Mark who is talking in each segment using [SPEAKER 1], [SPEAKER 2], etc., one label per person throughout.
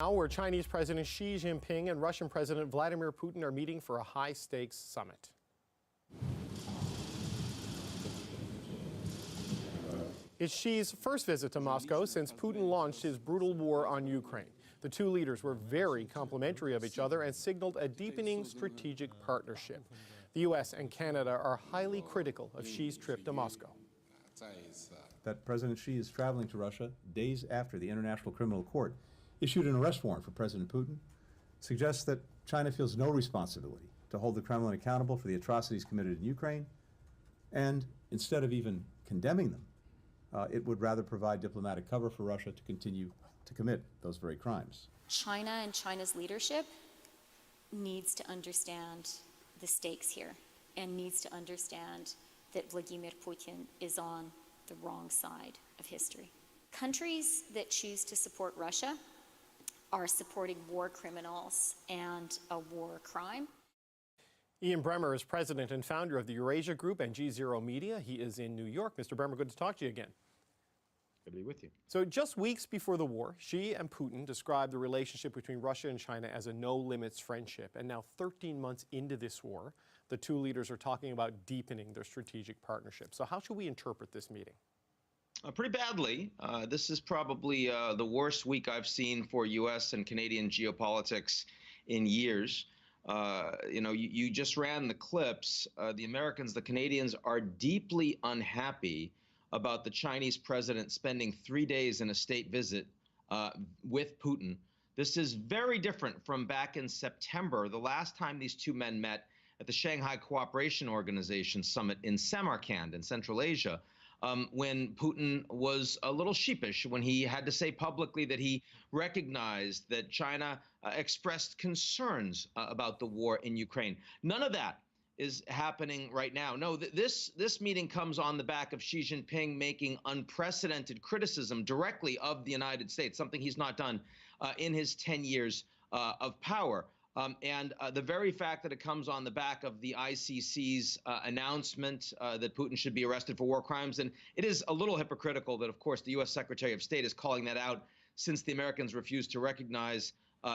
[SPEAKER 1] Now, where Chinese President Xi Jinping and Russian President Vladimir Putin are meeting for a high-stakes summit. It's Xi's first visit to Moscow since Putin launched his brutal war on Ukraine. The two leaders were very complimentary of each other and signaled a deepening strategic partnership. The U.S. and Canada are highly critical of Xi's trip to Moscow.
[SPEAKER 2] That President Xi is traveling to Russia days after the International Criminal Court issued an arrest warrant for President Putin suggests that China feels no responsibility to hold the Kremlin accountable for the atrocities committed in Ukraine, and instead of even condemning them, it would rather provide diplomatic cover for Russia to continue to commit those very crimes.
[SPEAKER 3] China and China's leadership needs to understand the stakes here and needs to understand that Vladimir Putin is on the wrong side of history. Countries that choose to support Russia are supporting war criminals and a war crime.
[SPEAKER 1] Ian Bremer is president and founder of the Eurasia Group and G0 Media. He is in New York. Mr. Bremer, good to talk to you again.
[SPEAKER 4] Good to be with you.
[SPEAKER 1] So just weeks before the war, Xi and Putin described the relationship between Russia and China as a no-limits friendship. And now 13 months into this war, the two leaders are talking about deepening their strategic partnership. So how should we interpret this meeting?
[SPEAKER 4] Pretty badly. This is probably the worst week I've seen for U.S. and Canadian geopolitics in years. You just ran the clips. The Americans, the Canadians are deeply unhappy about the Chinese president spending 3 days in a state visit with Putin. This is very different from back in September, the last time these two men met at the Shanghai Cooperation Organization Summit in Samarkand in Central Asia, when Putin was a little sheepish, when he had to say publicly that he recognized that China expressed concerns about the war in Ukraine. None of that is happening right now. No, this meeting comes on the back of Xi Jinping making unprecedented criticism directly of the United States, something he's not done in his 10 years of power. And the very fact that it comes on the back of the ICC's announcement that Putin should be arrested for war crimes, and it is a little hypocritical that, of course, the U.S. Secretary of State is calling that out since the Americans refused to recognize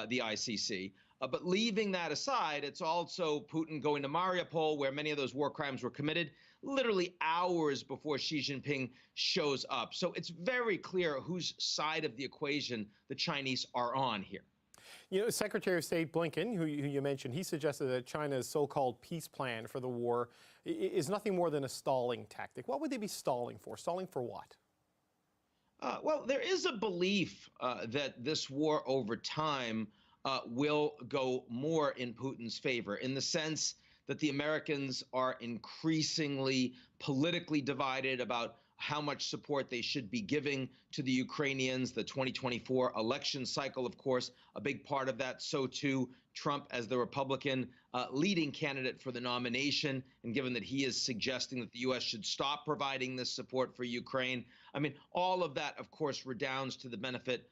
[SPEAKER 4] the ICC. But leaving that aside, it's also Putin going to Mariupol, where many of those war crimes were committed, literally hours before Xi Jinping shows up. So it's very clear whose side of the equation the Chinese are on here.
[SPEAKER 1] You know, Secretary of State Blinken, who you mentioned, he suggested that China's so-called peace plan for the war is nothing more than a stalling tactic. What would they be stalling for? Stalling for what?
[SPEAKER 4] Well, there is a belief that this war over time will go more in Putin's favor, in the sense that the Americans are increasingly politically divided about how much support they should be giving to the Ukrainians. The 2024 election cycle, of course, a big part of that. So too, Trump as the Republican leading candidate for the nomination. And given that he is suggesting that the U.S. should stop providing this support for Ukraine, I mean, all of that, of course, redounds to the benefit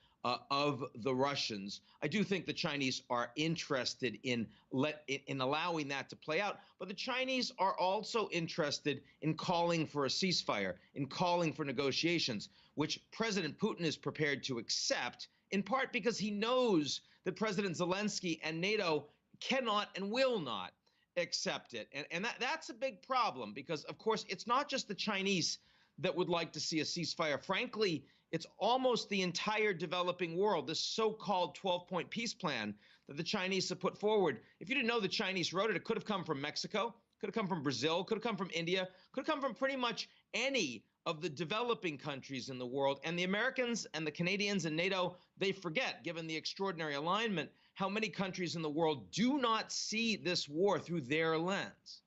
[SPEAKER 4] of the Russians. I do think the Chinese are interested in allowing that to play out, but the Chinese are also interested in calling for a ceasefire, in calling for negotiations, which President Putin is prepared to accept, in part because he knows that President Zelensky and NATO cannot and will not accept it. And that's a big problem because, of course, it's not just the Chinese that would like to see a ceasefire. Frankly, it's almost the entire developing world, this so-called 12-point peace plan that the Chinese have put forward. If you didn't know the Chinese wrote it, it could have come from Mexico, could have come from Brazil, could have come from India, could have come from pretty much any of the developing countries in the world. And the Americans and the Canadians and NATO, they forget, given the extraordinary alignment, how many countries in the world do not see this war through their lens.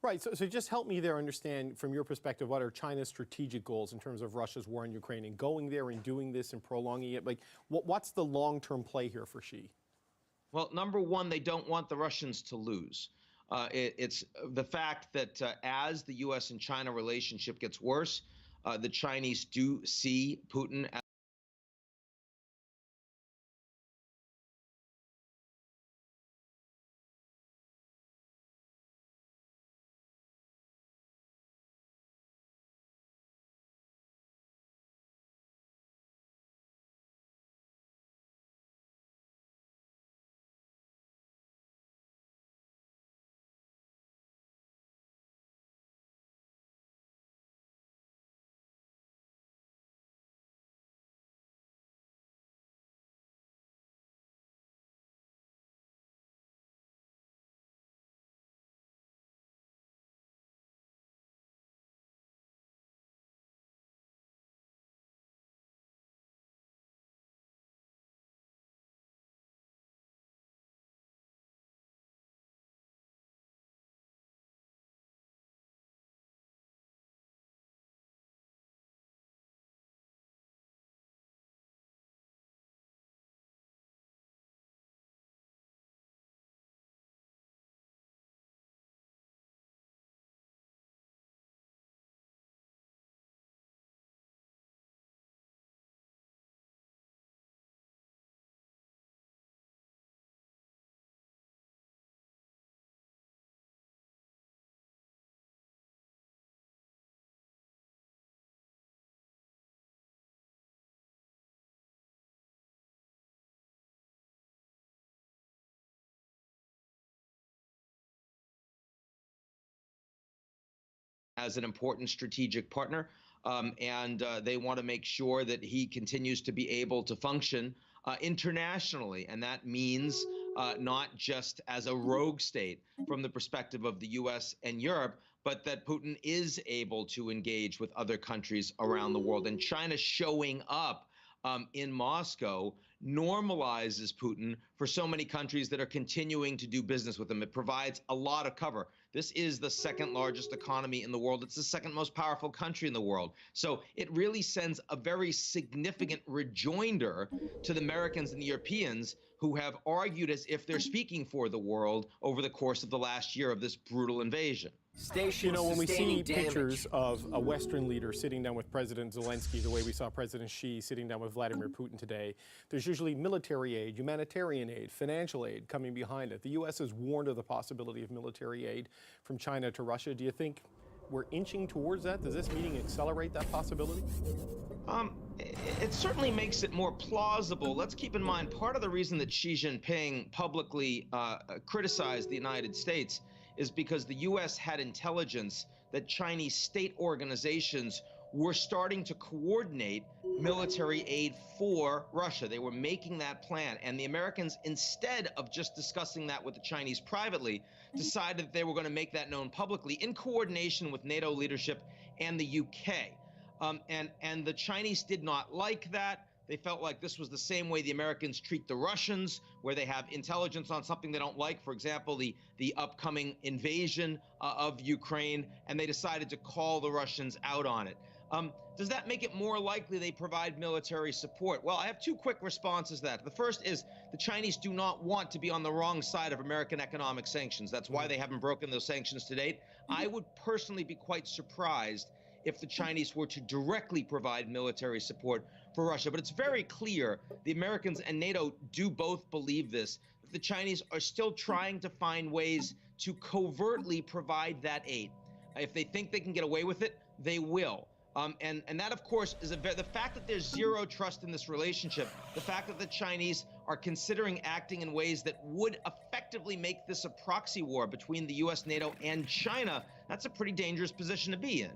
[SPEAKER 1] Right, so just help me there understand from your perspective, what are China's strategic goals in terms of Russia's war in Ukraine and going there and doing this and prolonging it? Like, what's the long-term play here for Xi?
[SPEAKER 4] Well, number one, they don't want the Russians to lose. It's the fact that as the U.S. and China relationship gets worse, the Chinese do see Putin as as an important strategic partner, and they want to make sure that he continues to be able to function internationally, and that means not just as a rogue state from the perspective of the U.S. and Europe, but that Putin is able to engage with other countries around the world. And China showing up in Moscow normalizes Putin for so many countries that are continuing to do business with him. It provides a lot of cover. This is the second largest economy in the world. It's the second most powerful country in the world. So it really sends a very significant rejoinder to the Americans and the Europeans who have argued as if they're speaking for the world over the course of the last year of this brutal invasion.
[SPEAKER 1] You know, when we see pictures of a Western leader sitting down with President Zelensky, the way we saw President Xi sitting down with Vladimir Putin today, there's usually military aid, humanitarian aid, financial aid coming behind it. The U.S. has warned of the possibility of military aid from China to Russia. Do you think we're inching towards that? Does this meeting accelerate that possibility?
[SPEAKER 4] It certainly makes it more plausible. Let's keep in mind, part of the reason that Xi Jinping publicly criticized the United States is because the U.S. had intelligence that Chinese state organizations were starting to coordinate military aid for Russia. They were making that plan. And the Americans, instead of just discussing that with the Chinese privately, decided that they were going to make that known publicly in coordination with NATO leadership and the UK. And the Chinese did not like that. They felt like this was the same way the Americans treat the Russians, where they have intelligence on something they don't like, for example, the upcoming invasion of Ukraine, and they decided to call the Russians out on it. Does that make it more likely they provide military support? Well, I have two quick responses to that. The first is the Chinese do not want to be on the wrong side of American economic sanctions. That's why they haven't broken those sanctions to date. I would personally be quite surprised if the Chinese were to directly provide military support for Russia. But it's very clear the Americans and NATO do both believe this, that the Chinese are still trying to find ways to covertly provide that aid. If they think they can get away with it, they will. And that, of course, is the fact that there's zero trust in this relationship, the fact that the Chinese are considering acting in ways that would effectively make this a proxy war between the U.S., NATO, and China, that's a pretty dangerous position to be in.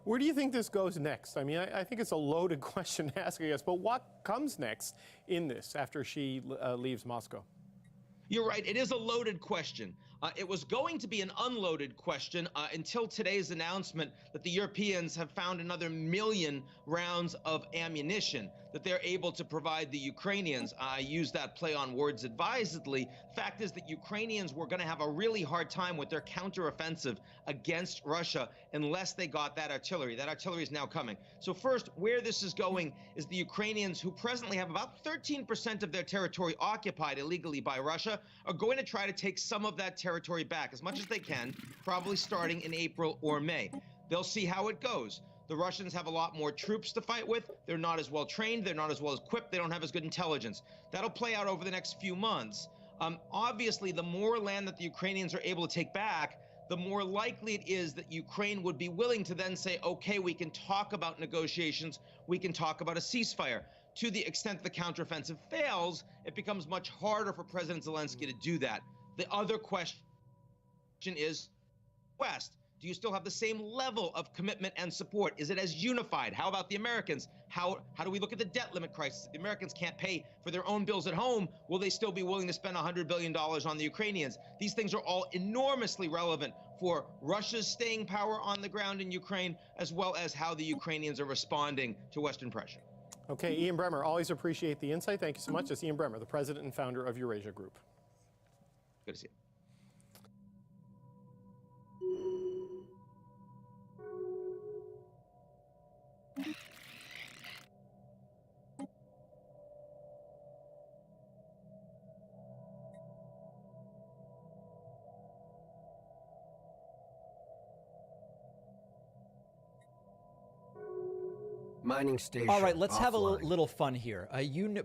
[SPEAKER 1] Where do you think this goes next? I mean, I think it's a loaded question to ask, I guess, but what comes next in this after she leaves Moscow?
[SPEAKER 4] You're right. It is a loaded question. It was going to be an unloaded question until today's announcement that the Europeans have found another 1 million rounds of ammunition that they're able to provide the Ukrainians. I use that play on words advisedly. Fact is that Ukrainians were going to have a really hard time with their counteroffensive against Russia unless they got that artillery. That artillery is now coming. So first, where this is going is the Ukrainians, who presently have about 13% of their territory occupied illegally by Russia, are going to try to take some of that territory back as much as they can, probably starting in April or May. They'll see how it goes. The Russians have a lot more troops to fight with. They're not as well trained. They're not as well equipped. They don't have as good intelligence. That'll play out over the next few months. Obviously, the more land that the Ukrainians are able to take back, the more likely it is that Ukraine would be willing to then say, okay, we can talk about negotiations. We can talk about a ceasefire. To the extent the counteroffensive fails, it becomes much harder for President Zelensky to do that. The other question is, West, do you still have the same level of commitment and support? Is it as unified? How about the Americans? How do we look at the debt limit crisis? If the Americans can't pay for their own bills at home, will they still be willing to spend $100 billion on the Ukrainians? These things are all enormously relevant for Russia's staying power on the ground in Ukraine, as well as how the Ukrainians are responding to Western pressure.
[SPEAKER 1] Okay, Ian Bremmer, always appreciate the insight. Thank you so much. That's Ian Bremmer, the president and founder of Eurasia Group.
[SPEAKER 4] Good to see you.
[SPEAKER 5] Mining station.
[SPEAKER 6] All right, let's have a
[SPEAKER 5] offline.
[SPEAKER 6] little fun here.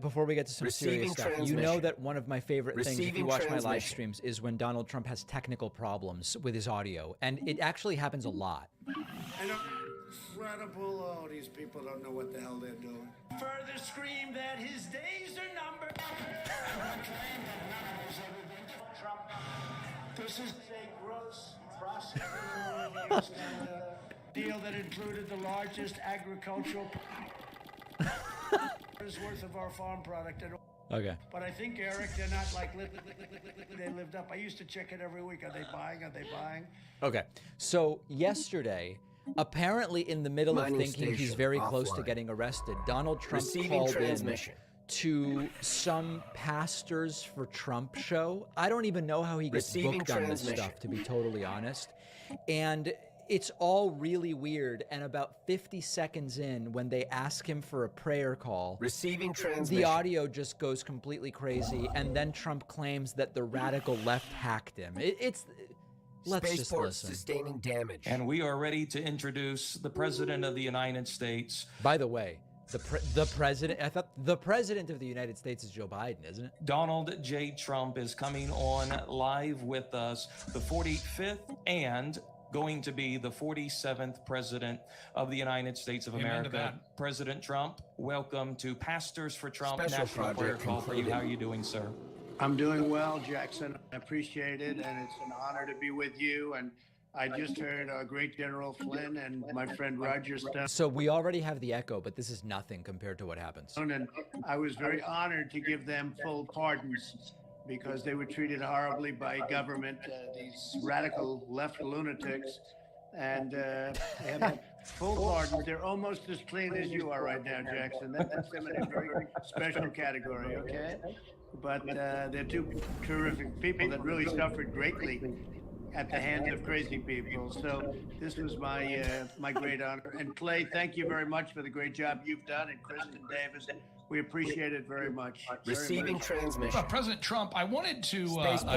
[SPEAKER 6] Before we get to some serious
[SPEAKER 5] Receiving
[SPEAKER 6] stuff, you know
[SPEAKER 5] transmission.
[SPEAKER 6] that one of my favorite things, if you
[SPEAKER 5] Receiving
[SPEAKER 6] watch my live
[SPEAKER 5] transmission.
[SPEAKER 6] streams, is when Donald Trump has technical problems with his audio, and it actually happens a lot.
[SPEAKER 7] Incredible. Oh, these people don't know what the hell they're doing. Further scream that his days are numbered. Trump, this is a gross prosecutorial deal that included the largest agricultural worth of our farm product at all.
[SPEAKER 6] Okay.
[SPEAKER 7] But I think, Eric, they're not like they lived up. I used to check it every week. Are they buying? Are they buying?
[SPEAKER 6] Okay. So yesterday, apparently in the middle of thinking he's very close to getting arrested, Donald Trump called in to some Pastors for Trump show. I don't even know how he gets booked on this stuff, to be totally honest. And it's all really weird. And about 50 seconds in, when they ask him for a prayer call, the audio just goes completely crazy. And then Trump claims that the radical left hacked him. Let's just listen.
[SPEAKER 5] Sustaining damage.
[SPEAKER 8] And we are ready to introduce the President of the United States.
[SPEAKER 6] By the way, the president, I thought the President of the United States is Joe Biden, isn't it?
[SPEAKER 8] Donald J. Trump is coming on live with us, the 45th and going to be the 47th President of the United States of America. President Trump, welcome to Pastors for Trump National Prayer Call for you. How are you doing, sir?
[SPEAKER 7] I'm doing well, Jackson. I appreciate it, and it's an honor to be with you. And I just heard our great General Flynn and my friend Roger Stone.
[SPEAKER 6] So we already have the echo, but this is nothing compared to what happens.
[SPEAKER 7] And I was very honored to give them full pardons because they were treated horribly by government, these radical left lunatics. And they have full pardons. They're almost as clean as you are right now, Jackson. That's them in a very special category, okay? But they're two terrific people that really suffered greatly at the hands of crazy people. So this was my my great honor. And Clay, thank you very much for the great job you've done, and Kristen Davis. We appreciate it very much.
[SPEAKER 5] Receiving transmission.
[SPEAKER 9] President Trump, I wanted to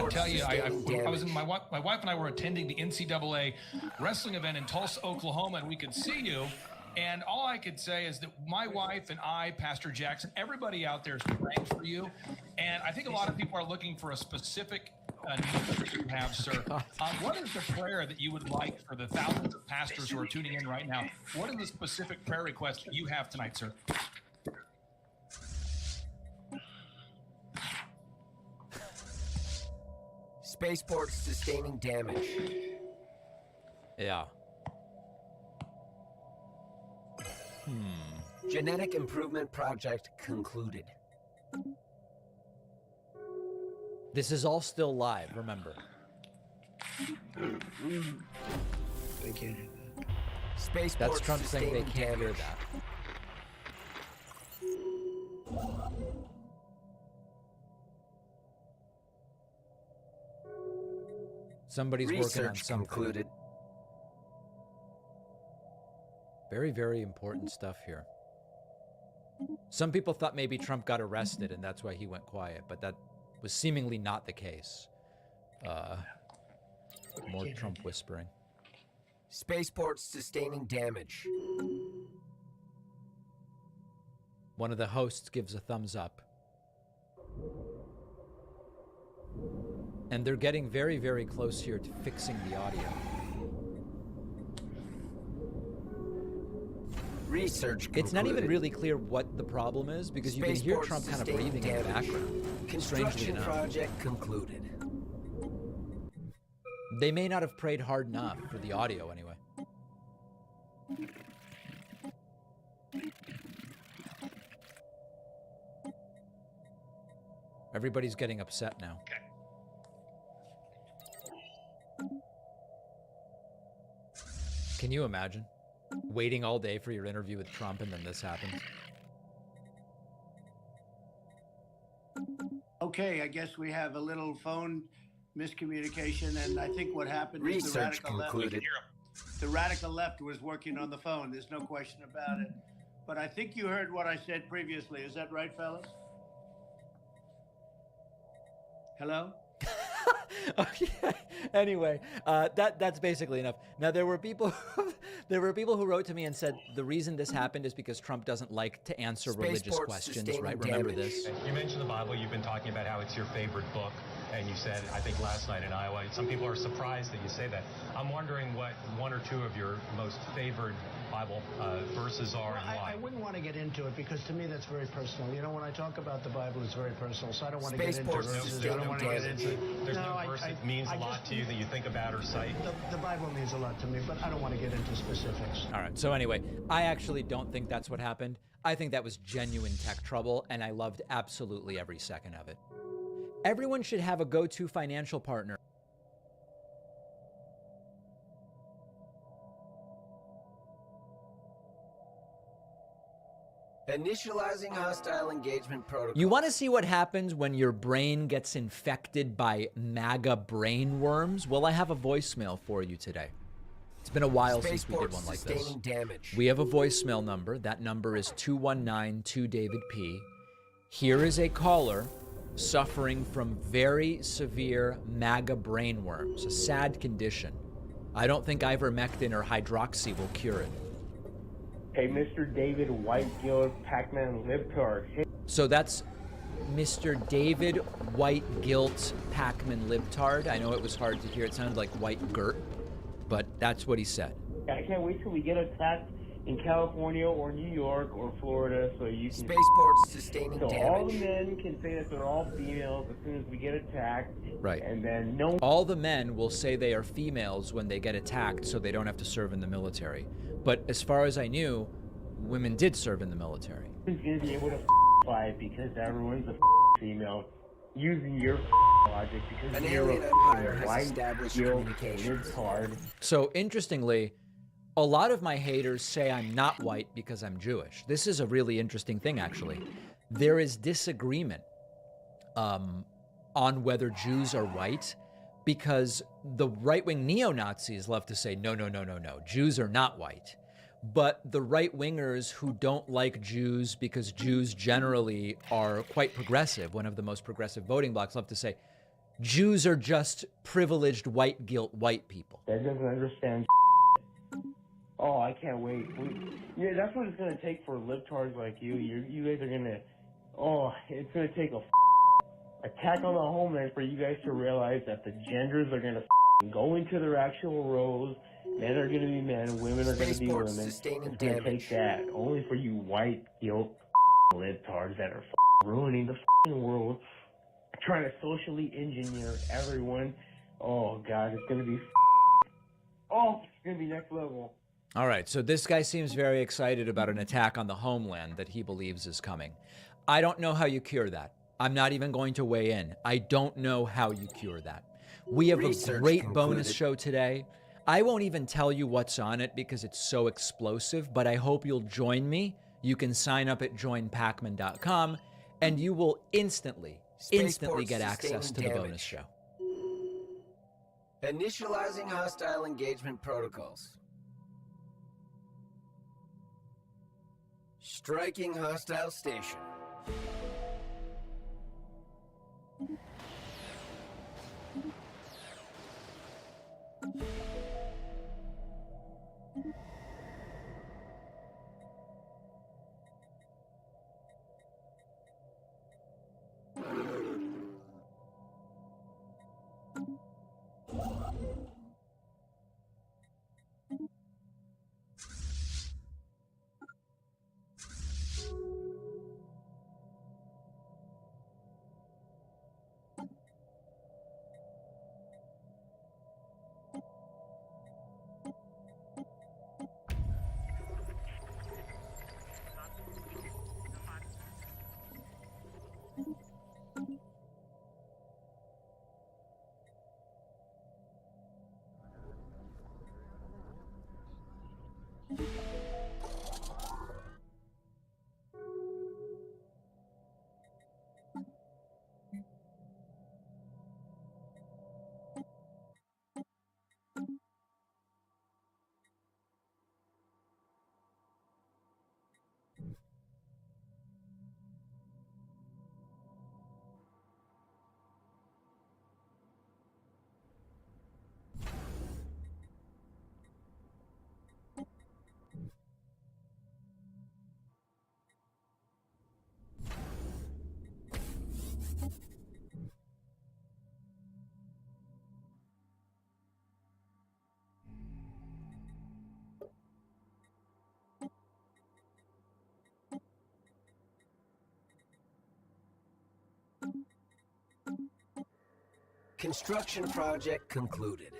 [SPEAKER 9] tell you, I was in my wife and I were attending the NCAA wrestling event in Tulsa, Oklahoma, and we could see you. And all I could say is that my wife and I, Pastor Jackson, everybody out there is praying for you. And I think a lot of people are looking for a specific need that you have, sir. What is the prayer that you would like for the thousands of pastors who are tuning in right now? What is the specific prayer request that you have tonight, sir?
[SPEAKER 5] Spaceport sustaining damage.
[SPEAKER 6] Yeah.
[SPEAKER 5] Genetic improvement project concluded.
[SPEAKER 6] This is all still live, remember.
[SPEAKER 7] They can't hear that.
[SPEAKER 5] Spaceport
[SPEAKER 6] That's Trump saying they
[SPEAKER 5] sustaining
[SPEAKER 6] can't hear
[SPEAKER 5] damage.
[SPEAKER 6] that. Somebody's working on
[SPEAKER 5] Research
[SPEAKER 6] something.
[SPEAKER 5] concluded.
[SPEAKER 6] Very, very important stuff here. Some people thought maybe Trump got arrested and that's why he went quiet, but that was seemingly not the case. More Trump whispering.
[SPEAKER 5] Spaceport sustaining damage.
[SPEAKER 6] One of the hosts gives a thumbs up. And they're getting very, very close here to fixing the audio.
[SPEAKER 5] Research concluded.
[SPEAKER 6] It's not even really clear what the problem is because you can hear
[SPEAKER 5] Spaceport
[SPEAKER 6] Trump kind of
[SPEAKER 5] sustaining
[SPEAKER 6] breathing in the
[SPEAKER 5] damage.
[SPEAKER 6] background. Strangely
[SPEAKER 5] Construction
[SPEAKER 6] enough.
[SPEAKER 5] project concluded.
[SPEAKER 6] They may not have prayed hard enough for the audio anyway. Everybody's getting upset now. Can you imagine waiting all day for your interview with Trump and then this happens?
[SPEAKER 7] Okay, I guess we have a little phone miscommunication, and I think what happened is the
[SPEAKER 5] Research
[SPEAKER 7] radical
[SPEAKER 5] concluded.
[SPEAKER 7] left. The radical left was working on the phone. There's no question about it. But I think you heard what I said previously. Is that right, fellas? Hello?
[SPEAKER 6] Okay. Anyway, that's basically enough. Now there were people who wrote to me and said the reason this happened is because Trump doesn't like to answer religious
[SPEAKER 5] Spaceport
[SPEAKER 6] questions,
[SPEAKER 5] sustaining
[SPEAKER 6] right? Remember
[SPEAKER 5] damage.
[SPEAKER 6] this?
[SPEAKER 10] You mentioned the Bible. You've been talking about how it's your favorite book. And you said, I think last night in Iowa, some people are surprised that you say that. I'm wondering what one or two of your most favored Bible verses are and why.
[SPEAKER 7] I wouldn't want to get into it because to me that's very personal. You know, when I talk about the Bible, it's very personal, so I don't want to get into verses. I don't want to get into.
[SPEAKER 10] There's no verse that means a lot to you that you think about or cite.
[SPEAKER 7] The Bible means a lot to me, but I don't want to get into specifics.
[SPEAKER 6] All right. So anyway, I actually don't think that's what happened. I think that was genuine tech trouble, and I loved absolutely every second of it. Everyone should have a go-to financial partner.
[SPEAKER 5] Initializing hostile engagement protocol.
[SPEAKER 6] You want to see what happens when your brain gets infected by MAGA brain worms? Well, I have a voicemail for you today. It's been a while since we did one like this.
[SPEAKER 5] Damage.
[SPEAKER 6] We have a voicemail number. That number is 219-2-DAVID-P. Here is a caller suffering from very severe MAGA brain worms, a sad condition. I don't think ivermectin or hydroxy will cure it.
[SPEAKER 11] Hey, Mr. David White-Gill, Pac-Man Libtard.
[SPEAKER 6] So that's Mr. David White-Gilt Pac-Man Libtard. I know it was hard to hear. It sounded like White Girt, but that's what he said.
[SPEAKER 11] I can't wait till we get attacked in California or New York or Florida so you can...
[SPEAKER 5] Spaceports sustaining
[SPEAKER 11] so
[SPEAKER 5] damage.
[SPEAKER 11] all the men can say that they're all females as soon as we get attacked.
[SPEAKER 6] Right.
[SPEAKER 11] And then no...
[SPEAKER 6] All the men will say they are females when they get attacked so they don't have to serve in the military. But as far as I knew, women did serve in the military.
[SPEAKER 11] Who's going to be able to fight because everyone's a female using your logic because
[SPEAKER 5] An
[SPEAKER 11] you're
[SPEAKER 5] alien
[SPEAKER 11] a
[SPEAKER 5] empire has
[SPEAKER 11] white
[SPEAKER 5] established
[SPEAKER 11] guilt
[SPEAKER 5] communications.
[SPEAKER 6] card. So interestingly, a lot of my haters say I'm not white because I'm Jewish. This is a really interesting thing, actually. There is disagreement on whether Jews are white because the right-wing neo-Nazis love to say, no, Jews are not white. But the right-wingers who don't like Jews because Jews generally are quite progressive, one of the most progressive voting blocs, love to say, Jews are just privileged white guilt white people.
[SPEAKER 11] That doesn't understand. Oh, I can't wait. Yeah, that's what it's going to take for libtards like you. You guys are going to... Oh, it's going to take a attack on the homeland for you guys to realize that the genders are going to go into their actual roles. Men are going to be men, women are going to be women. It's going to take that. Only for you white guilt libtards that are ruining the world, trying to socially engineer everyone. Oh, God, it's going to be... Oh, it's going to be next level.
[SPEAKER 6] All right, so this guy seems very excited about an attack on the homeland that he believes is coming. I don't know how you cure that. I'm not even going to weigh in. I don't know how you cure that. We have a great bonus show today. I won't even tell you what's on it because it's so explosive, but I hope you'll join me. You can sign up at joinpacman.com, and you will instantly get access to the bonus show.
[SPEAKER 5] Initializing hostile engagement protocols. Striking hostile station. Construction project concluded.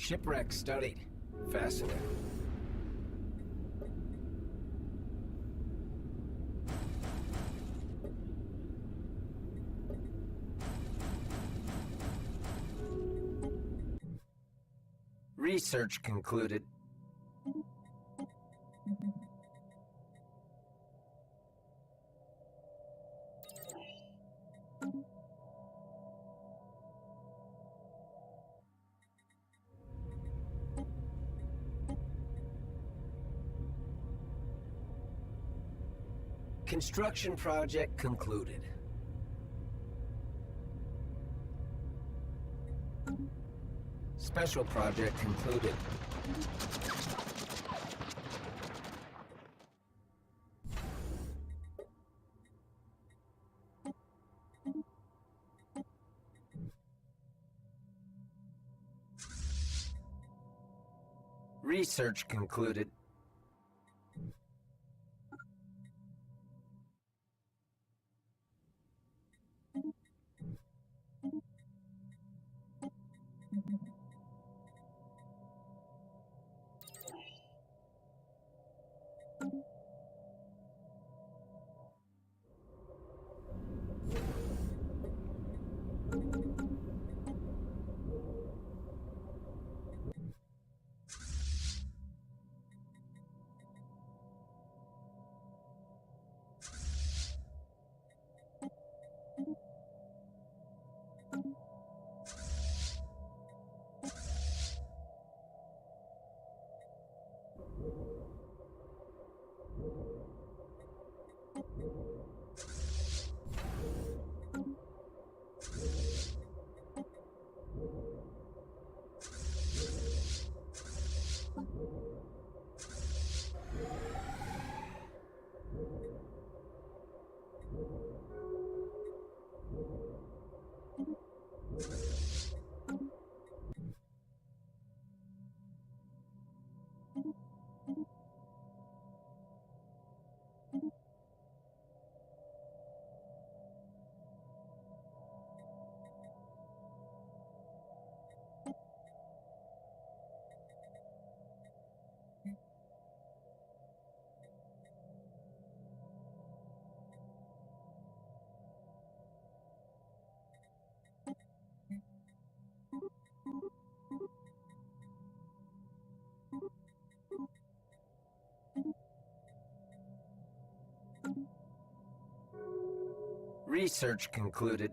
[SPEAKER 5] Shipwreck studied. Fascinating. Research concluded. Construction project concluded. Special project concluded. Research concluded. Research concluded.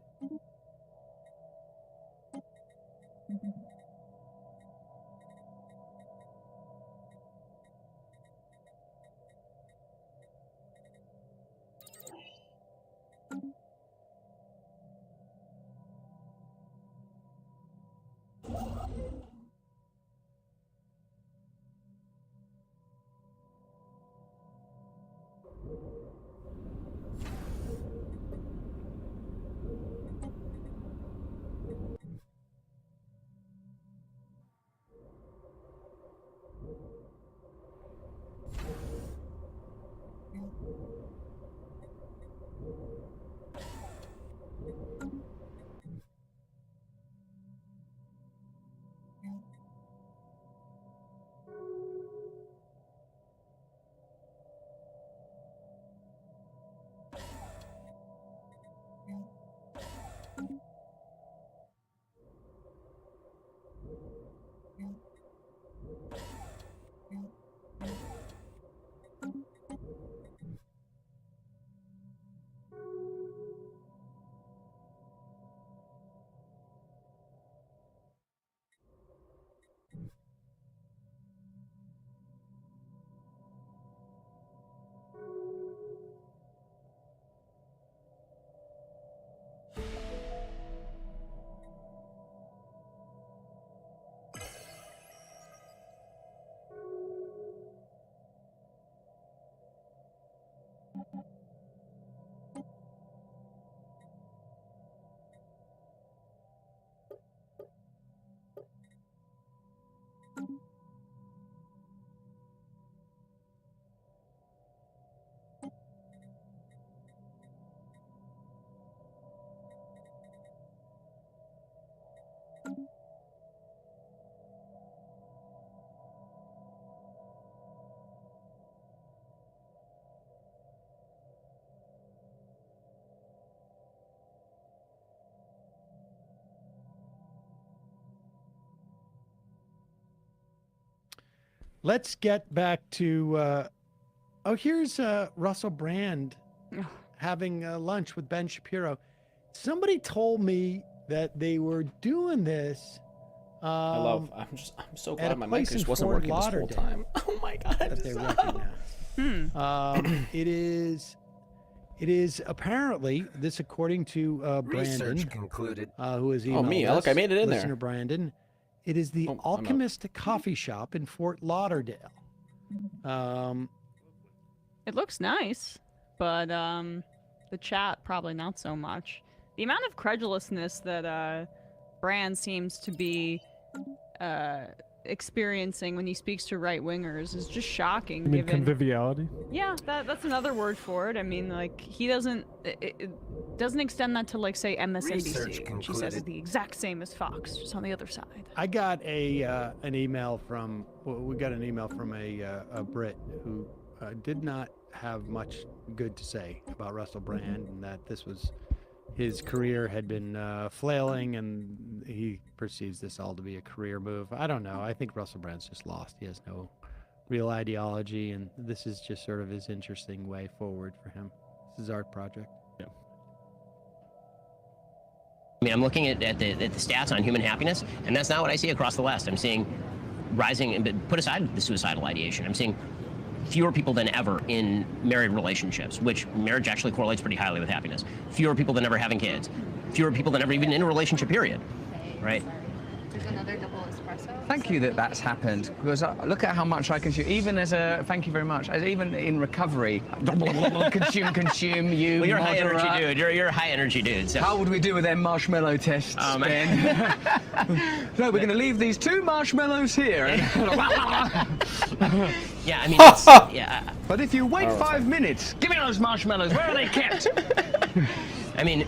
[SPEAKER 12] Let's get back to, here's Russell Brand having lunch with Ben Shapiro. Somebody told me that they were doing this.
[SPEAKER 13] I'm so glad my mic just wasn't working this whole time. Oh my God.
[SPEAKER 12] That they recognize. It is apparently, this according to Brandon,
[SPEAKER 5] concluded.
[SPEAKER 12] who is emailed
[SPEAKER 13] Oh, me.
[SPEAKER 12] us,
[SPEAKER 13] Look, I made it in there.
[SPEAKER 12] listener Brandon. It is the Alchemist Coffee Shop in Fort Lauderdale.
[SPEAKER 14] It looks nice, but the chat probably not so much. The amount of credulousness that Brand seems to be experiencing when he speaks to right-wingers is just shocking.
[SPEAKER 15] You mean
[SPEAKER 14] given
[SPEAKER 15] conviviality?
[SPEAKER 14] Yeah, that's another word for it. I mean, like, he doesn't extend that to, like, say, MSNBC, which he says is the exact same as Fox, just on the other side.
[SPEAKER 12] I got an email from, we got an email from a Brit who did not have much good to say about Russell Brand, and that this was, his career had been flailing, and he perceives this all to be a career move. I don't know. I think Russell Brand's just lost. He has no real ideology, and this is just sort of his interesting way forward for him. This is his art project.
[SPEAKER 16] I mean, I'm looking at the stats on human happiness, and that's not what I see across the West. I'm seeing rising, but put aside the suicidal ideation, I'm seeing fewer people than ever in married relationships, which marriage actually correlates pretty highly with happiness. Fewer people than ever having kids. Fewer people than ever even in a relationship, period. Right?
[SPEAKER 17] There's another double espresso.
[SPEAKER 18] Thank you that that's happened, because look at how much I consume. Even as a, thank you very much, as even in recovery, consume, you.
[SPEAKER 16] Well, you're a high energy dude. You're a high energy dude. So.
[SPEAKER 18] How would we do with them marshmallow tests, Ben? No, we're going to leave these 2 marshmallows here.
[SPEAKER 16] Yeah, I mean, it's, yeah.
[SPEAKER 18] But if you wait 5 minutes, give me those marshmallows. Where are they kept?
[SPEAKER 16] I mean,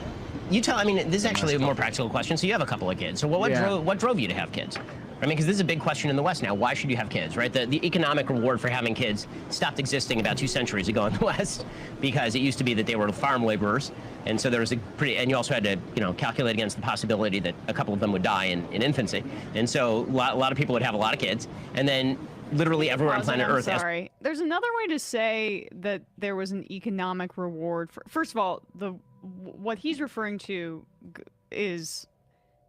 [SPEAKER 16] I mean, this is actually a more practical question. So you have a couple of kids. So what drove you to have kids? I mean, because this is a big question in the West now. Why should you have kids, right? The economic reward for having kids stopped existing about 2 centuries ago in the West, because it used to be that they were farm laborers, and so there was and you also had to, calculate against the possibility that a couple of them would die in infancy, and so a lot of people would have a lot of kids, and then literally everywhere on planet Earth.
[SPEAKER 14] Sorry, there's another way to say that there was an economic reward for. First of all, what he's referring to is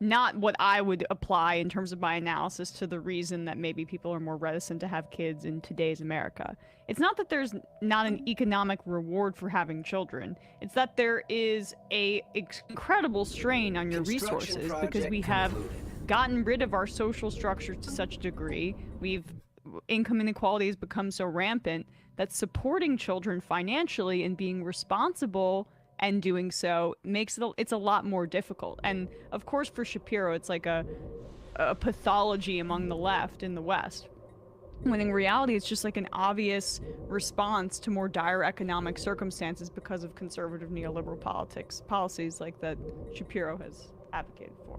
[SPEAKER 14] not what I would apply in terms of my analysis to the reason that maybe people are more reticent to have kids in today's America. It's not that there's not an economic reward for having children. It's that there is a incredible strain on your resources because we have gotten rid of our social structures to such a degree. Income inequality has become so rampant that supporting children financially and being responsible and doing so makes it's a lot more difficult. And of course, for Shapiro, it's like a pathology among the left in the West, when in reality, it's just like an obvious response to more dire economic circumstances because of conservative neoliberal policies like that Shapiro has advocated for.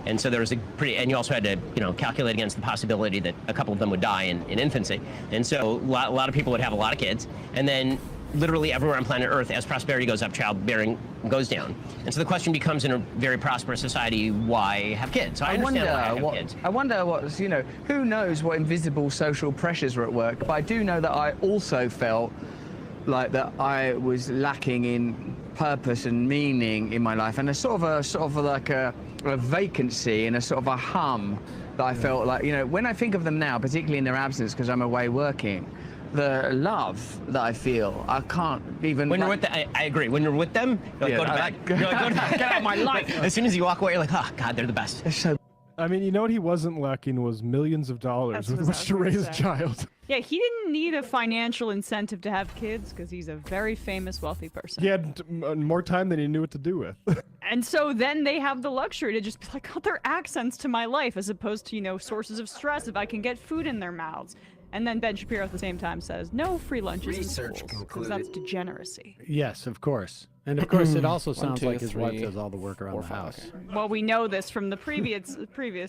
[SPEAKER 16] And so there was and you also had to, calculate against the possibility that a couple of them would die in infancy, and so a lot of people would have a lot of kids, and then literally everywhere on planet Earth, as prosperity goes up, childbearing goes down. And so the question becomes, in a very prosperous society, why have kids? So I understand why I have kids.
[SPEAKER 18] I wonder what's, you know, who knows what invisible social pressures were at work, but I do know that I also felt like that I was lacking in purpose and meaning in my life, and a sort of like a vacancy and a sort of a hum that I felt like, you know, when I think of them now, particularly in their absence because I'm away working, the love that I feel, I can't even.
[SPEAKER 16] When you're with them, I agree. When you're with them, you're like, go to bed. You're like, go to bed.
[SPEAKER 18] Get out of my life.
[SPEAKER 16] As soon as you walk away, you're like, oh God, they're the best.
[SPEAKER 18] They're so.
[SPEAKER 15] I mean, you know what he wasn't lacking was millions of dollars with which to raise a child.
[SPEAKER 14] Yeah, he didn't need a financial incentive to have kids because he's a very famous, wealthy person.
[SPEAKER 15] He had more time than he knew what to do with.
[SPEAKER 14] And so then they have the luxury to just be like, oh, they're accents to my life, as opposed to, you know, sources of stress if I can get food in their mouths. And then Ben Shapiro at the same time says, no free lunches in schools, because that's degeneracy.
[SPEAKER 12] Yes, of course. And of course, it also sounds like his wife does all the work around the house.
[SPEAKER 14] Well, we know this from the previous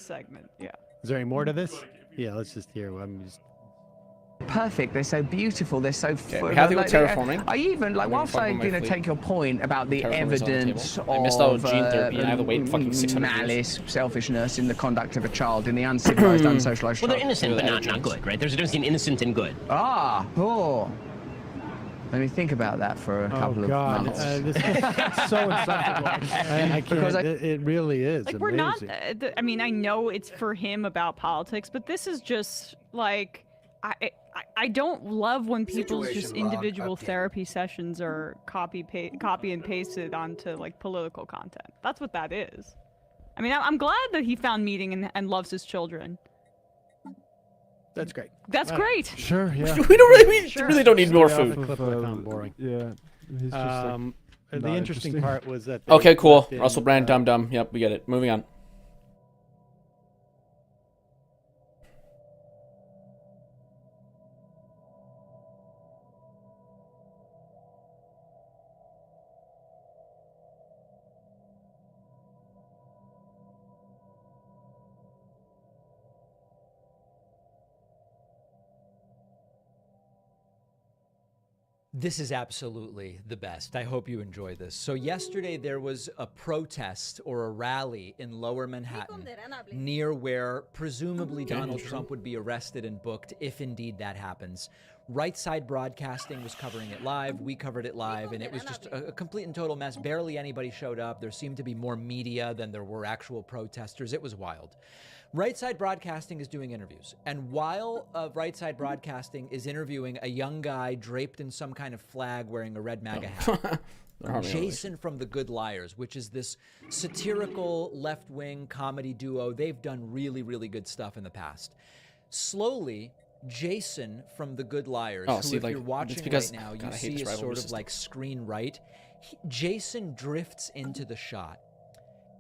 [SPEAKER 14] segment, yeah.
[SPEAKER 12] Is there any more to this? Yeah, let's just hear.
[SPEAKER 18] Perfect. They're so beautiful. They're so.
[SPEAKER 13] We have to go terraforming.
[SPEAKER 18] I even like whilst I take your point about the evidence of
[SPEAKER 13] I missed out gene therapy and I have to wait fucking 600
[SPEAKER 18] malice, selfishness in the conduct of a child in the uncivilized, unsocialized.
[SPEAKER 16] Well, they're innocent, but not good, right? There's a difference between innocent and good.
[SPEAKER 18] Ah, oh. Let me think about that for a couple of minutes.
[SPEAKER 12] This is so insufferable. I can't. It really is.
[SPEAKER 14] Like,
[SPEAKER 12] amazing.
[SPEAKER 14] we're not. I mean, I know it's for him about politics, but this is just like I don't love when people's just individual therapy sessions are copy and pasted onto like political content. That's what that is. I mean, I'm glad that he found meaning and loves his children.
[SPEAKER 12] That's great.
[SPEAKER 14] That's great.
[SPEAKER 15] Sure, yeah.
[SPEAKER 13] we really don't need more food.
[SPEAKER 12] The clip I found boring.
[SPEAKER 15] Yeah. He's just
[SPEAKER 12] the interesting part was that.
[SPEAKER 13] Okay, cool. Russell Brand, dumb. Yep, we get it. Moving on.
[SPEAKER 6] This is absolutely the best. I hope you enjoy this. So yesterday there was a protest or a rally in Lower Manhattan near where presumably Donald Trump would be arrested and booked if indeed that happens. Right Side Broadcasting was covering it live. We covered it live, and it was just a complete and total mess. Barely anybody showed up. There seemed to be more media than there were actual protesters. It was wild. Right Side Broadcasting is doing interviews, and while Right Side Broadcasting is interviewing a young guy draped in some kind of flag wearing a red MAGA hat, Jason from The Good Liars, which is this satirical left-wing comedy duo, they've done really, really good stuff in the past. Slowly, Jason from The Good Liars, who if you're watching right now, you see is sort of like screen right, Jason drifts into the shot.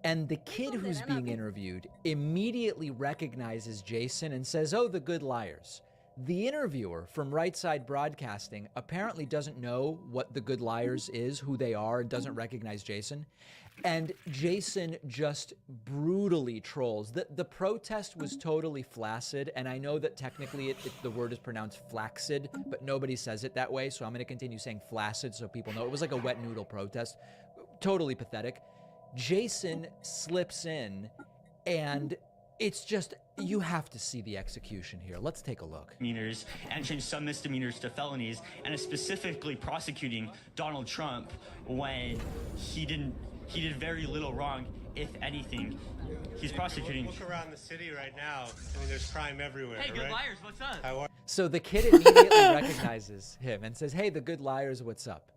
[SPEAKER 6] And the kid who's being interviewed immediately recognizes Jason and says, oh, The Good Liars. The interviewer from Right Side Broadcasting apparently doesn't know what The Good Liars is, who they are, and doesn't recognize Jason. And Jason just brutally trolls. The protest was totally flaccid, and I know that technically the word is pronounced flaccid, but nobody says it that way, so I'm going to continue saying flaccid so people know. It was like a wet noodle protest. Totally pathetic. Jason slips in, and it's just, you have to see the execution here. Let's take a look.
[SPEAKER 19] Misdemeanors and change some misdemeanors to felonies, and is specifically prosecuting Donald Trump when he did very little wrong, if anything. He's prosecuting.
[SPEAKER 20] Look around the city right now. I mean, there's crime everywhere.
[SPEAKER 19] Hey, Good
[SPEAKER 20] right?
[SPEAKER 19] Liars, what's up?
[SPEAKER 20] How are
[SPEAKER 6] So the kid immediately recognizes him and says, hey, The Good Liars, what's up?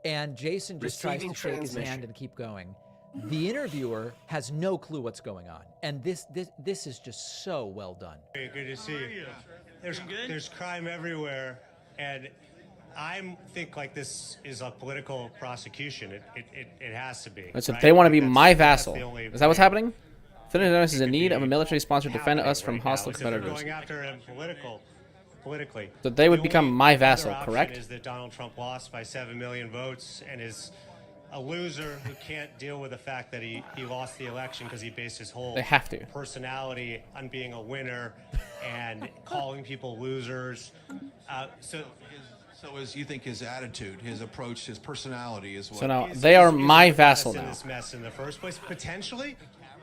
[SPEAKER 6] And Jason just tries to shake his hand and keep going. The interviewer has no clue what's going on, and this is just so well done.
[SPEAKER 20] Hey, good to see you. There's crime everywhere, and I think like this is a political prosecution. It has to be.
[SPEAKER 13] So
[SPEAKER 20] right?
[SPEAKER 13] they want to be my vassal.
[SPEAKER 20] Is
[SPEAKER 13] that what's happening? Fitness is in need of a military sponsor to defend us from hostile competitors.
[SPEAKER 20] Going after him politically.
[SPEAKER 13] So they would become my vassal,
[SPEAKER 20] other
[SPEAKER 13] correct?
[SPEAKER 20] option is that Donald Trump lost by 7 million votes and is a loser who can't deal with the fact that he lost the election because he based his whole personality on being a winner and calling people losers. So
[SPEAKER 21] So you think his attitude, his approach, his personality is what...
[SPEAKER 13] So now they are my vassal
[SPEAKER 20] in
[SPEAKER 13] now.
[SPEAKER 20] this mess in the first place, potentially,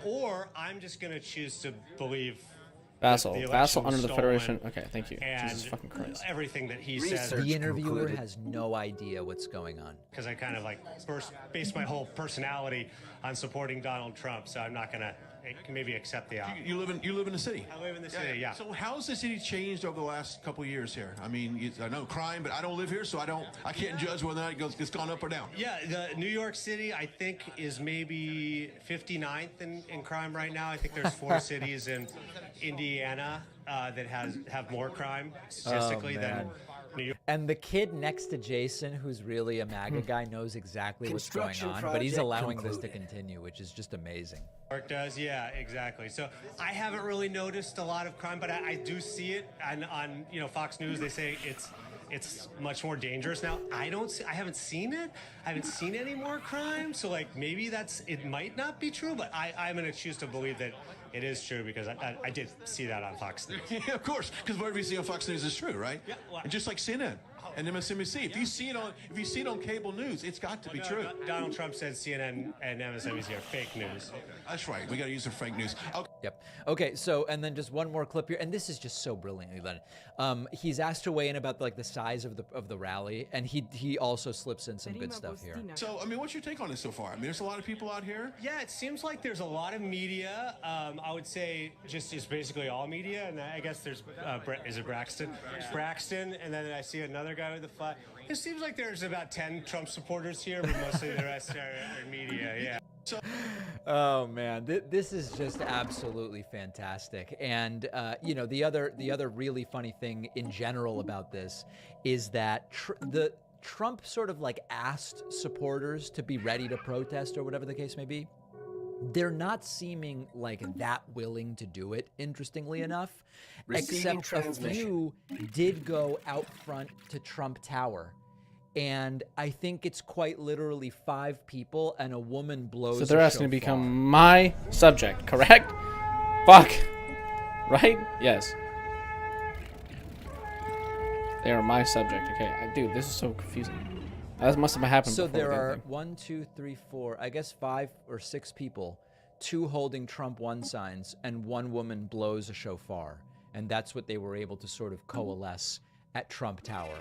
[SPEAKER 20] or I'm just going to choose to believe
[SPEAKER 13] Vassal.
[SPEAKER 20] the
[SPEAKER 13] Vassal
[SPEAKER 20] election
[SPEAKER 13] under the
[SPEAKER 20] stolen
[SPEAKER 13] Federation. Okay, thank you.
[SPEAKER 20] and
[SPEAKER 13] Jesus fucking Christ.
[SPEAKER 20] everything that he said.
[SPEAKER 6] The interviewer has no idea what's going on.
[SPEAKER 20] Because I kind of like based my whole personality on supporting Donald Trump, so I'm not going to maybe accept the offer.
[SPEAKER 21] You live in the city.
[SPEAKER 20] I live in the city, yeah.
[SPEAKER 21] So how's the city changed over the last couple of years here? I mean, I know crime, but I don't live here, so I can't judge whether or not it's gone up or down.
[SPEAKER 20] Yeah, the New York City, I think, is maybe 59th in crime right now. I think there's 4 cities in Indiana that have more crime statistically than New York.
[SPEAKER 6] And the kid next to Jason, who's really a MAGA guy, knows exactly what's going on, but he's allowing this to continue, which is just amazing.
[SPEAKER 20] York does, yeah, exactly. So I haven't really noticed a lot of crime, but I do see it on Fox News. They say it's much more dangerous now. I haven't seen it. I haven't seen any more crime. So like maybe it might not be true, but I'm going to choose to believe that it is true because I did see that on Fox News.
[SPEAKER 21] Yeah, of course, because whatever you see on Fox News is true, right? Yeah. Well, and just like CNN and MSNBC, if you see it on cable news, it's got to be true.
[SPEAKER 20] Donald Trump said CNN and MSNBC are fake news.
[SPEAKER 21] That's right. We got to use the fake news. Okay.
[SPEAKER 6] Yep. Okay. So, and then just one more clip here, and this is just so brilliantly done. He's asked to weigh in about like the size of the rally, and he also slips in some good stuff here.
[SPEAKER 21] So, I mean, what's your take on this so far? I mean, there's a lot of people out here.
[SPEAKER 20] Yeah, it seems like there's a lot of media. I would say it's basically all media, and I guess there's is it Braxton? Braxton, and then I see another guy with the flag. It seems like there's about 10 Trump supporters here, but mostly the rest are media. Yeah.
[SPEAKER 6] Oh man, this is just absolutely fantastic. And the other really funny thing in general about this is that Trump sort of like asked supporters to be ready to protest or whatever the case may be. They're not seeming like that willing to do it, interestingly enough, except a few did go out front to Trump Tower. And I think it's quite literally 5 people and a woman blows.
[SPEAKER 13] So they're asking to become my subject, correct? Fuck. Right? Yes. They are my subject. Okay, dude, this is so confusing. That must have happened.
[SPEAKER 6] So there are 1, 2, 3, 4, I guess 5 or 6 people, 2 holding Trump 1 signs, and 1 woman blows a shofar, and that's what they were able to sort of coalesce at Trump Tower.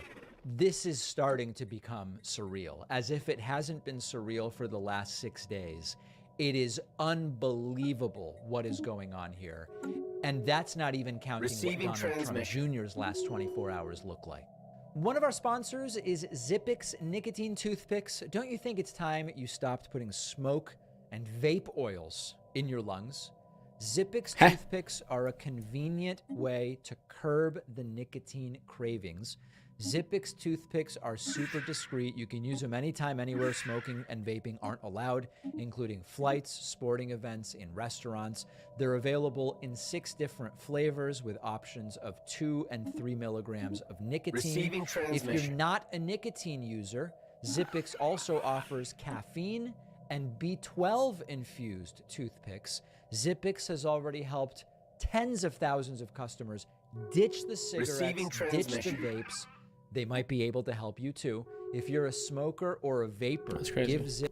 [SPEAKER 6] This is starting to become surreal, as if it hasn't been surreal for the last 6 days. It is unbelievable what is going on here. And that's not even counting what Donald Trump Jr.'s last 24 hours look like. One of our sponsors is Zippix Nicotine Toothpicks. Don't you think it's time you stopped putting smoke and vape oils in your lungs? Zippix Toothpicks are a convenient way to curb the nicotine cravings. Zippix toothpicks are super discreet. You can use them anytime, anywhere smoking and vaping aren't allowed, including flights, sporting events, in restaurants. They're available in 6 different flavors with options of 2 and 3 milligrams of nicotine. If you're not a nicotine user, Zippix also offers caffeine and B12 infused toothpicks. Zippix has already helped tens of thousands of customers ditch the cigarettes, ditch the vapes. They might be able to help you too. If you're a smoker or a vapor, give Zippix.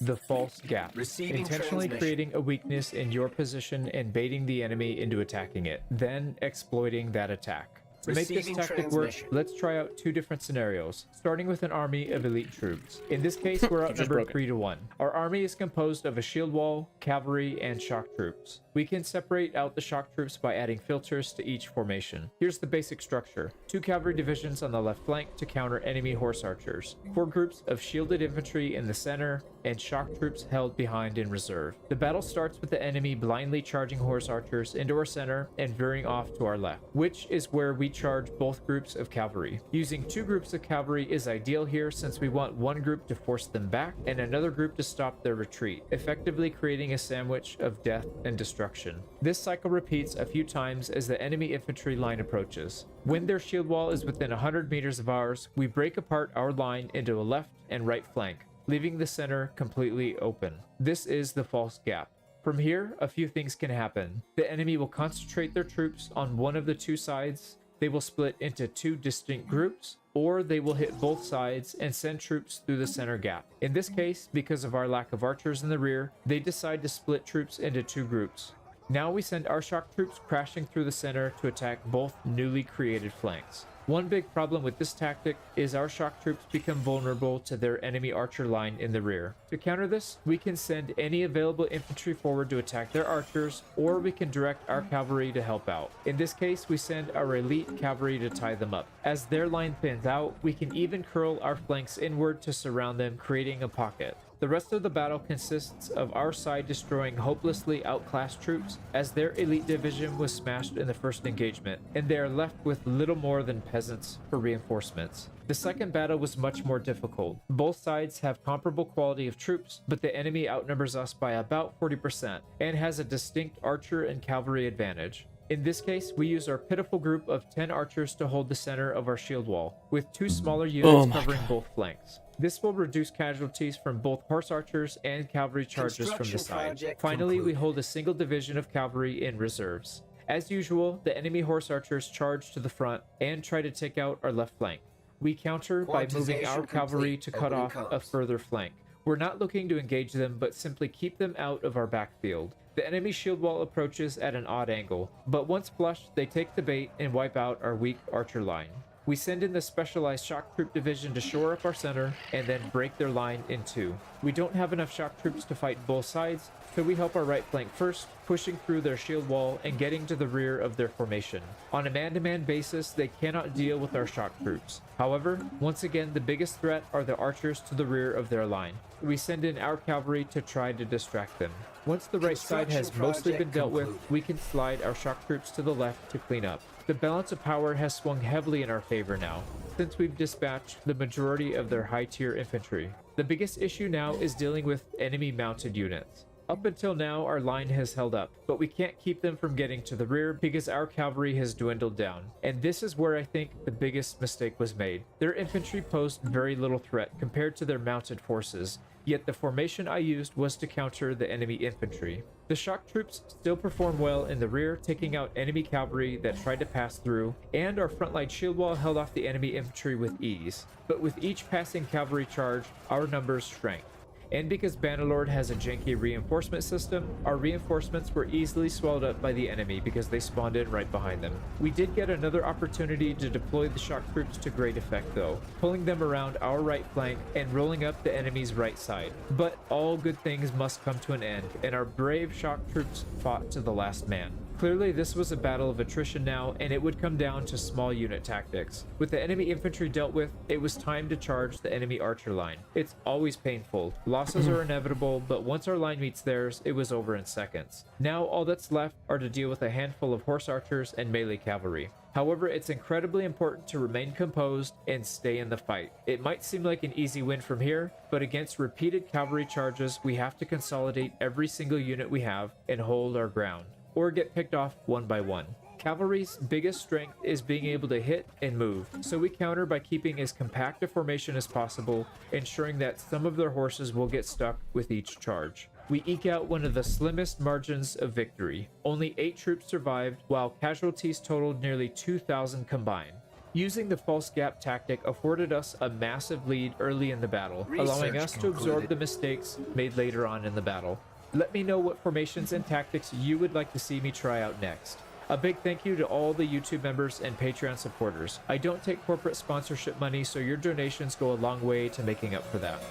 [SPEAKER 22] The false gap. Intentionally creating a weakness in your position and baiting the enemy into attacking it, then exploiting that attack. To make this tactic work, let's try out 2 different scenarios, starting with an army of elite troops. In this case, we're outnumbered 3-1. Our army is composed of a shield wall, cavalry, and shock troops. We can separate out the shock troops by adding filters to each formation. Here's the basic structure. 2 cavalry divisions on the left flank to counter enemy horse archers. 4 groups of shielded infantry in the center, and shock troops held behind in reserve. The battle starts with the enemy blindly charging horse archers into our center and veering off to our left, which is where we charge both groups of cavalry. Using 2 groups of cavalry is ideal here since we want one group to force them back and another group to stop their retreat, effectively creating a sandwich of death and destruction. This cycle repeats a few times as the enemy infantry line approaches. When their shield wall is within 100 meters of ours, we break apart our line into a left and right flank, leaving the center completely open. This is the false gap. From here, a few things can happen. The enemy will concentrate their troops on one of the 2 sides, they will split into 2 distinct groups, or they will hit both sides and send troops through the center gap. In this case, because of our lack of archers in the rear, they decide to split troops into 2 groups. Now we send our shock troops crashing through the center to attack both newly created flanks. One big problem with this tactic is our shock troops become vulnerable to their enemy archer line in the rear. To counter this, we can send any available infantry forward to attack their archers, or we can direct our cavalry to help out. In this case, we send our elite cavalry to tie them up. As their line thins out, we can even curl our flanks inward to surround them, creating a pocket. The rest of the battle consists of our side destroying hopelessly outclassed troops as their elite division was smashed in the first engagement, and they are left with little more than peasants for reinforcements. The second battle was much more difficult. Both sides have comparable quality of troops, but the enemy outnumbers us by about 40% and has a distinct archer and cavalry advantage. In this case, we use our pitiful group of 10 archers to hold the center of our shield wall, with 2 smaller units covering both flanks. This will reduce casualties from both horse archers and cavalry charges from the side. Finally, we hold a single division of cavalry in reserves. As usual, the enemy horse archers charge to the front and try to take out our left flank. We counter by moving our cavalry to cut off a further flank. We're not looking to engage them, but simply keep them out of our backfield. The enemy shield wall approaches at an odd angle, but once flushed, they take the bait and wipe out our weak archer line. We send in the specialized shock troop division to shore up our center and then break their line in 2. We don't have enough shock troops to fight both sides, so we help our right flank first, pushing through their shield wall and getting to the rear of their formation. On a man-to-man basis, they cannot deal with our shock troops. However, once again, the biggest threat are the archers to the rear of their line. We send in our cavalry to try to distract them. Once the right side has mostly been dealt with, we can slide our shock troops to the left to clean up. The balance of power has swung heavily in our favor now, since we've dispatched the majority of their high-tier infantry. The biggest issue now is dealing with enemy mounted units. Up until now, our line has held up, but we can't keep them from getting to the rear because our cavalry has dwindled down. And this is where I think the biggest mistake was made. Their infantry posed very little threat compared to their mounted forces, yet the formation I used was to counter the enemy infantry. The shock troops still performed well in the rear, taking out enemy cavalry that tried to pass through, and our frontline shield wall held off the enemy infantry with ease. But with each passing cavalry charge, our numbers shrank. And because Bannerlord has a janky reinforcement system, our reinforcements were easily swallowed up by the enemy because they spawned in right behind them. We did get another opportunity to deploy the shock troops to great effect though, pulling them around our right flank and rolling up the enemy's right side. But all good things must come to an end, and our brave shock troops fought to the last man. Clearly, this was a battle of attrition now, and it would come down to small unit tactics. With the enemy infantry dealt with, it was time to charge the enemy archer line. It's always painful. Losses are inevitable, but once our line meets theirs, it was over in seconds. Now, all that's left are to deal with a handful of horse archers and melee cavalry. However, it's incredibly important to remain composed and stay in the fight. It might seem like an easy win from here, but against repeated cavalry charges, we have to consolidate every single unit we have and hold our ground, or get picked off one by one. Cavalry's biggest strength is being able to hit and move, so we counter by keeping as compact a formation as possible, ensuring that some of their horses will get stuck with each charge. We eke out one of the slimmest margins of victory. Only 8 troops survived, while casualties totaled nearly 2,000 combined. Using the false gap tactic afforded us a massive lead early in the battle, allowing us to absorb the mistakes made later on in the battle. Let me know what formations and tactics you would like to see me try out next. A big thank you to all the YouTube members and Patreon supporters. I don't take corporate sponsorship money, so your donations go a long way to making up for that.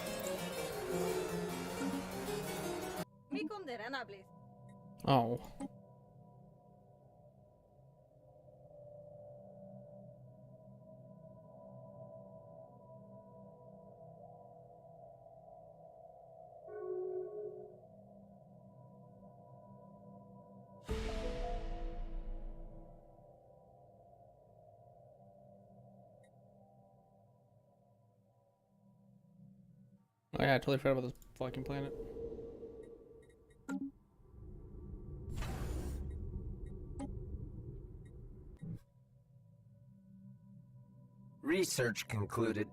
[SPEAKER 13] Oh. Oh yeah, I totally forgot about this fucking planet.
[SPEAKER 5] Research concluded.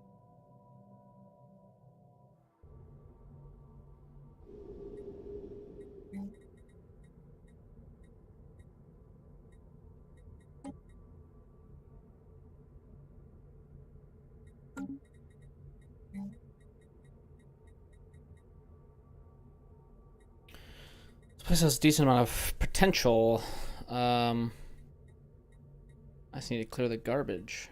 [SPEAKER 13] This place has a decent amount of potential. I just need to clear the garbage.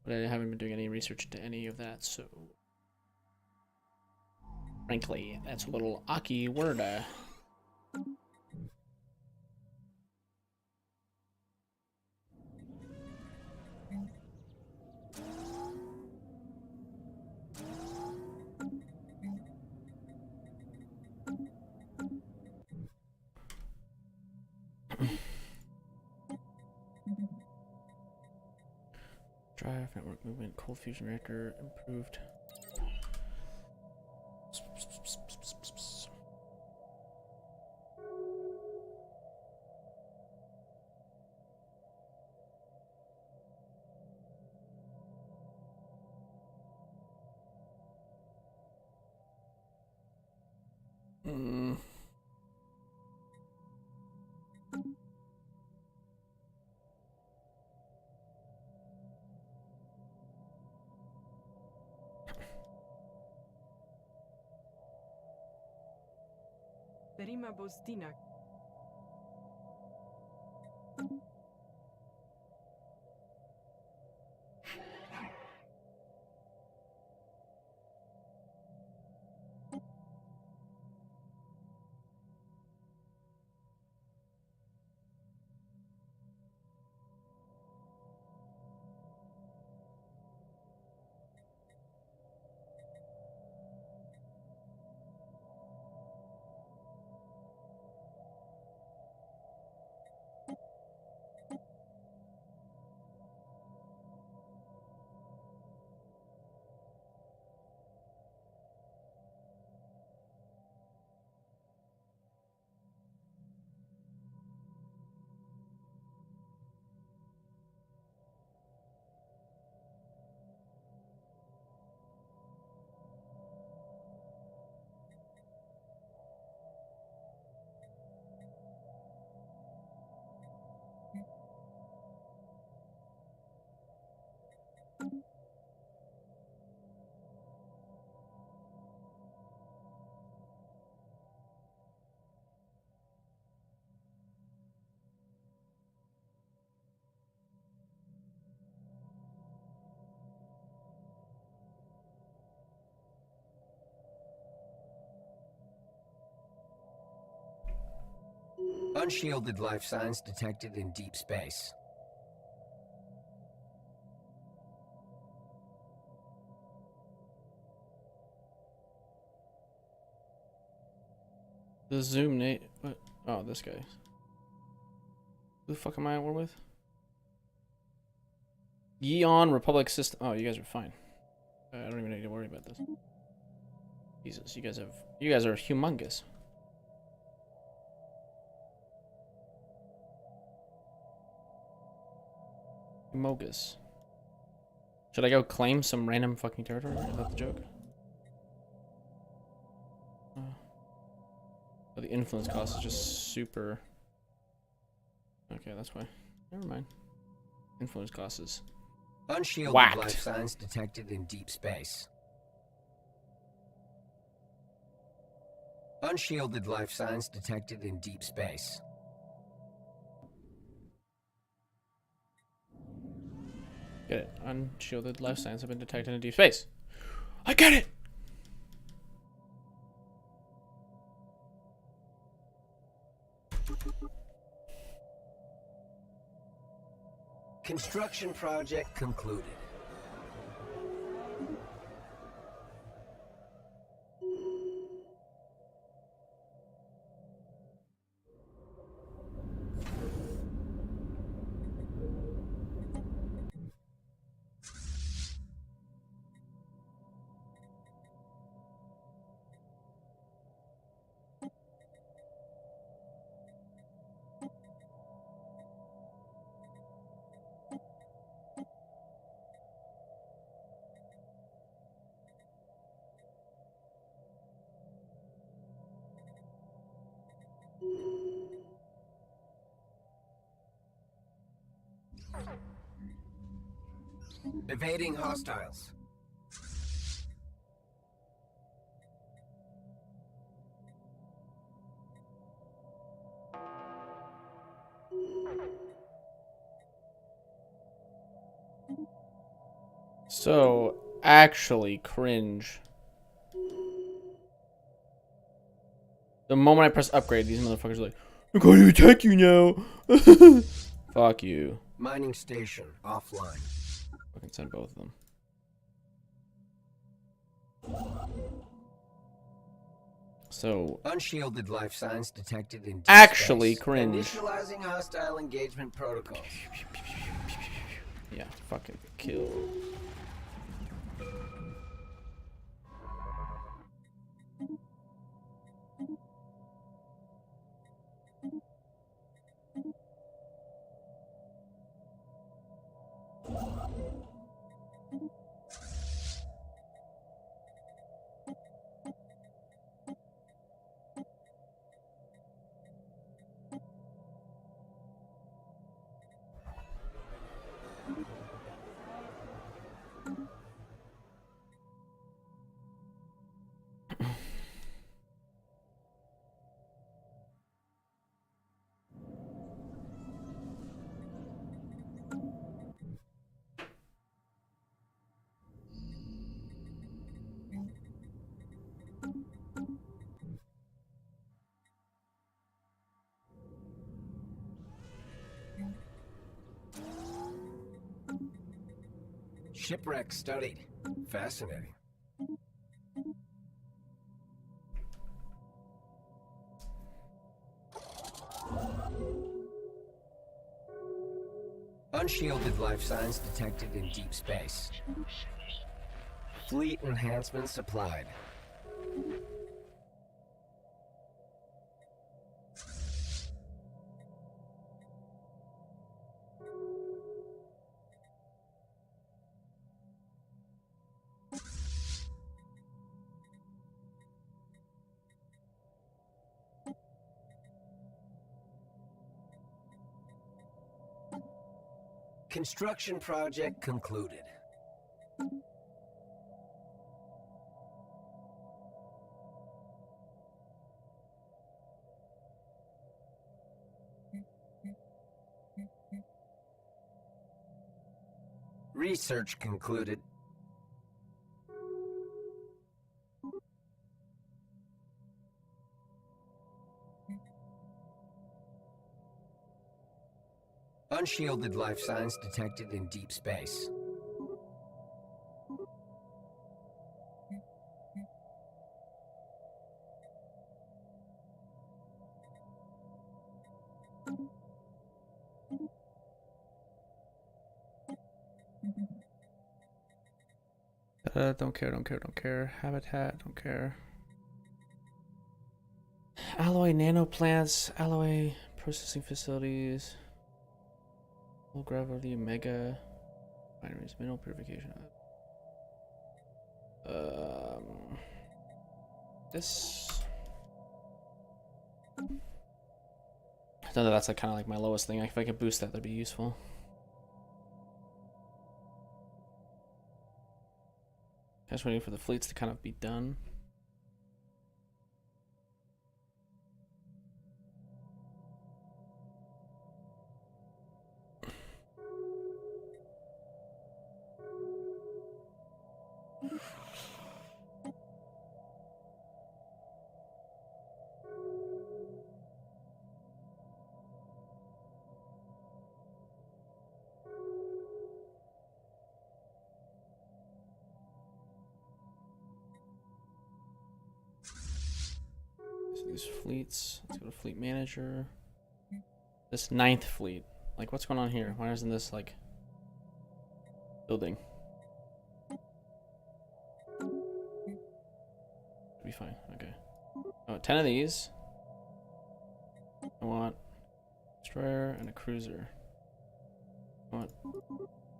[SPEAKER 13] But I haven't been doing any research into any of that, so... Frankly, that's a little Aki word. Drive, network movement, cold fusion reactor, improved.
[SPEAKER 2] Derima Bostina.
[SPEAKER 5] Unshielded life signs detected in deep space.
[SPEAKER 13] The Zoom Nate. What? Oh, this guy. Who the fuck am I at war with? Yeon Republic System. Oh, you guys are fine. I don't even need to worry about this. Jesus, you guys are humongous. Humongous. Should I go claim some random fucking territory? Is that the joke? Oh, the influence cost is just super. Okay, that's why. Never mind. Influence cost is
[SPEAKER 5] Unshielded
[SPEAKER 13] whacked.
[SPEAKER 5] life signs detected in deep space. Unshielded life signs detected in deep space.
[SPEAKER 13] Get it. Unshielded life signs have been detected in deep space. I get it!
[SPEAKER 5] Construction project concluded. Evading hostiles.
[SPEAKER 13] So, actually cringe. The moment I press upgrade, these motherfuckers are like, I'm going to attack you now. Fuck you.
[SPEAKER 5] Mining station offline.
[SPEAKER 13] I can send both of them. So,
[SPEAKER 5] Unshielded life signs detected in deep
[SPEAKER 13] actually
[SPEAKER 5] space.
[SPEAKER 13] cringe.
[SPEAKER 5] Initializing hostile engagement protocols.
[SPEAKER 13] Yeah, fucking kill.
[SPEAKER 5] Shipwreck studied. Fascinating. Unshielded life signs detected in deep space. Fleet enhancements supplied. Construction project concluded. Research concluded. Unshielded life signs detected in deep space.
[SPEAKER 13] Don't care. Habitat, don't care. Alloy nanoplants, alloy processing facilities. Low gravity, mega refineries, mineral purification. This. I know that's like kind of like my lowest thing. If I could boost that, that'd be useful. Just waiting for the fleets to kind of be done. So these fleets, let's go to fleet manager. This 9th fleet, like what's going on here? Why isn't this like building? Be fine, okay. Oh, 10 of these. I want a destroyer and a cruiser. I want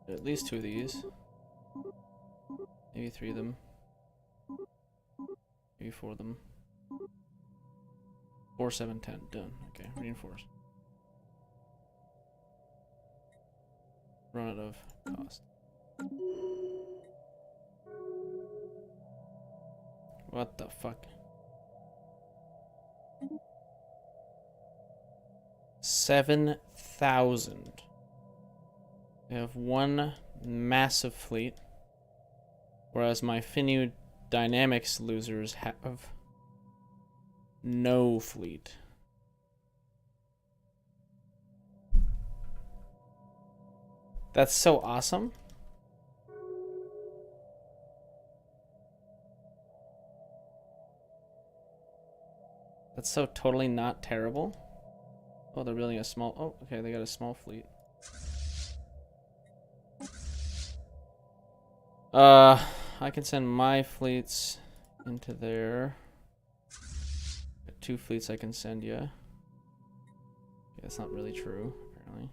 [SPEAKER 13] at least 2 of these. Maybe 3 of them. Maybe 4 of them. 4, 7, 10. Done. Okay, reinforce. Run out of cost. What the fuck? 7,000. They have one massive fleet, whereas my Finnu Dynamics losers have no fleet. That's so awesome. That's so totally not terrible. Oh, they're building a small... Oh, okay, they got a small fleet. I can send my fleets into there. Got 2 fleets I can send you. Yeah, that's not really true, apparently.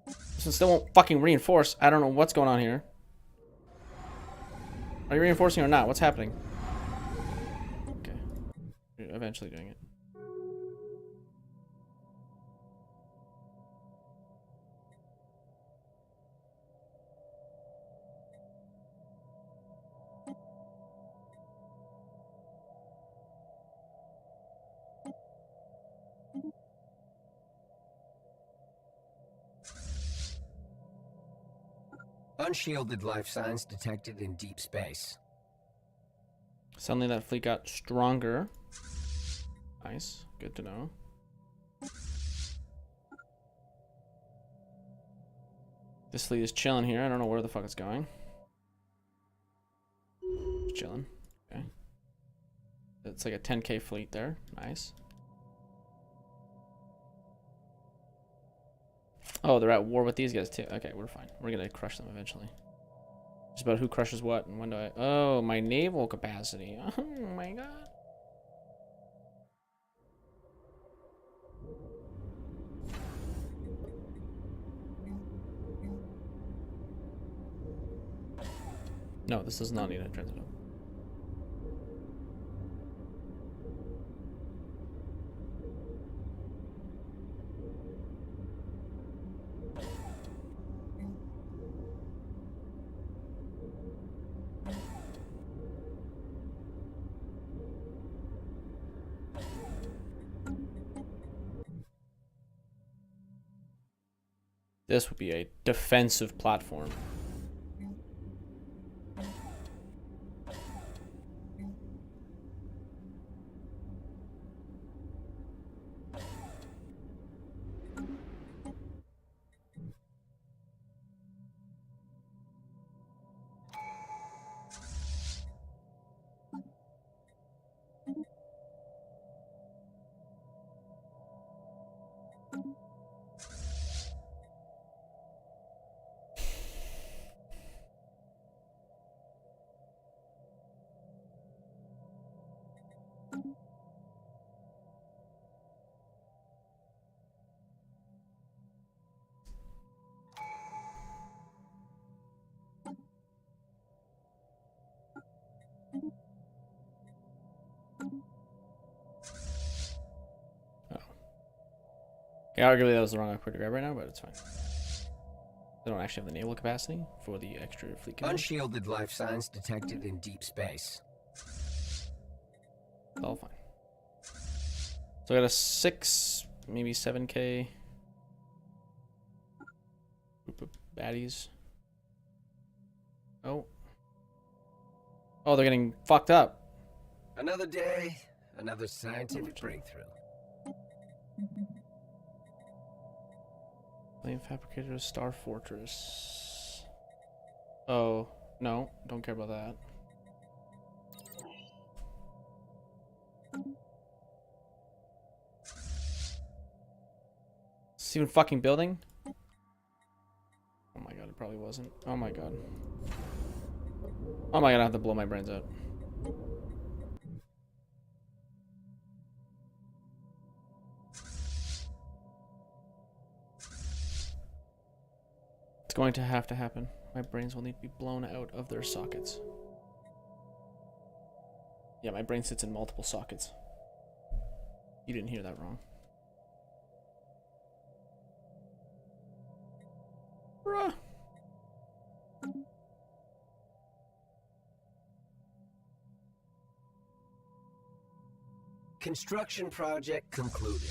[SPEAKER 13] This one still won't fucking reinforce. I don't know what's going on here. Are you reinforcing or not? What's happening? Okay. You're eventually doing it.
[SPEAKER 5] Unshielded life signs detected in deep space.
[SPEAKER 13] Suddenly that fleet got stronger. Nice. Good to know. This fleet is chilling here. I don't know where the fuck it's going. It's chilling. Okay. It's like a 10k fleet there. Nice. Oh, they're at war with these guys too. Okay, we're fine. We're gonna crush them eventually. Just about who crushes what and when do I... Oh, my naval capacity. Oh my god. No, this does not need a transit hub. This would be a defensive platform. Yeah, arguably that was the wrong equipment to grab right now, but it's fine. They don't actually have the naval capacity for the extra fleet command.
[SPEAKER 5] Unshielded life signs detected in deep space.
[SPEAKER 13] It's all fine. So I got a 6, maybe 7k group of baddies. Oh. Oh, they're getting fucked up.
[SPEAKER 5] Another day, another scientific breakthrough.
[SPEAKER 13] Flame Fabricator, Star Fortress. Oh, no, don't care about that. Is this even fucking building? Oh my god, it probably wasn't. Oh my god. Oh my god, I have to blow my brains out. It's going to have to happen. My brains will need to be blown out of their sockets. Yeah, my brain sits in multiple sockets. You didn't hear that wrong. camera.
[SPEAKER 5] Construction project concluded.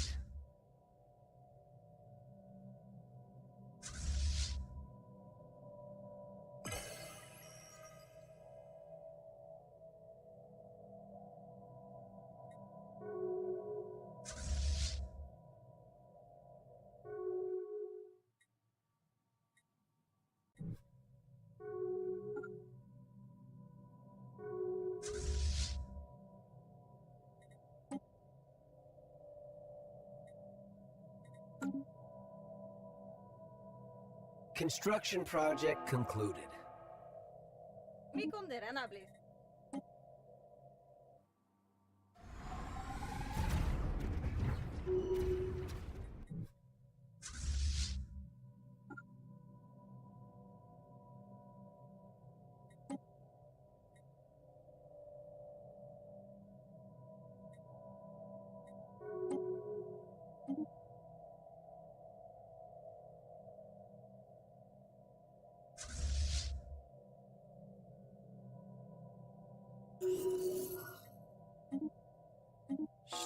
[SPEAKER 5] Construction project concluded.
[SPEAKER 1] Mi condenable.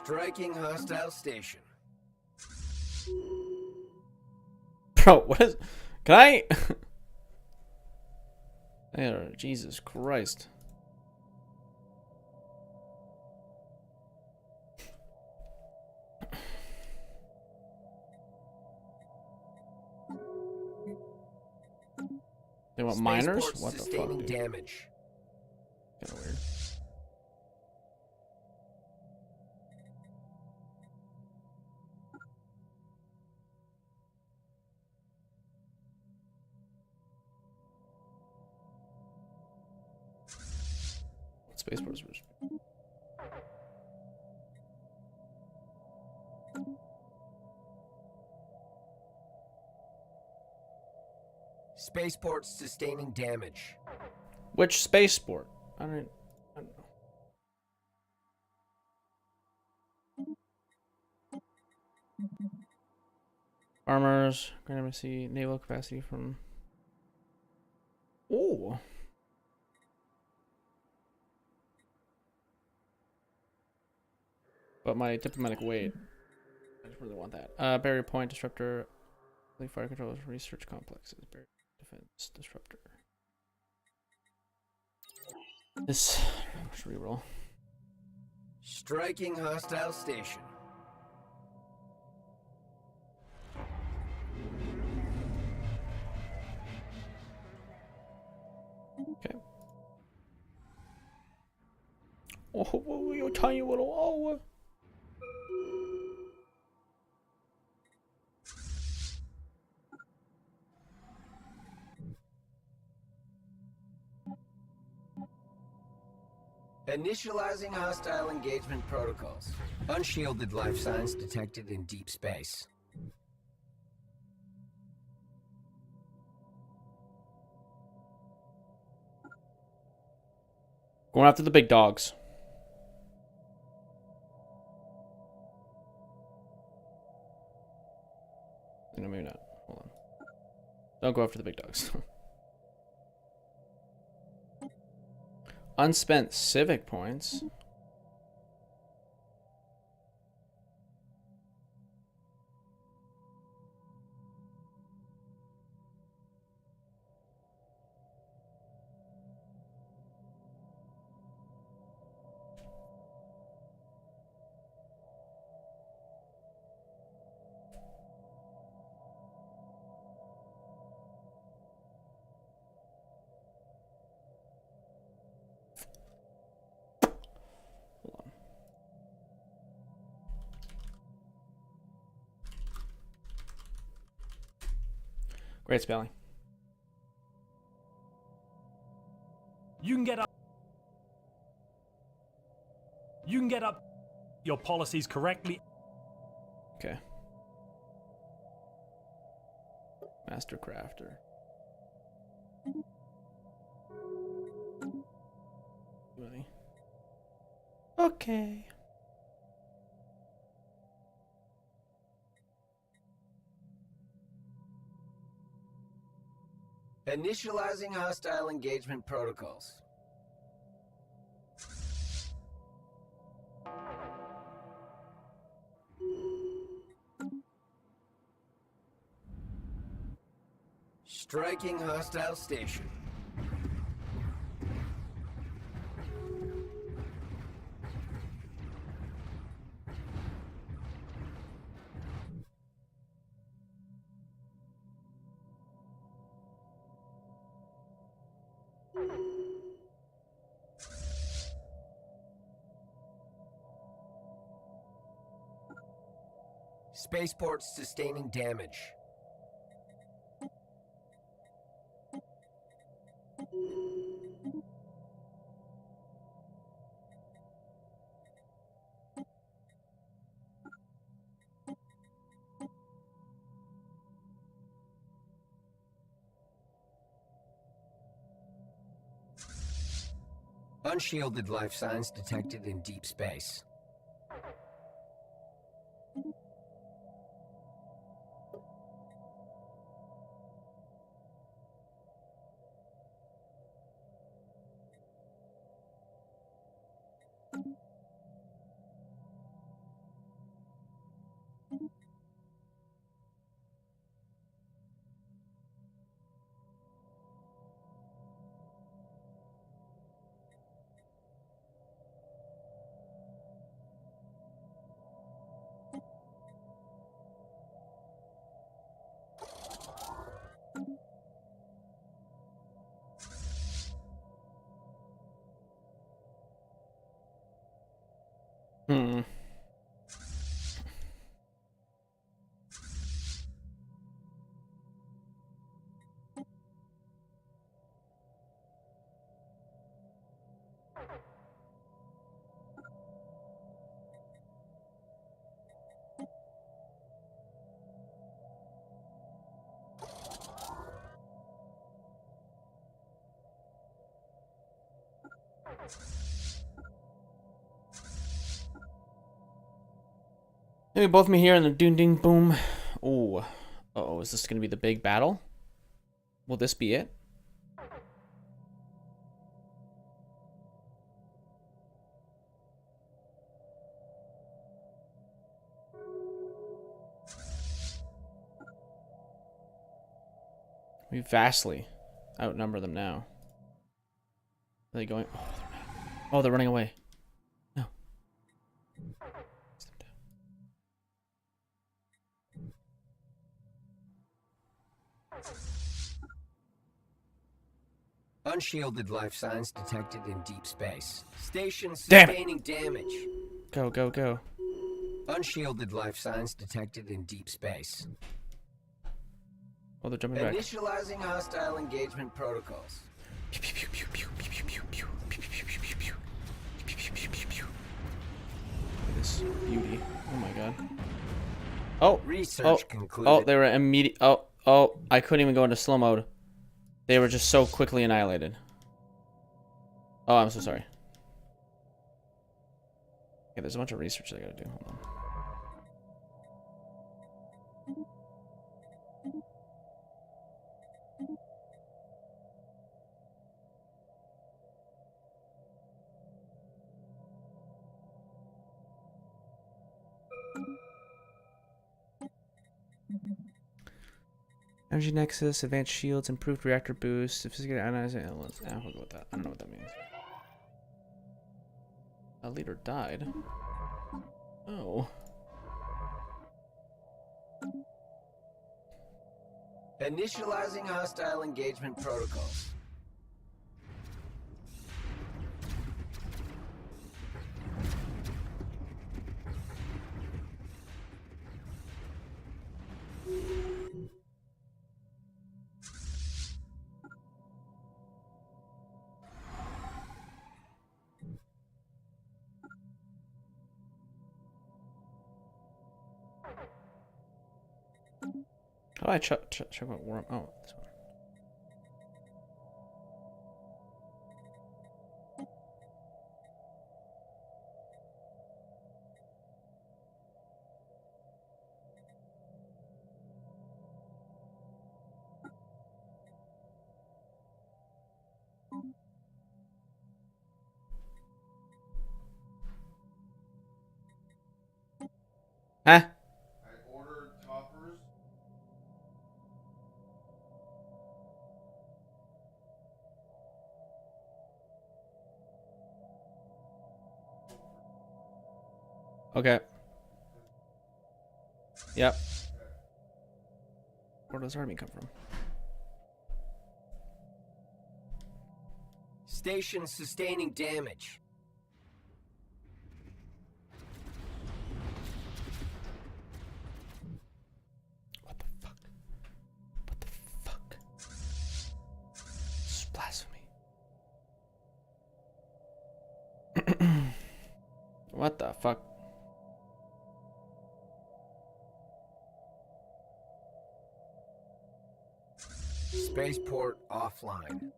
[SPEAKER 5] Striking hostile station.
[SPEAKER 13] Bro, what is... Can I... Jesus Christ. They want miners? What the fuck, dude?
[SPEAKER 5] Damage.
[SPEAKER 13] Kinda weird. Spaceports were...
[SPEAKER 5] Spaceport sustaining damage.
[SPEAKER 13] Which spaceport? I don't know. Armors, Grand Embassy, naval capacity from... Oh. But my diplomatic weight. I just really want that. Barrier point, disruptor, fire controllers, research complexes, barrier defense, disruptor. This should reroll.
[SPEAKER 5] Striking hostile station.
[SPEAKER 13] Okay. Oh, you're tiny little. Oh.
[SPEAKER 5] Initializing hostile engagement protocols. Unshielded life signs detected in deep space.
[SPEAKER 13] Going after the big dogs. No, maybe not. Hold on. Don't go after the big dogs. Unspent civic points. Great spelling.
[SPEAKER 3] You can get up. You can get up your policies correctly.
[SPEAKER 13] Okay. Master crafter. Money. Okay.
[SPEAKER 5] Initializing hostile engagement protocols. Striking hostile station. Spaceports sustaining damage. Unshielded life signs detected in deep space.
[SPEAKER 13] Hmm. Maybe both me here and the ding ding boom. Oh, oh, is this gonna be the big battle? Will this be it? We vastly outnumber them now. Are they going? Oh, they're not. Oh, they're running away. No.
[SPEAKER 5] Unshielded life signs detected in deep space. Station
[SPEAKER 13] Damn it.
[SPEAKER 5] sustaining damage.
[SPEAKER 13] Go, go, go.
[SPEAKER 5] Unshielded life signs detected in deep space.
[SPEAKER 13] Oh, they're jumping back.
[SPEAKER 5] Initializing hostile engagement protocols.
[SPEAKER 13] This beauty. Oh my god. Oh,
[SPEAKER 5] Research concluded.
[SPEAKER 13] oh, they were immediate. Oh, oh, I couldn't even go into slow mode. They were just so quickly annihilated. Oh, I'm so sorry. Okay, there's a bunch of research I gotta do. Hold on. Energy Nexus, Advanced Shields, Improved Reactor Boost, Sophisticated Ionizing Elements. We'll go with that. I don't know what that means. A leader died. Oh.
[SPEAKER 5] Initializing hostile engagement protocols.
[SPEAKER 13] How do I check what worm? Oh, this one. Okay. Yep. Where does army come from?
[SPEAKER 5] Station sustaining damage.
[SPEAKER 13] What the fuck? What the fuck? This is blasphemy. What the fuck?
[SPEAKER 5] Spaceport offline.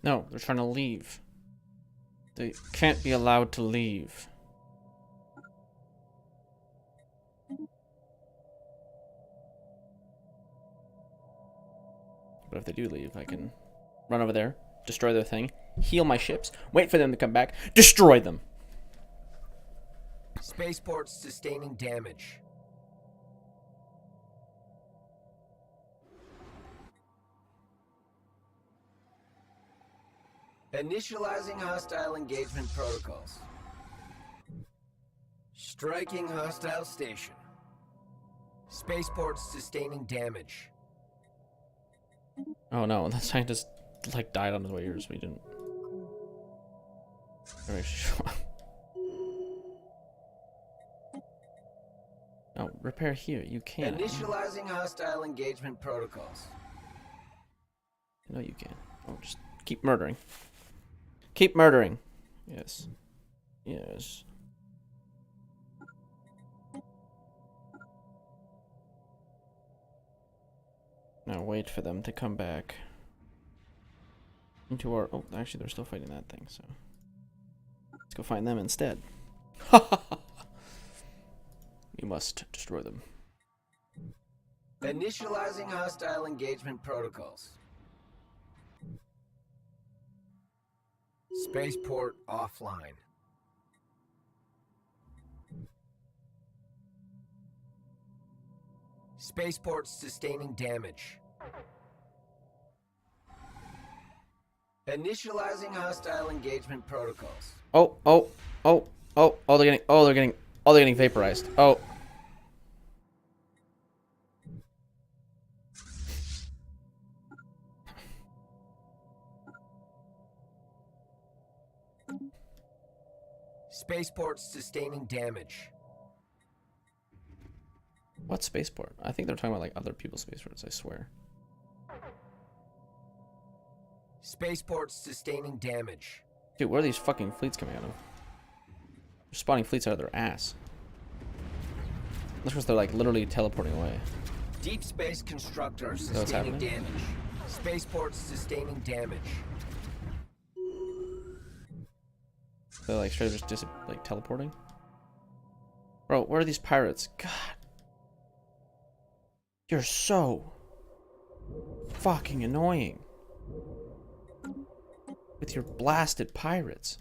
[SPEAKER 13] No, they're trying to leave. They can't be allowed to leave. But if they do leave, I can run over there, destroy their thing, heal my ships, wait for them to come back, destroy them.
[SPEAKER 5] Spaceport sustaining damage. Initializing hostile engagement protocols. Striking hostile station. Spaceport sustaining damage.
[SPEAKER 13] Oh no, that scientist like died on his way here, so we didn't. No, repair here. You can't.
[SPEAKER 5] Initializing hostile engagement protocols.
[SPEAKER 13] No, you can't. Oh, just keep murdering. Keep murdering. Yes. Yes. Now wait for them to come back into our... Oh, actually, they're still fighting that thing, so... Let's go find them instead. We must destroy them.
[SPEAKER 5] Initializing hostile engagement protocols. Spaceport offline. Spaceport sustaining damage. Initializing hostile engagement protocols.
[SPEAKER 13] Oh, they're getting vaporized. Oh.
[SPEAKER 5] Spaceport sustaining damage.
[SPEAKER 13] What spaceport? I think they're talking about like other people's spaceports, I swear.
[SPEAKER 5] Spaceport sustaining damage.
[SPEAKER 13] Dude, where are these fucking fleets coming out of? They're spawning fleets out of their ass. That's because they're like literally teleporting away.
[SPEAKER 5] Deep space constructor sustaining damage. Spaceport sustaining damage.
[SPEAKER 13] They're like straight up just like teleporting. Bro, where are these pirates? God. You're so fucking annoying. With your blasted pirates.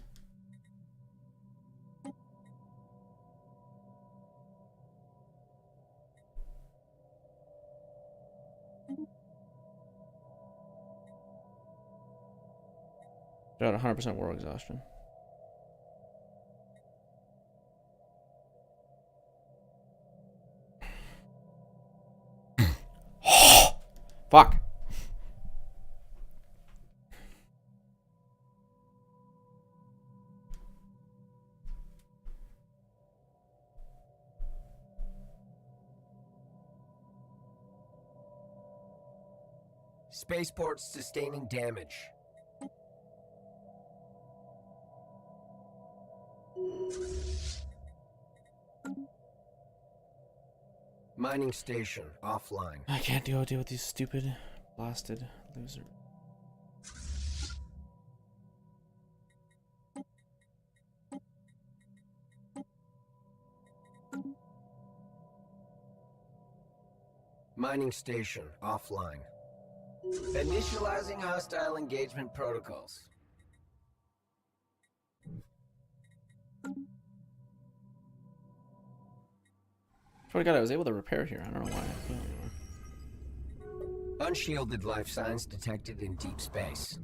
[SPEAKER 13] They're at 100% war exhaustion. Fuck.
[SPEAKER 5] Spaceport sustaining damage. Mining station offline.
[SPEAKER 13] I can't deal with these stupid, blasted losers.
[SPEAKER 5] Mining station offline. Initializing hostile engagement protocols.
[SPEAKER 13] swear to God, I was able to repair here. I don't know why I can't anymore.
[SPEAKER 5] Unshielded life signs detected in deep space.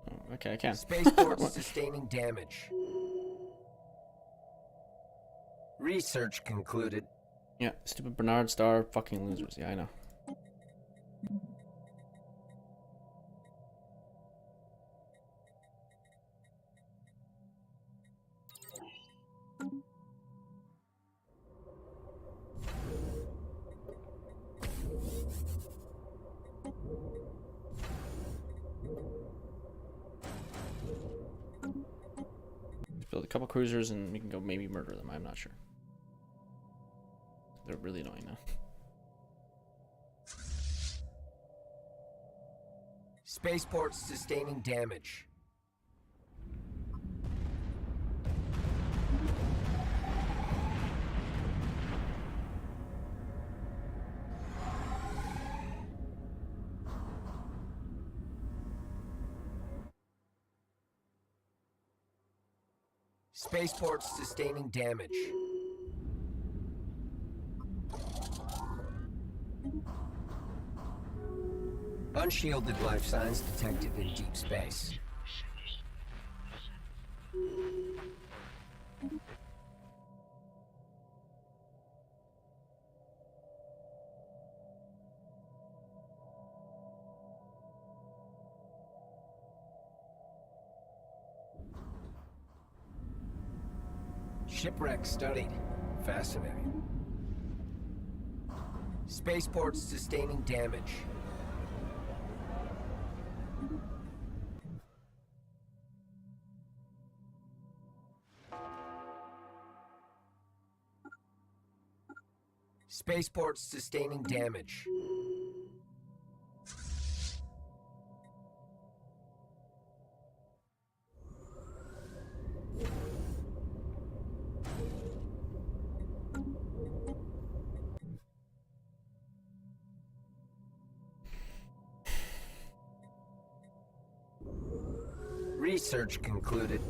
[SPEAKER 13] Oh, okay, I can.
[SPEAKER 5] Spaceports sustaining damage. Research concluded.
[SPEAKER 13] Yeah, stupid Bernard Star fucking losers. Yeah, I know. Build a couple cruisers and we can go maybe murder them. I'm not sure. They're really annoying now.
[SPEAKER 5] Spaceports sustaining damage. Spaceports sustaining damage. Unshielded life signs detected in deep space. Shipwreck studied. Fascinating. Spaceports sustaining damage. Spaceports sustaining damage. Research concluded.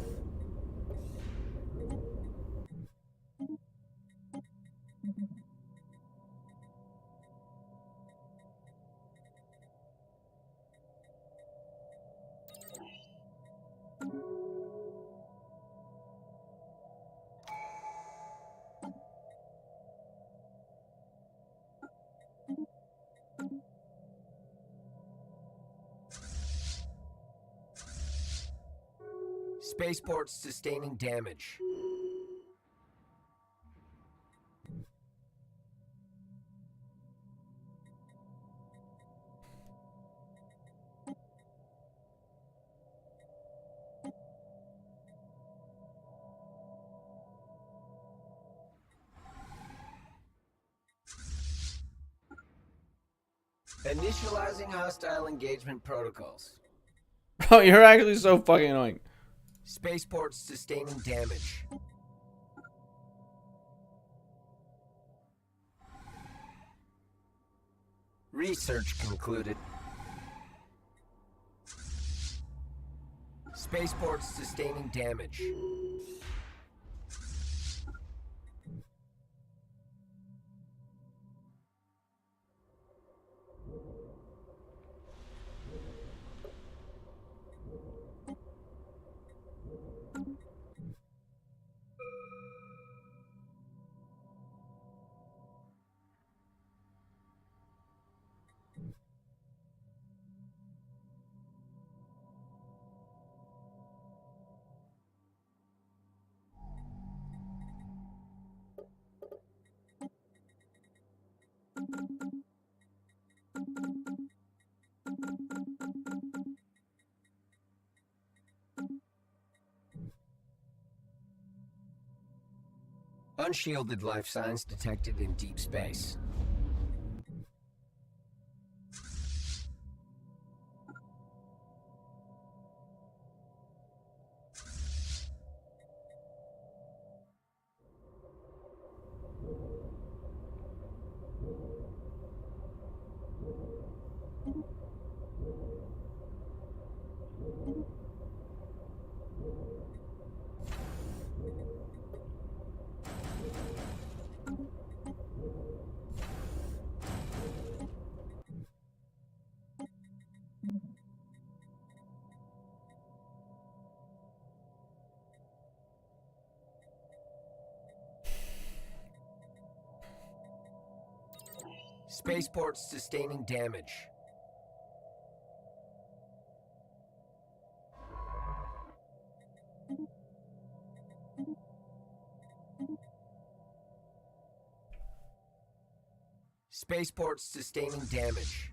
[SPEAKER 5] Spaceports sustaining damage. Initializing hostile engagement protocols.
[SPEAKER 13] Bro, you're actually so fucking annoying.
[SPEAKER 5] Spaceports sustaining damage. Research concluded. Spaceports sustaining damage. Unshielded life signs detected in deep space. Spaceports sustaining damage. Spaceports sustaining damage.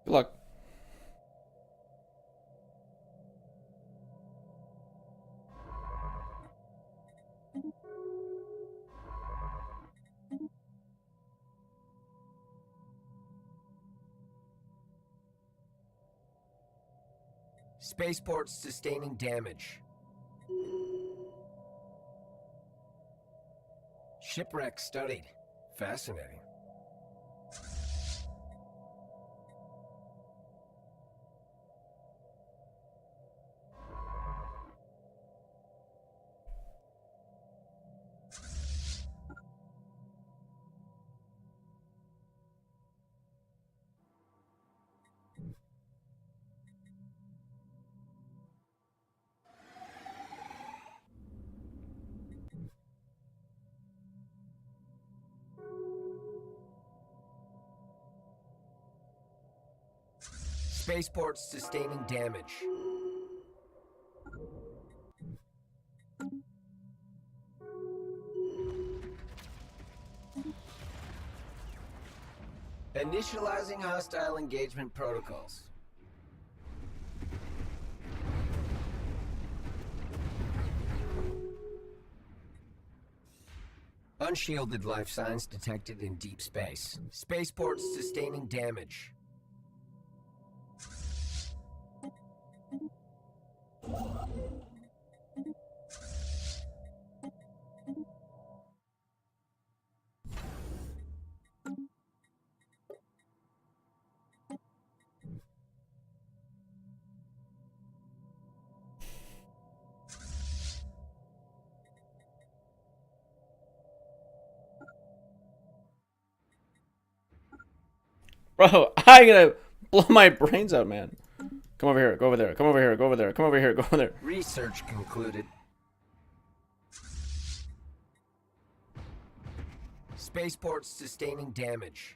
[SPEAKER 13] Good luck.
[SPEAKER 5] Spaceports sustaining damage. Shipwreck studied. Fascinating. Spaceports sustaining damage. Initializing hostile engagement protocols. Unshielded life signs detected in deep space. Spaceports sustaining damage.
[SPEAKER 13] Bro, I'm gonna blow my brains out, man. Come over here, go over there, come over here, go over there, come over here, go over there.
[SPEAKER 5] Research concluded. Spaceports sustaining damage.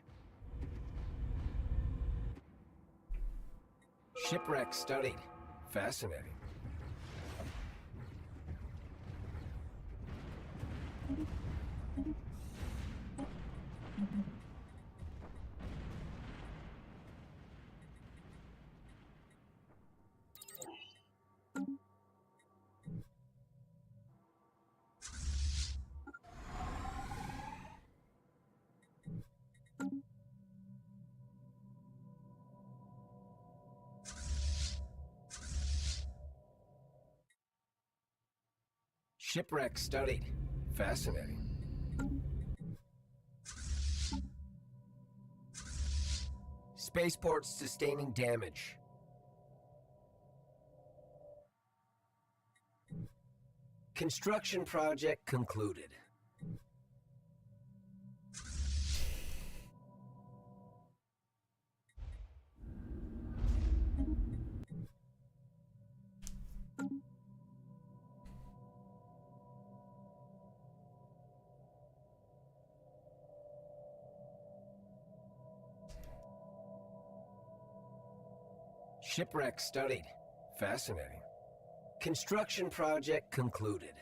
[SPEAKER 5] Shipwreck studied. Fascinating. Shipwreck studied. Fascinating. Spaceports sustaining damage. Construction project concluded. Shipwreck studied. Fascinating. Construction project concluded.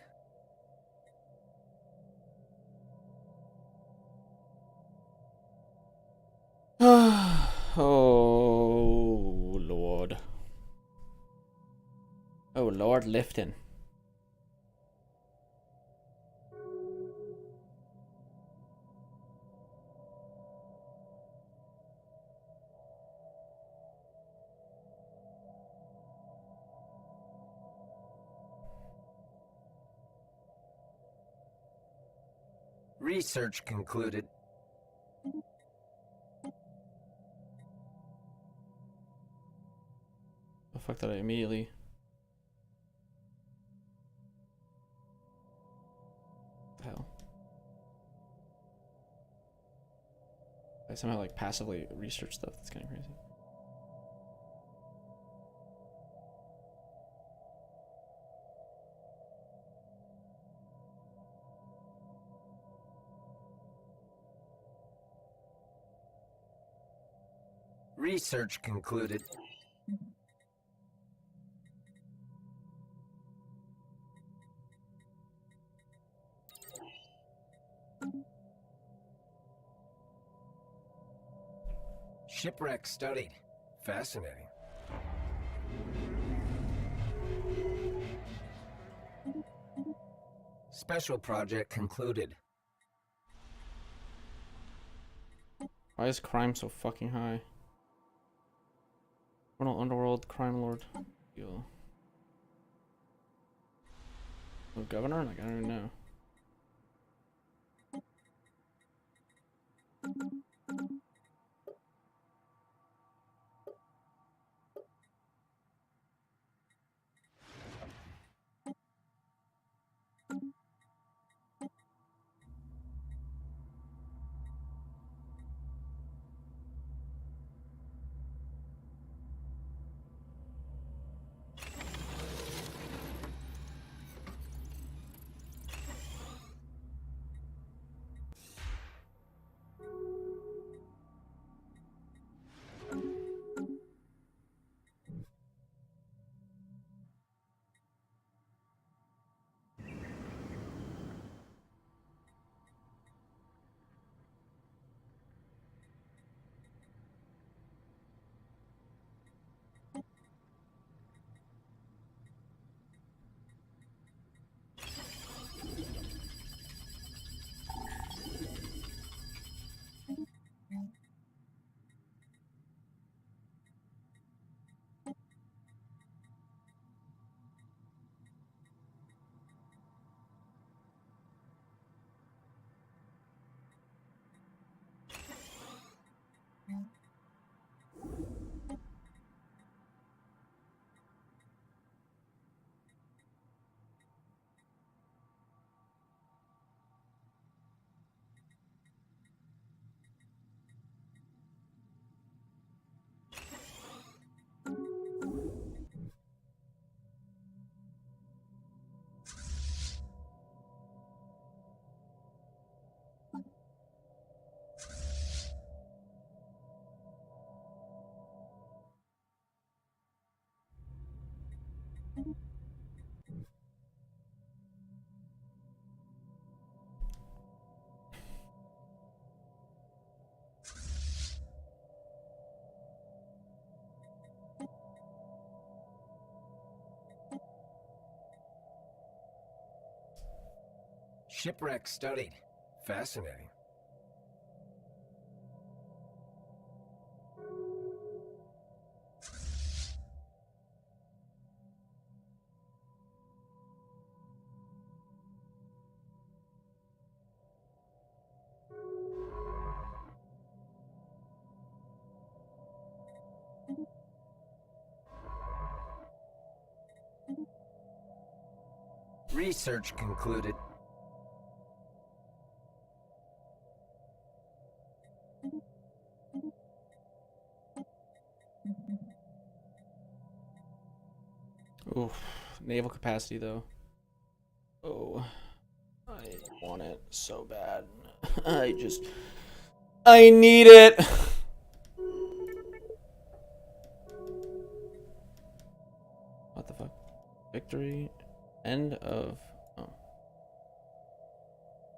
[SPEAKER 13] Oh, Lord. Oh, Lord Lifton.
[SPEAKER 5] Research concluded.
[SPEAKER 13] The fuck did I immediately? What the hell? I somehow like passively research stuff. That's kind of crazy.
[SPEAKER 5] Research concluded. Shipwreck studied. Fascinating. Special project concluded.
[SPEAKER 13] Why is crime so fucking high? Criminal underworld, crime lord. Yo. Oh, governor? Like, I don't even know.
[SPEAKER 5] Shipwreck studied. Fascinating. Research concluded.
[SPEAKER 13] Oof, naval capacity though. Oh, I want it so bad. I need it. Victory. End of... Oh.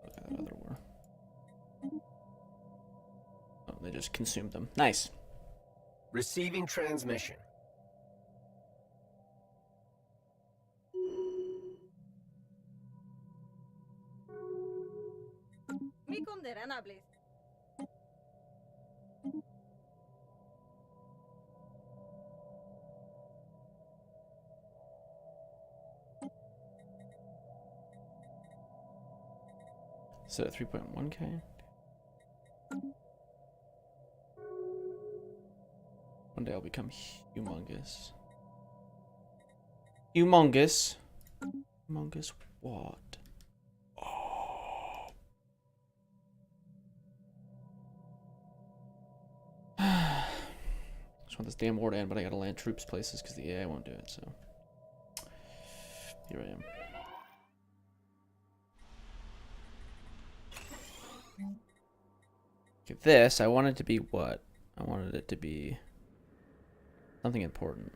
[SPEAKER 13] Look at that other war. Oh, they just consumed them. Nice.
[SPEAKER 5] Receiving transmission.
[SPEAKER 1] Mi conderables.
[SPEAKER 13] So 3.1k. One day I'll become humongous. Humongous. Humongous what? Oh. Just want this damn war to end, but I gotta land troops places because the AI won't do it, so. Here I am. Okay, this, I want it to be what? I wanted it to be something important.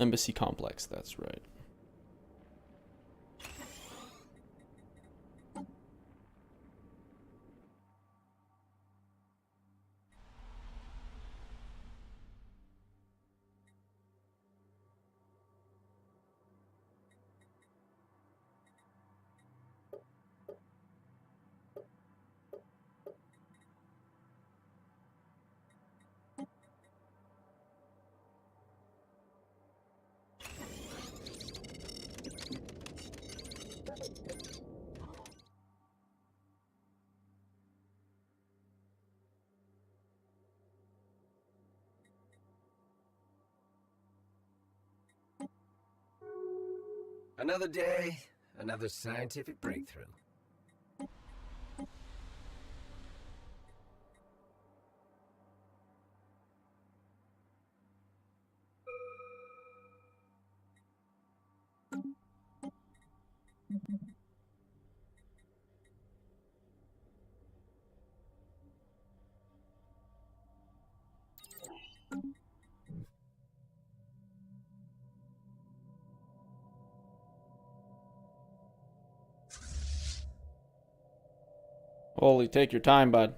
[SPEAKER 13] Embassy complex, that's right.
[SPEAKER 5] Another day, another scientific breakthrough.
[SPEAKER 13] Holy, take your time, bud.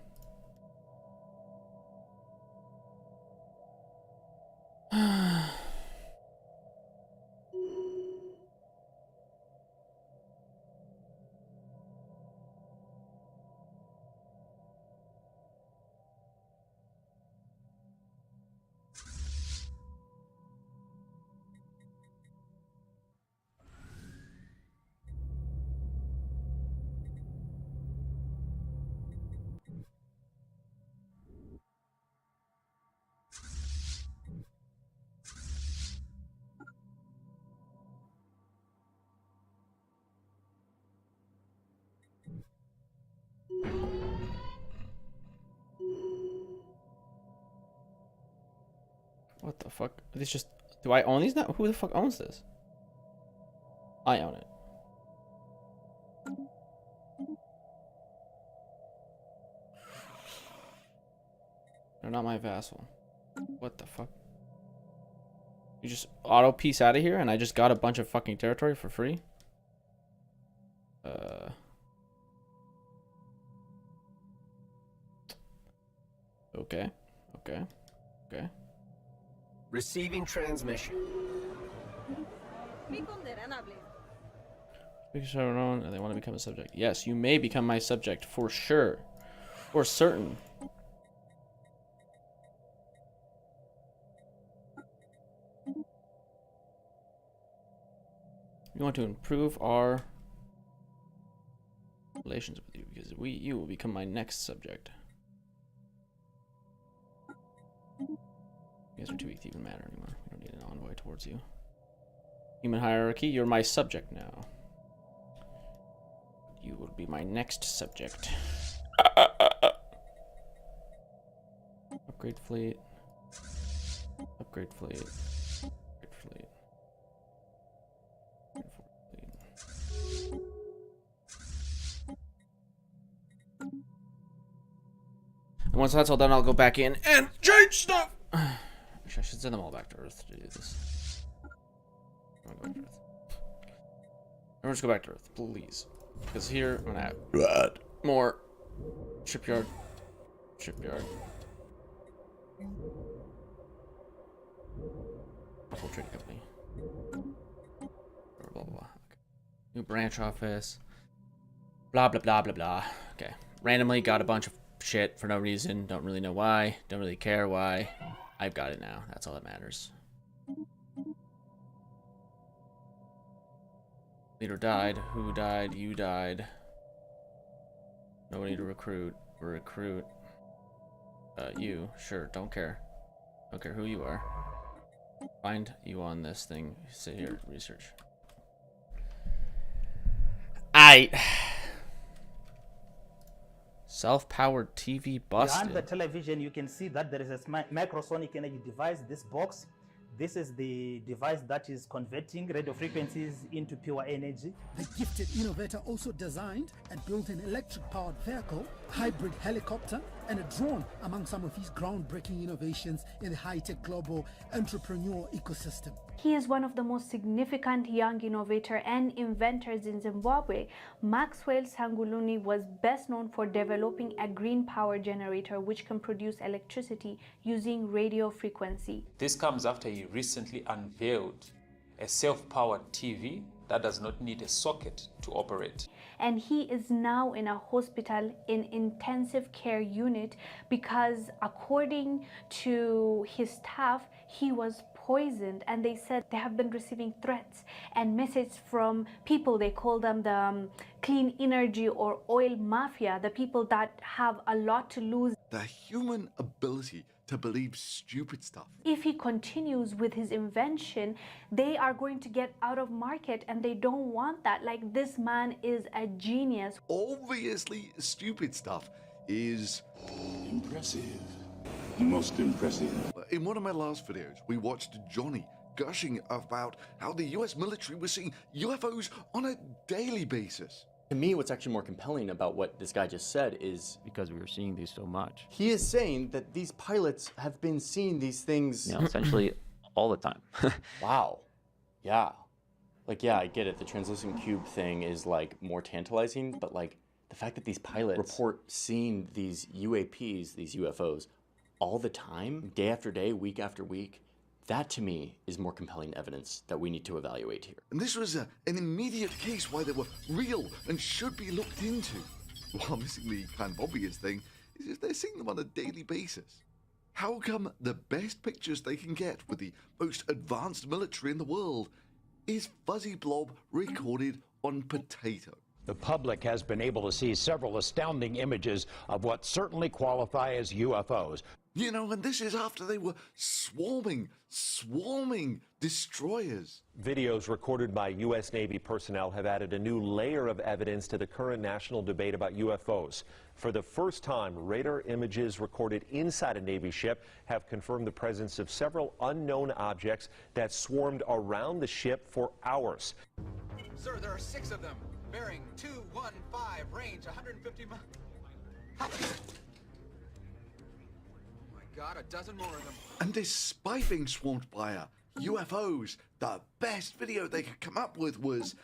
[SPEAKER 13] What the fuck? Are these just... Do I own these now? Who the fuck owns this? I own it. They're not my vassal. What the fuck? You just auto piece out of here and I just got a bunch of fucking territory for free? Okay. Okay. Okay.
[SPEAKER 5] Receiving transmission.
[SPEAKER 1] Mi conderables.
[SPEAKER 13] And they want to become a subject. Yes, you may become my subject for sure. For certain. We want to improve our relations with you because you will become my next subject. You guys are too weak to even matter anymore. We don't need an envoy towards you. Human hierarchy, you're my subject now. You will be my next subject. Upgrade fleet. Upgrade fleet. Upgrade fleet. And once that's all done, I'll go back in and change stuff. Actually, I should send them all back to Earth to do this. Everyone just go back to Earth, please. Because here I'm gonna have more shipyard. Full trading company. Blah blah blah. Okay. New branch office. Blah blah blah blah blah. Okay. Randomly got a bunch of shit for no reason. Don't really know why. Don't really care why. I've got it now. That's all that matters. Leader died. Who died? You died. Nobody to recruit. Recruit. You. Sure. Don't care. Don't care who you are. Find you on this thing. Sit here. Research. Self-powered TV busted.
[SPEAKER 4] Behind the television, you can see that there is a microsonic energy device. This box. This is the device that is converting radio frequencies into pure energy.
[SPEAKER 8] The gifted innovator also designed and built an electric-powered vehicle, hybrid helicopter, and a drone among some of his groundbreaking innovations in the high-tech global entrepreneur ecosystem.
[SPEAKER 23] He is one of the most significant young innovator and inventors in Zimbabwe. Maxwell Sanguluni was best known for developing a green power generator which can produce electricity using radio frequency.
[SPEAKER 24] This comes after he recently unveiled a self-powered TV that does not need a socket to operate.
[SPEAKER 23] And he is now in a hospital in intensive care unit because according to his staff, he was poisoned, and they said they have been receiving threats and messages from people. They call them the clean energy or oil mafia, the people that have a lot to lose.
[SPEAKER 25] The human ability to believe stupid stuff.
[SPEAKER 23] If he continues with his invention, they are going to get out of market, and they don't want that. Like, this man is a genius.
[SPEAKER 25] Obviously, stupid stuff is
[SPEAKER 26] impressive. Most impressive.
[SPEAKER 25] In one of my last videos, we watched Johnny gushing about how the US military was seeing UFOs on a daily basis.
[SPEAKER 27] To me, what's actually more compelling about what this guy just said is because we were seeing these so much. He is saying that these pilots have been seeing these things,
[SPEAKER 28] essentially all the time.
[SPEAKER 27] Wow. Yeah. Like, yeah, I get it. The translucent cube thing is like more tantalizing, but like the fact that these pilots report seeing these UAPs, these UFOs, all the time, day after day, week after week, that to me is more compelling evidence that we need to evaluate here.
[SPEAKER 25] And this was an immediate case why they were real and should be looked into. While missing the kind of obvious thing is if they're seeing them on a daily basis. How come the best pictures they can get with the most advanced military in the world is Fuzzy Blob recorded on potato?
[SPEAKER 29] The public has been able to see several astounding images of what certainly qualify as UFOs.
[SPEAKER 25] You know, and this is after they were swarming destroyers.
[SPEAKER 30] Videos recorded by U.S. Navy personnel have added a new layer of evidence to the current national debate about UFOs. For the first time, radar images recorded inside a Navy ship have confirmed the presence of several unknown objects that swarmed around the ship for hours.
[SPEAKER 31] Sir, there are 6 of them. Bearing 215, range 150 miles. God, a dozen more of them.
[SPEAKER 25] And despite being swarmed by UFOs, the best video they could come up with was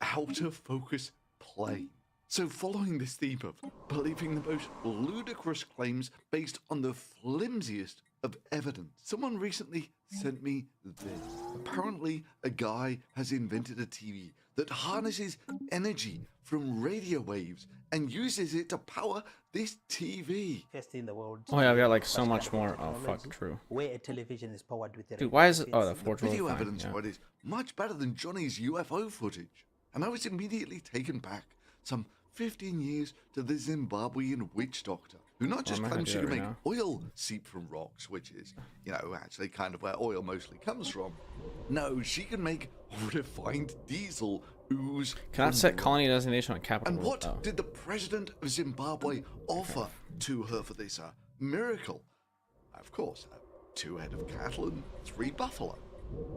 [SPEAKER 25] out of focus plane. So following this theme of believing the most ludicrous claims based on the flimsiest of evidence, someone recently sent me this. Apparently, a guy has invented a TV that harnesses energy from radio waves and uses it to power this TV.
[SPEAKER 4] First in the world.
[SPEAKER 13] Oh yeah, I've got like so much more. Oh fuck, true.
[SPEAKER 4] Where a television is powered with
[SPEAKER 13] Dude, why is it? Oh, the Forge
[SPEAKER 25] video evidence for it is much better than Johnny's UFO footage. And I was immediately taken back some 15 years to the Zimbabwean witch doctor, who not just claims she can make oil seep from rocks, which is, you know, actually kind of where oil mostly comes from. No, she can make refined diesel ooze.
[SPEAKER 13] Cannot set colony designation on capital.
[SPEAKER 25] And what did the president of Zimbabwe offer to her for this miracle? Of course, 2 head of cattle and 3 buffalo.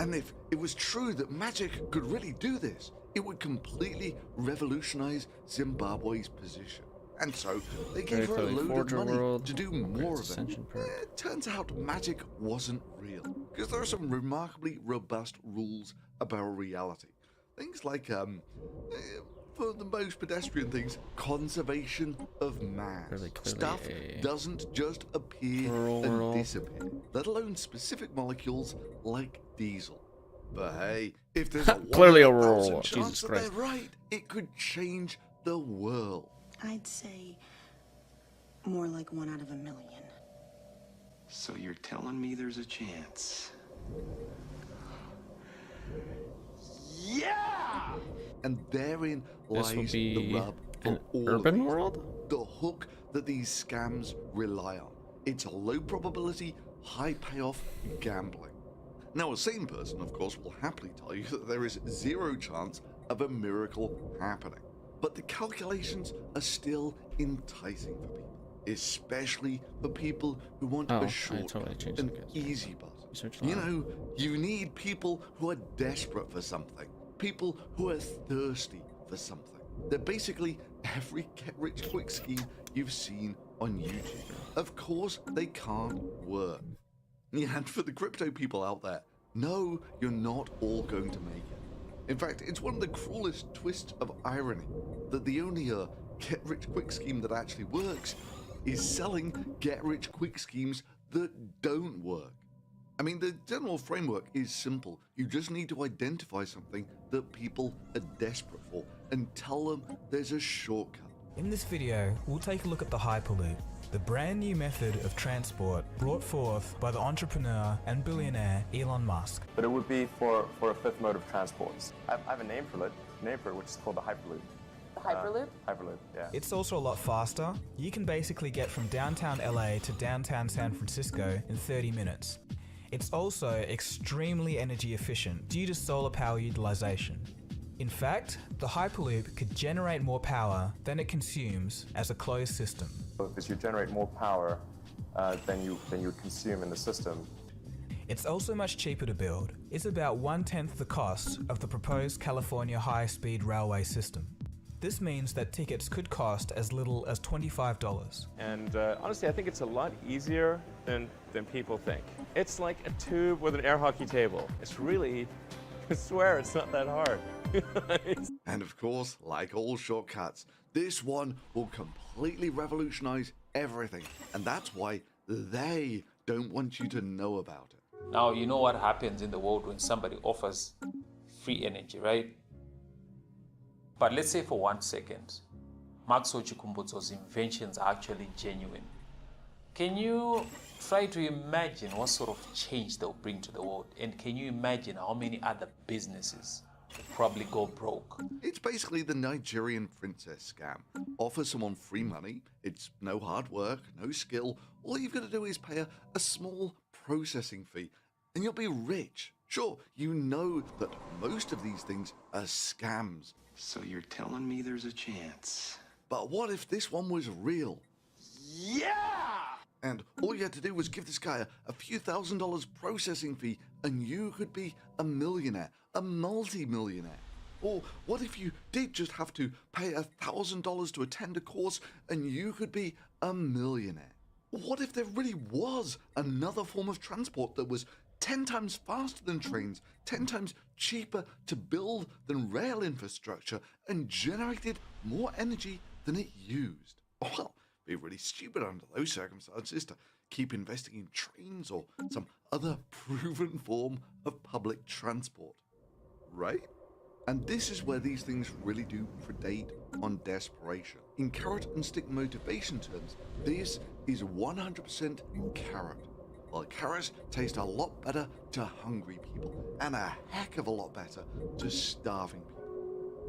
[SPEAKER 25] And if it was true that magic could really do this, it would completely revolutionize Zimbabwe's position. And so they gave her a load of money to do more of it. It turns out magic wasn't real, because there are some remarkably robust rules about reality. Things like, for the most pedestrian things, conservation of mass. Stuff doesn't just appear and disappear, let alone specific molecules like diesel. But hey, if there's a
[SPEAKER 13] clearly a
[SPEAKER 25] 1,000
[SPEAKER 13] rule.
[SPEAKER 25] chance
[SPEAKER 13] Jesus
[SPEAKER 25] that
[SPEAKER 13] Christ.
[SPEAKER 25] they're right, it could change the world.
[SPEAKER 7] I'd say more like 1 out of 1 million.
[SPEAKER 26] So you're telling me there's a chance?
[SPEAKER 25] Yeah! And therein
[SPEAKER 13] This will
[SPEAKER 25] lies
[SPEAKER 13] be
[SPEAKER 25] the rub for
[SPEAKER 13] an
[SPEAKER 25] all
[SPEAKER 13] urban
[SPEAKER 25] of these.
[SPEAKER 13] world?
[SPEAKER 25] The hook that these scams rely on. It's a low probability, high payoff gambling. Now, a sane person, of course, will happily tell you that there is 0 chance of a miracle happening. But the calculations are still enticing for people, especially for people who want a shortcut, an easy button. You know, you need people who are desperate for something, people who are thirsty for something. They're basically every get-rich-quick scheme you've seen on YouTube. Of course, they can't work. Yeah, and for the crypto people out there, no, you're not all going to make it. In fact, it's one of the cruelest twists of irony that the only get-rich-quick scheme that actually works is selling get-rich-quick schemes that don't work. I mean, the general framework is simple. You just need to identify something that people are desperate for and tell them there's a shortcut.
[SPEAKER 9] In this video, we'll take a look at the Hyperloop, the brand new method of transport brought forth by the entrepreneur and billionaire Elon Musk.
[SPEAKER 27] But it would be for a fifth mode of transports. I have a name for it, which is called the Hyperloop.
[SPEAKER 9] The Hyperloop?
[SPEAKER 27] Hyperloop, yeah.
[SPEAKER 9] It's also a lot faster. You can basically get from downtown LA to downtown San Francisco in 30 minutes. It's also extremely energy efficient due to solar power utilization. In fact, the Hyperloop could generate more power than it consumes as a closed system.
[SPEAKER 27] Because you generate more power than you consume in the system.
[SPEAKER 9] It's also much cheaper to build. It's about 1/10 the cost of the proposed California high-speed railway system. This means that tickets could cost as little as $25.
[SPEAKER 27] And honestly, I think it's a lot easier than people think. It's like a tube with an air hockey table. It's really, I swear, it's not that hard.
[SPEAKER 25] And of course, like all shortcuts, this one will completely revolutionize everything. And that's why they don't want you to know about it.
[SPEAKER 24] Now, you know what happens in the world when somebody offers free energy, right? But let's say for 1 second, Maxwell Chikumbutso's inventions are actually genuine. Can you try to imagine what sort of change they'll bring to the world? And can you imagine how many other businesses will probably go broke?
[SPEAKER 25] It's basically the Nigerian princess scam. Offer someone free money, it's no hard work, no skill, all you've got to do is pay a small processing fee, and you'll be rich. Sure, you know that most of these things are scams.
[SPEAKER 26] So you're telling me there's a chance?
[SPEAKER 25] But what if this one was real?
[SPEAKER 26] Yeah!
[SPEAKER 25] And all you had to do was give this guy a few $1,000s processing fee, and you could be a millionaire, a multi-millionaire. Or what if you did just have to pay $1,000 to attend a course, and you could be a millionaire? What if there really was another form of transport that was 10 times faster than trains, 10 times cheaper to build than rail infrastructure, and generated more energy than it used? Well, it'd be really stupid under those circumstances to keep investing in trains or some other proven form of public transport, right? And this is where these things really do predate on desperation. In carrot and stick motivation terms, this is 100% carrot. While carrots taste a lot better to hungry people, and a heck of a lot better to starving people.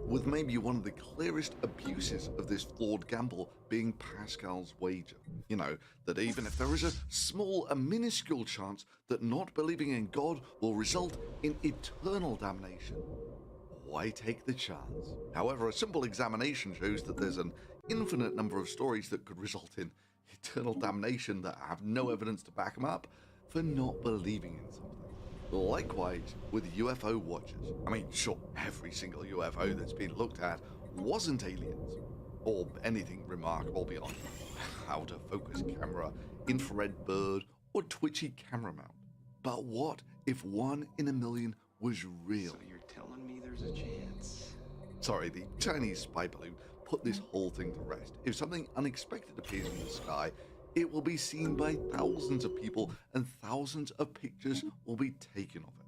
[SPEAKER 25] With maybe one of the clearest abuses of this flawed gamble being Pascal's wager. You know, that even if there is a minuscule chance that not believing in God will result in eternal damnation, why take the chance? However, a simple examination shows that there's an infinite number of stories that could result in eternal damnation that have no evidence to back them up for not believing in something. Likewise with UFO watchers. I mean, sure, every single UFO that's been looked at wasn't aliens, or anything remarkable beyond out-of-focus camera, infrared bird, or twitchy camera mount. But what if 1 in a million was real?
[SPEAKER 26] So you're telling me there's a chance?
[SPEAKER 25] Sorry, the Chinese spy balloon put this whole thing to rest. If something unexpected appears in the sky, it will be seen by thousands of people and thousands of pictures will be taken of it.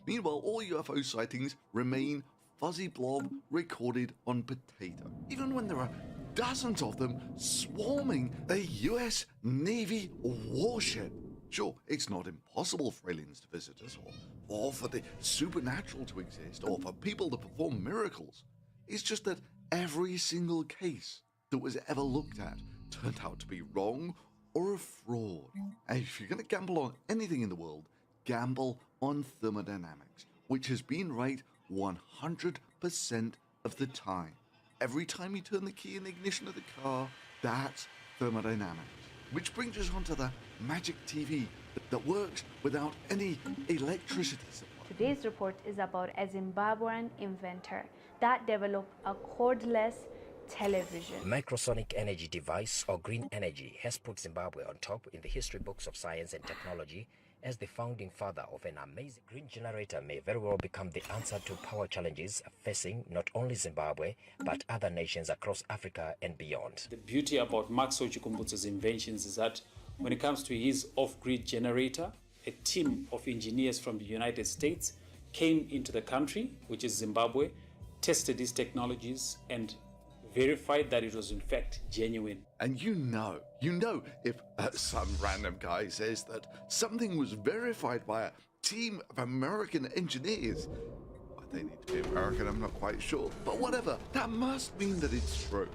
[SPEAKER 25] Meanwhile, all UFO sightings remain fuzzy blob recorded on potato, even when there are dozens of them swarming a US Navy warship. Sure, it's not impossible for aliens to visit us, or for the supernatural to exist, or for people to perform miracles. It's just that every single case that was ever looked at turned out to be wrong or a fraud. And if you're going to gamble on anything in the world, gamble on thermodynamics, which has been right 100% of the time. Every time you turn the key in the ignition of the car, that's thermodynamics. Which brings us onto the magic TV that works without any electricity supply.
[SPEAKER 23] Today's report is about a Zimbabwean inventor that developed a cordless television.
[SPEAKER 10] Microsonic energy device, or green energy, has put Zimbabwe on top in the history books of science and technology as the founding father of an amazing green generator. May very well become the answer to power challenges facing not only Zimbabwe but other nations across Africa and beyond.
[SPEAKER 24] The beauty about Maxwell Chikumbutso's inventions is that when it comes to his off-grid generator, a team of engineers from the United States came into the country, which is Zimbabwe, tested these technologies and verified that it was in fact genuine.
[SPEAKER 25] And you know, if some random guy says that something was verified by a team of American engineers, well, they need to be American, I'm not quite sure, but whatever, that must mean that it's true.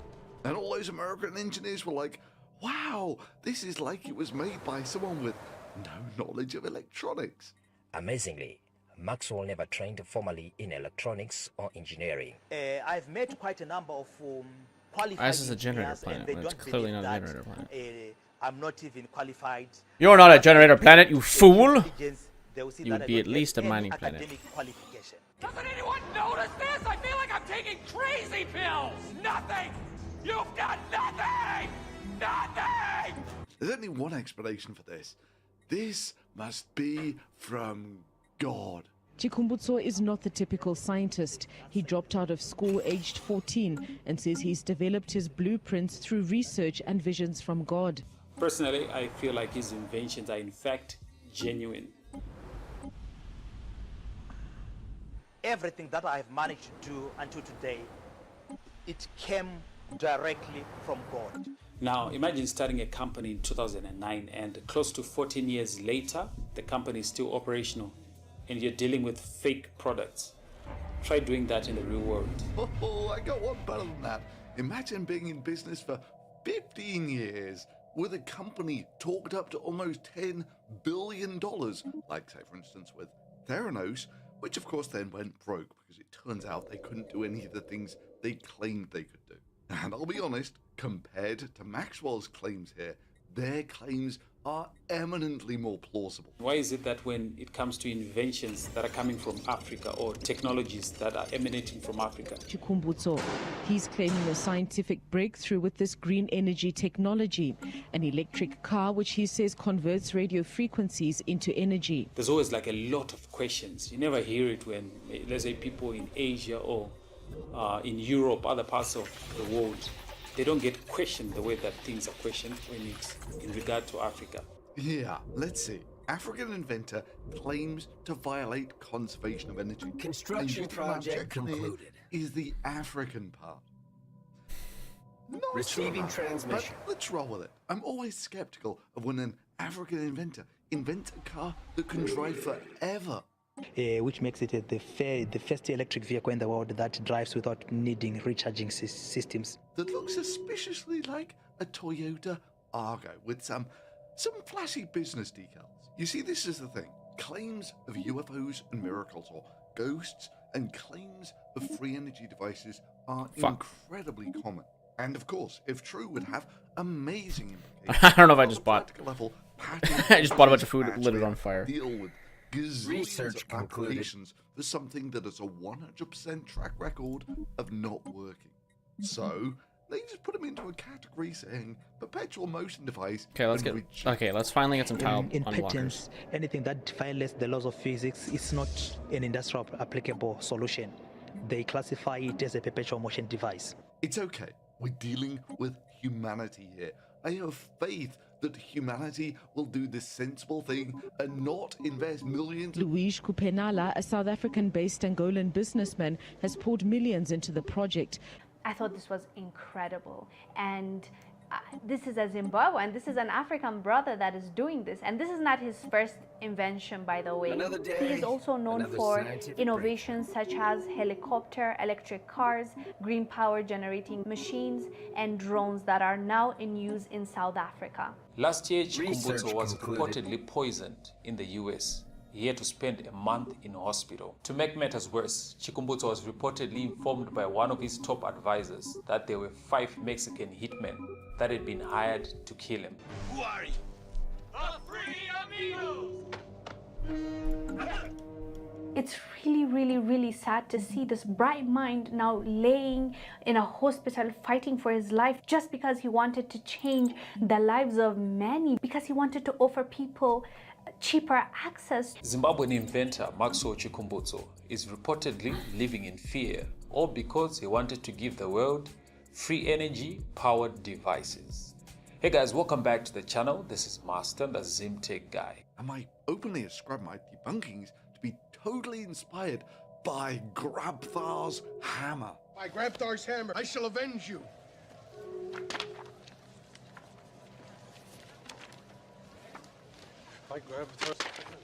[SPEAKER 25] And all those American engineers were like, wow, this is like it was made by someone with no knowledge of electronics.
[SPEAKER 10] Amazingly, Maxwell never trained formally in electronics or engineering.
[SPEAKER 11] I've met quite a number of qualified
[SPEAKER 13] This is a generator planet, but it's clearly not a generator planet.
[SPEAKER 11] I'm not even qualified.
[SPEAKER 13] You're not a generator planet, you fool! You would be at least a mining planet.
[SPEAKER 12] Doesn't anyone notice this? I feel like I'm taking crazy pills! Nothing! You've done nothing! Nothing!
[SPEAKER 25] There's only one explanation for this. This must be from God.
[SPEAKER 14] Chikumbutso is not the typical scientist. He dropped out of school aged 14 and says he's developed his blueprints through research and visions from God.
[SPEAKER 24] Personally, I feel like his inventions are in fact genuine.
[SPEAKER 11] Everything that I've managed to do until today, it came directly from God.
[SPEAKER 24] Now, imagine starting a company in 2009 and close to 14 years later, the company is still operational and you're dealing with fake products. Try doing that in the real world.
[SPEAKER 25] Oh, I got one better than that. Imagine being in business for 15 years with a company talked up to almost $10 billion, like say for instance with Theranos, which of course then went broke because it turns out they couldn't do any of the things they claimed they could do. And I'll be honest, compared to Maxwell's claims here, their claims are eminently more plausible.
[SPEAKER 24] Why is it that when it comes to inventions that are coming from Africa or technologies that are emanating from Africa?
[SPEAKER 14] Chikumbutso, he's claiming a scientific breakthrough with this green energy technology, an electric car which he says converts radio frequencies into energy.
[SPEAKER 24] There's always like a lot of questions. You never hear it when, let's say, people in Asia or in Europe, other parts of the world, they don't get questioned the way that things are questioned when it's in regard to Africa.
[SPEAKER 25] Yeah, let's see. African inventor claims to violate conservation of energy.
[SPEAKER 5] Construction project concluded.
[SPEAKER 25] Is the African part. Not
[SPEAKER 5] Receiving
[SPEAKER 25] sure,
[SPEAKER 5] transmission.
[SPEAKER 25] but let's roll with it. I'm always skeptical of when an African inventor invents a car that can drive forever.
[SPEAKER 11] Which makes it the first electric vehicle in the world that drives without needing recharging systems.
[SPEAKER 25] That looks suspiciously like a Toyota Argo with some flashy business decals. You see, this is the thing. Claims of UFOs and miracles, or ghosts, and claims of free energy devices are incredibly common. And of course, if true, would have amazing implications.
[SPEAKER 13] I don't know if I just bought.
[SPEAKER 25] Level,
[SPEAKER 13] I just bought a bunch of food, lit it on fire.
[SPEAKER 25] Deal with
[SPEAKER 5] Research concluded.
[SPEAKER 25] applications for something that has a 100% track record of not working. So, They just put him into a category saying perpetual motion device.
[SPEAKER 13] Okay, let's finally get some tile
[SPEAKER 4] In
[SPEAKER 13] unblockers.
[SPEAKER 4] patents, anything that violates the laws of physics is not an industrial applicable solution. They classify it as a perpetual motion device.
[SPEAKER 25] It's okay. We're dealing with humanity here. I have faith that humanity will do the sensible thing and not invest millions.
[SPEAKER 14] Luis Kupenala, a South African-based Angolan businessman, has poured millions into the project.
[SPEAKER 23] I thought this was incredible, and this is a Zimbabwean, this is an African brother that is doing this, and this is not his first invention, by the way.
[SPEAKER 5] Another day,
[SPEAKER 23] He is also known
[SPEAKER 5] another
[SPEAKER 23] for
[SPEAKER 5] scientific
[SPEAKER 23] innovations such as helicopter, electric cars, green power generating machines, and drones that are now in use in South Africa.
[SPEAKER 24] Last year, Chikumbutso
[SPEAKER 5] Research
[SPEAKER 24] was
[SPEAKER 5] concluded.
[SPEAKER 24] reportedly poisoned in the US. He had to spend a month in hospital. To make matters worse, Chikumbutso was reportedly informed by one of his top advisors that there were 5 Mexican hitmen that had been hired to kill him.
[SPEAKER 12] Who are you? The Free Amigos!
[SPEAKER 23] It's really sad to see this bright mind now laying in a hospital fighting for his life just because he wanted to change the lives of many, because he wanted to offer people cheaper access.
[SPEAKER 24] Zimbabwean inventor Maxwell Chikumbutso is reportedly living in fear, all because he wanted to give the world free energy powered devices. Hey guys, welcome back to the channel. This is Master, the ZimTech guy.
[SPEAKER 25] And I openly ascribe my debunkings to be totally inspired by Grabthar's hammer.
[SPEAKER 2] By Grabthar's hammer, I shall avenge you. By Grabthar's hammer.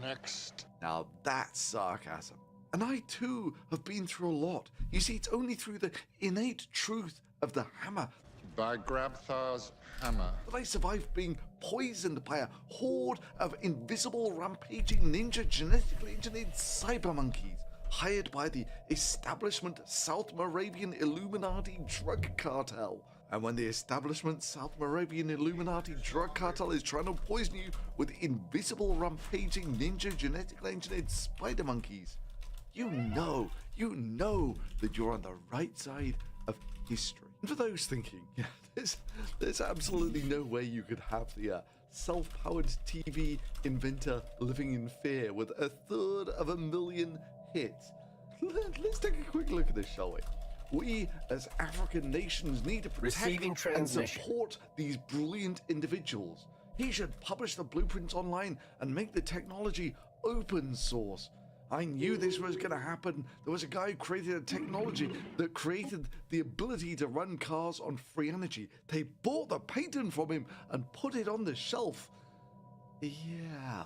[SPEAKER 2] Next.
[SPEAKER 25] Now that's sarcasm. And I too have been through a lot. You see, it's only through the innate truth of the hammer
[SPEAKER 2] By Grabthar's hammer.
[SPEAKER 25] that I survived being poisoned by a horde of invisible rampaging ninja genetically engineered cyber monkeys hired by the establishment South Moravian Illuminati drug cartel. And when the establishment South Moravian Illuminati drug cartel is trying to poison you with invisible rampaging ninja genetically engineered spider monkeys, you know that you're on the right side of history. And for those thinking, there's absolutely no way you could have the self-powered TV inventor living in fear with 1/3 hits. Let's take a quick look at this, shall we? We, as African nations, need to protect and support these brilliant individuals. He should publish the blueprints online and make the technology open source. I knew this was going to happen. There was a guy who created a technology that created the ability to run cars on free energy. They bought the patent from him and put it on the shelf. Yeah.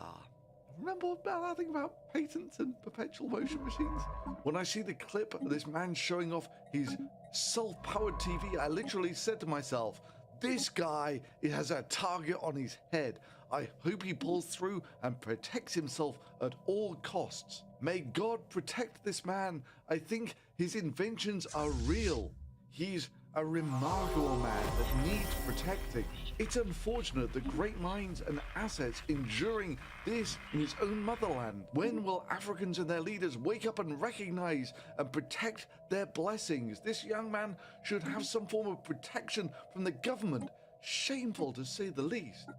[SPEAKER 25] Remember that thing about patents and perpetual motion machines? When I see the clip of this man showing off his self-powered TV, I literally said to myself, this guy has a target on his head. I hope he pulls through and protects himself at all costs. May God protect this man. I think his inventions are real. He's a remarkable man that needs protecting. It's unfortunate that great minds and assets enduring this in his own motherland. When will Africans and their leaders wake up and recognize and protect their blessings? This young man should have some form of protection from the government. Shameful to say the least.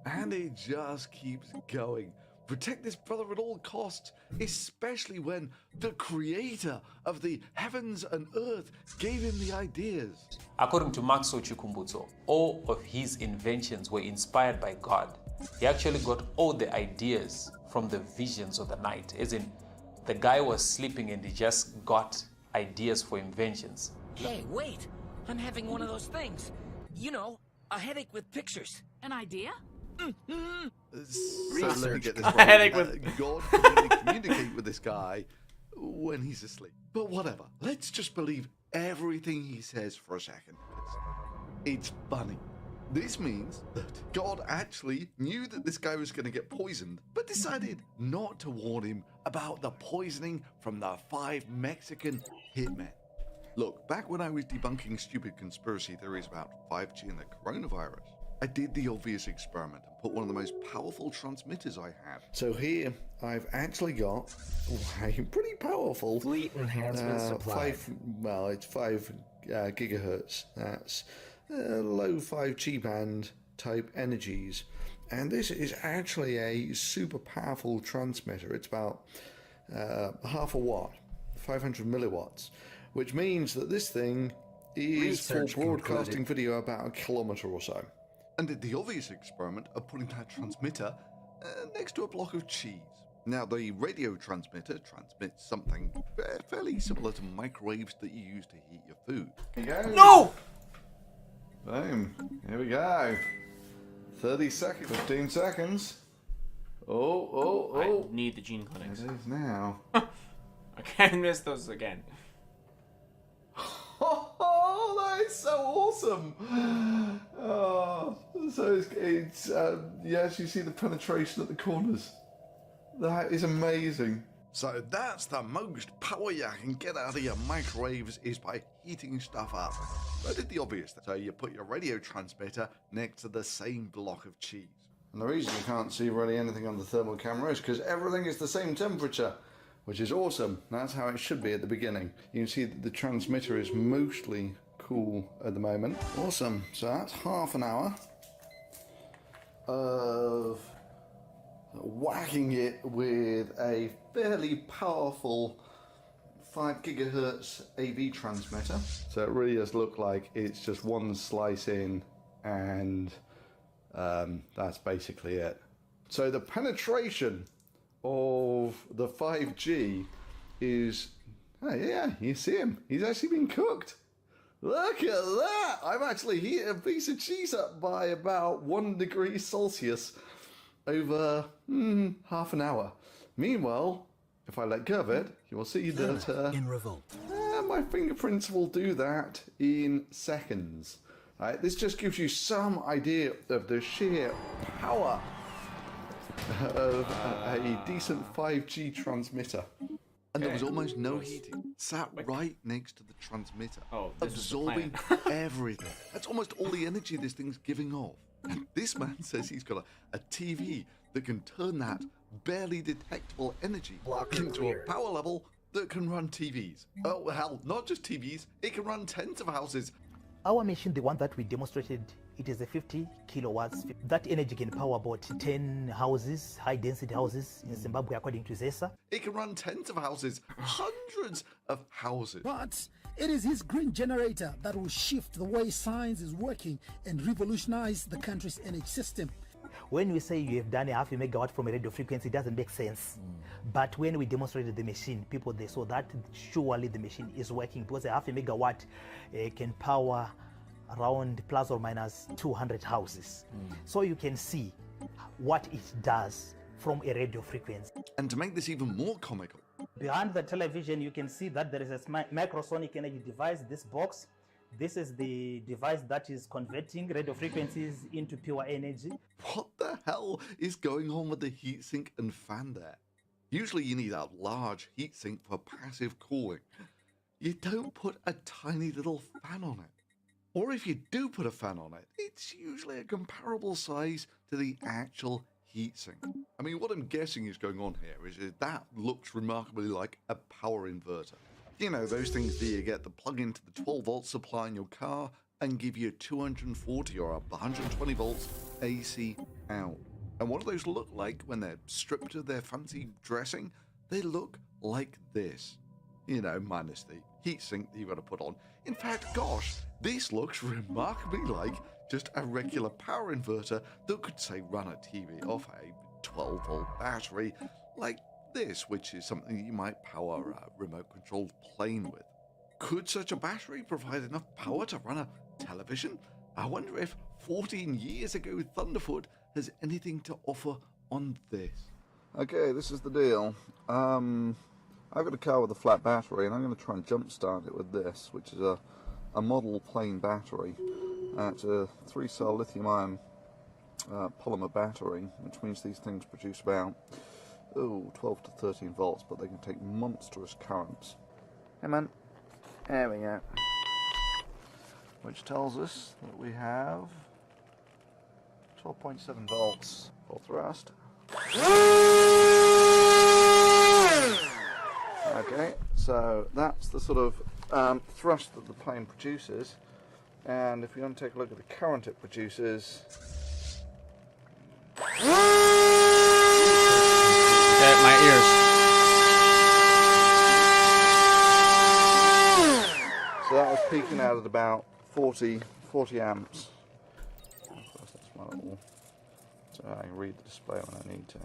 [SPEAKER 25] And it just keeps going. Protect this brother at all costs, especially when the creator of the heavens and earth gave him the ideas.
[SPEAKER 24] According to Maxwell Chikumbutso, all of his inventions were inspired by God. He actually got all the ideas from the visions of the night, as in the guy was sleeping and he just got ideas for inventions.
[SPEAKER 3] Hey, wait! I'm having one of those things. You know, a headache with pictures. An idea?
[SPEAKER 25] So let me get this right. God can only communicate with this guy when he's asleep. But whatever. Let's just believe everything he says for a second. It's funny. This means that God actually knew that this guy was going to get poisoned, but decided not to warn him about the poisoning from the 5 Mexican hitmen. Look, back when I was debunking stupid conspiracy theories about 5G and the coronavirus, I did the obvious experiment and put one of the most powerful transmitters I had. So here I've actually got a pretty powerful
[SPEAKER 5] fleet enhancement supply.
[SPEAKER 25] It's 5 gigahertz. That's low 5G band type energies, and this is actually a super powerful transmitter. It's about half a watt, 500 milliwatts, which means that this thing is for broadcasting video about a kilometer or so. And did the obvious experiment of putting that transmitter next to a block of cheese. Now, the radio transmitter transmits something fairly similar to microwaves that you use to heat your food. Here you go.
[SPEAKER 13] No!
[SPEAKER 25] Boom. Here we go. 30 seconds, 15 seconds. Oh.
[SPEAKER 13] I need the gene clinics.
[SPEAKER 25] It is now.
[SPEAKER 13] I can't miss those again.
[SPEAKER 25] Oh, that is so awesome! Oh, so it's you actually see the penetration at the corners. That is amazing. So that's the most power you can get out of your microwaves is by heating stuff up. I did the obvious thing. So you put your radio transmitter next to the same block of cheese. And the reason you can't see really anything on the thermal camera is because everything is the same temperature, which is awesome. That's how it should be at the beginning. You can see that the transmitter is mostly cool at the moment. Awesome. So that's half an hour of whacking it with a fairly powerful 5 gigahertz AV transmitter. So it really does look like it's just one slice in, and that's basically it. So the penetration of the 5G is, oh yeah, you see him. He's actually been cooked. Look at that! I've actually heated a piece of cheese up by about 1 degree Celsius over half an hour. Meanwhile, if I let go of it, you will see that
[SPEAKER 1] in revolt.
[SPEAKER 25] My fingerprints will do that in seconds. Right, this just gives you some idea of the sheer power of a decent 5G transmitter. And there was almost no heating. Sat right next to the transmitter, absorbing everything. That's almost all the energy this thing's giving off. And this man says he's got a TV that can turn that barely detectable energy into a power level that can run TVs. Oh, hell, not just TVs, it can run tens of houses.
[SPEAKER 4] Our machine, the one that we demonstrated, it is a 50 kilowatts. That energy can power about 10 houses, high-density houses in Zimbabwe, according to ZESA.
[SPEAKER 25] It can run tens of houses, hundreds of houses.
[SPEAKER 1] But it is his green generator that will shift the way science is working and revolutionize the country's energy system.
[SPEAKER 4] When we say you have done a half a megawatt from a radio frequency, it doesn't make sense. But when we demonstrated the machine, people, they saw that surely the machine is working, because a half a megawatt can power around plus or minus 200 houses. So you can see what it does from a radio frequency.
[SPEAKER 25] And to make this even more comical,
[SPEAKER 4] behind the television, you can see that there is a microsonic energy device, this box. This is the device that is converting radio frequencies into pure energy.
[SPEAKER 25] What the hell is going on with the heatsink and fan there? Usually you need a large heatsink for passive cooling. You don't put a tiny little fan on it. Or if you do put a fan on it, it's usually a comparable size to the actual heatsink. I mean, what I'm guessing is going on here is that looks remarkably like a power inverter. You know, those things that you get to plug into the 12-volt supply in your car and give you 240 or 120 volts AC out. And what do those look like when they're stripped of their fancy dressing? They look like this. You know, minus the heatsink that you've got to put on. In fact, gosh, this looks remarkably like just a regular power inverter that could, say, run a TV off a 12-volt battery like this, which is something you might power a remote-controlled plane with. Could such a battery provide enough power to run a television? I wonder if 14 years ago Thunderfoot has anything to offer on this. Okay, this is the deal. I've got a car with a flat battery, and I'm going to try and jump-start it with this, which is a model plain battery. It's a 3-cell lithium-ion polymer battery, which means these things produce about 12 to 13 volts, but they can take monstrous currents. Hey man, there we go. Which tells us that we have 12.7 volts full thrust. Okay, so that's the sort of thrust that the plane produces, and if you want to take a look at the current it produces.
[SPEAKER 13] Okay, my ears.
[SPEAKER 25] So that was peaking out at about 40 amps. That's my little, so I can read the display when I need to.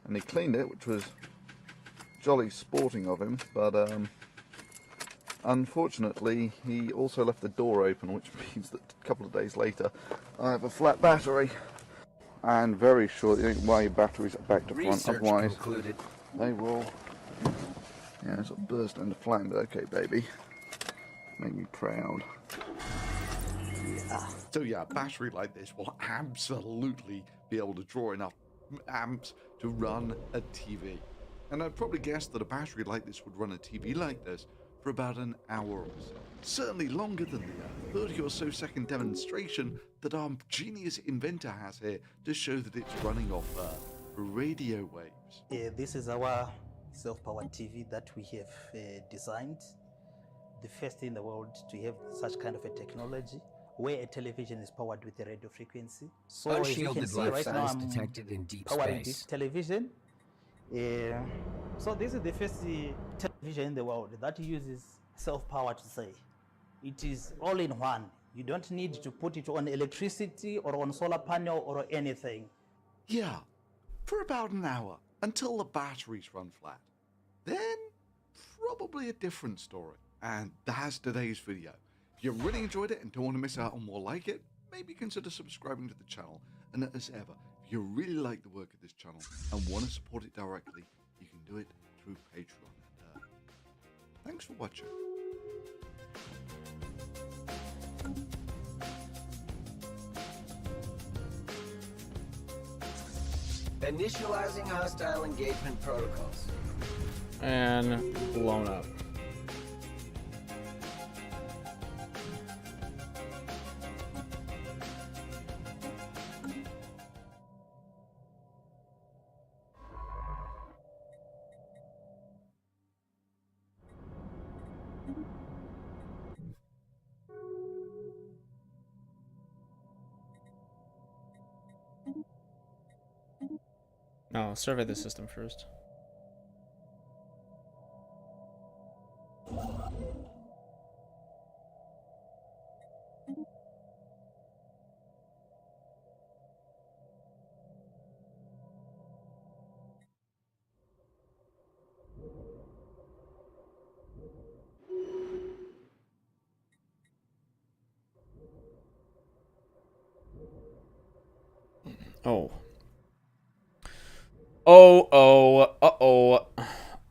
[SPEAKER 25] And he cleaned it, which was jolly sporting of him, but unfortunately he also left the door open, which means that a couple of days later I have a flat battery, and very shortly, while your batteries are back to front, otherwise they will sort of burst into flame. But okay, baby, make me proud. Yeah. So yeah, a battery like this will absolutely be able to draw enough amps to run a TV. And I'd probably guess that a battery like this would run a TV like this for about an hour or so. Certainly longer than the 30 or so second demonstration that our genius inventor has here to show that it's running off radio waves.
[SPEAKER 4] This is our self-powered TV that we have designed. The first in the world to have such kind of a technology, where a television is powered with a radio frequency. So as you can see right now, I'm
[SPEAKER 5] detected in deep
[SPEAKER 4] powering
[SPEAKER 5] space.
[SPEAKER 4] this television. So this is the first television in the world that uses self-power to say. It is all in one. You don't need to put it on electricity or on solar panel or anything.
[SPEAKER 25] Yeah, for about an hour, until the batteries run flat. Then, probably a different story. And that's today's video. If you really enjoyed it and don't want to miss out on more like it, maybe consider subscribing to the channel. And as ever, if you really like the work of this channel and want to support it directly, you can do it through Patreon. And, thanks for watching.
[SPEAKER 5] Initializing hostile engagement protocols.
[SPEAKER 13] And blown up. No, survey the system first. Oh.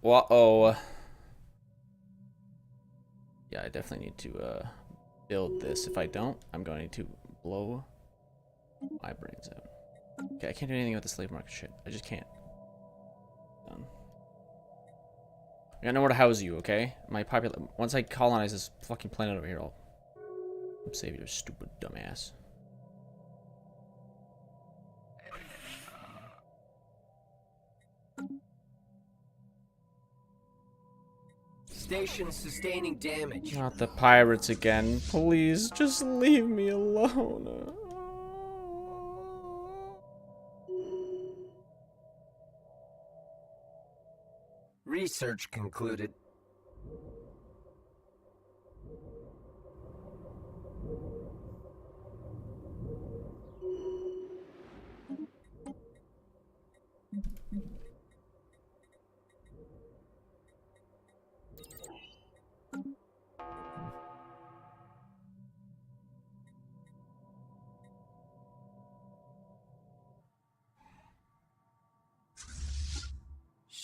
[SPEAKER 13] Uh-oh. Yeah, I definitely need to build this. If I don't, I'm going to blow my brains out. Okay, I can't do anything with the slave market shit. I just can't. Done. I got nowhere to house you, okay? Once I colonize this fucking planet over here, I'll save your stupid dumbass.
[SPEAKER 5] Station sustaining damage.
[SPEAKER 13] Not the pirates again. Please, just leave me alone.
[SPEAKER 5] Research concluded.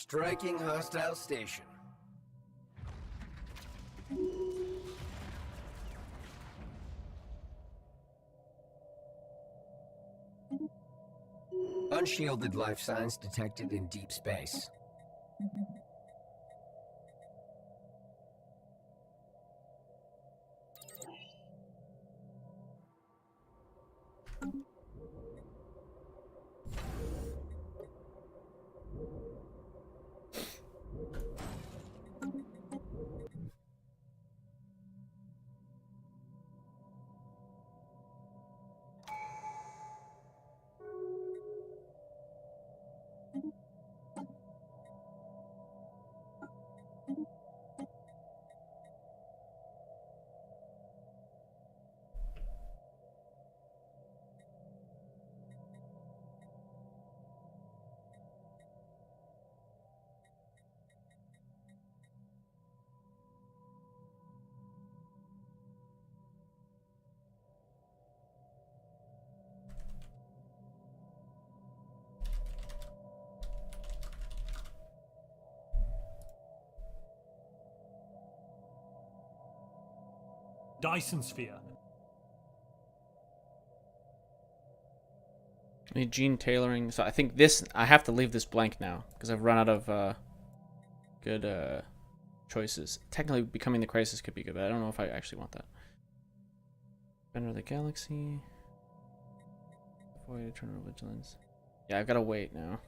[SPEAKER 5] Striking hostile station. Unshielded life signs detected in deep space.
[SPEAKER 6] Dyson sphere.
[SPEAKER 13] I need gene tailoring. So I think this, I have to leave this blank now because I've run out of good choices. Technically, becoming the crisis could be good, but I don't know if I actually want that. Defender of the Galaxy. Avoid Eternal Vigilance. Yeah, I've got to wait now.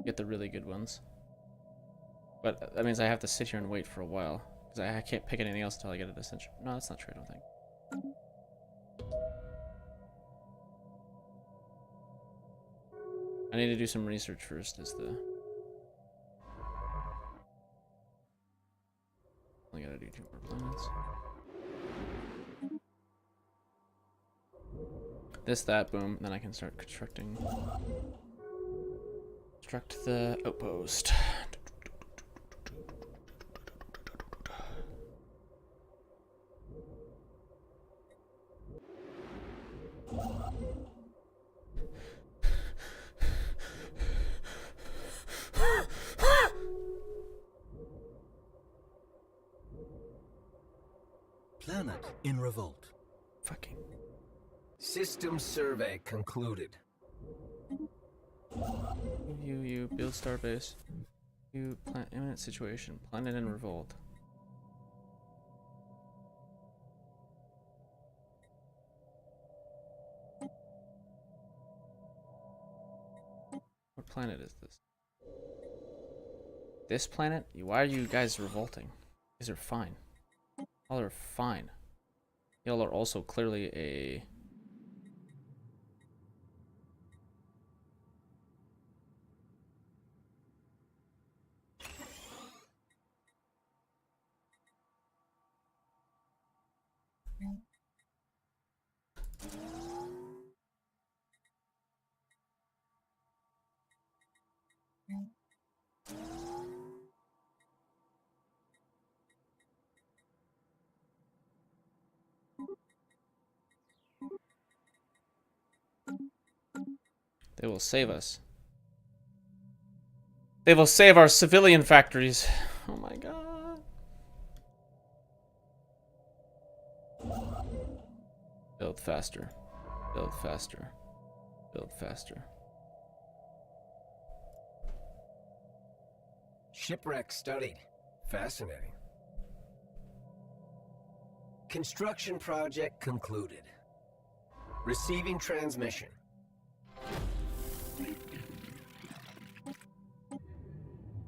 [SPEAKER 13] Get the really good ones. But that means I have to sit here and wait for a while. Because I can't pick anything else until I get an essential. No, that's not true, I don't think. I need to do some research first as the... Only gotta do 2 more planets. This, that, boom, then I can start constructing. Construct the outpost.
[SPEAKER 5] Planet in revolt.
[SPEAKER 13] Fucking.
[SPEAKER 5] System survey concluded.
[SPEAKER 13] You build starbase. You plant imminent situation. Planet in revolt. What planet is this? This planet? Why are you guys revolting? These are fine. Y'all are fine. Y'all are also clearly a... They will save us. They will save our civilian factories. Oh my god. Build faster. Build faster. Build faster.
[SPEAKER 5] Shipwreck studied. Fascinating. Construction project concluded. Receiving transmission.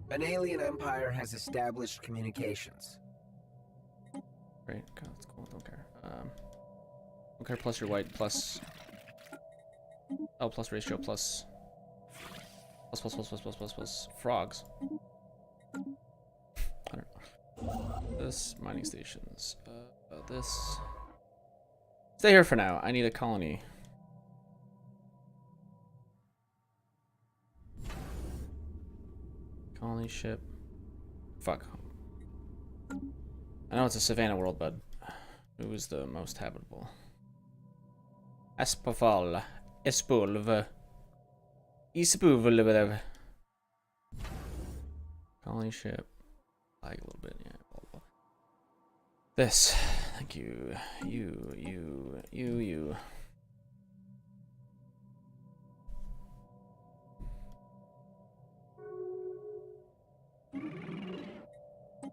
[SPEAKER 5] An alien empire has established communications.
[SPEAKER 13] Great, okay, that's cool. Don't care. Don't care plus your white plus L plus ratio plus frogs. I don't know. This mining stations. This. Stay here for now. I need a colony. Colony ship. Fuck. I know it's a savannah world, but who is the most habitable? Aspafal. Espulv. Ispulv. Colony ship. Lag a little bit, yeah. This. Thank you. You.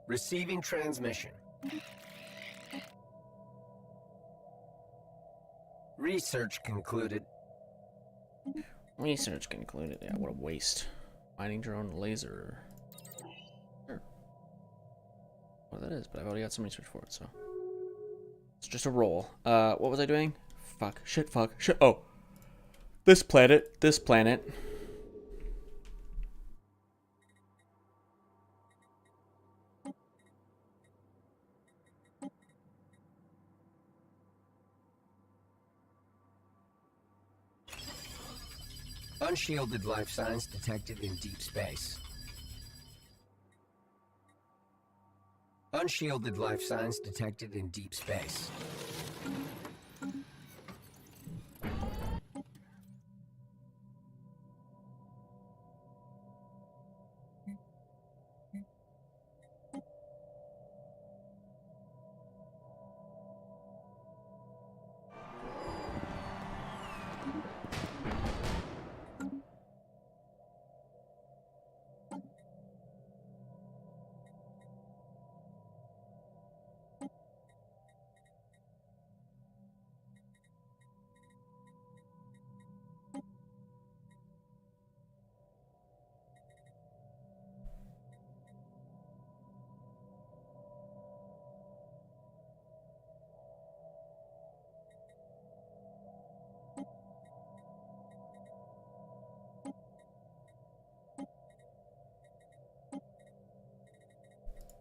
[SPEAKER 5] Receiving transmission. Research concluded.
[SPEAKER 13] Research concluded. Yeah, what a waste. Mining drone laser. Sure. What that is, but I've already got some research for it, so. It's just a roll. What was I doing? Fuck. Shit, fuck. Shit. Oh. This planet.
[SPEAKER 5] Unshielded life signs detected in deep space. Unshielded life signs detected in deep space.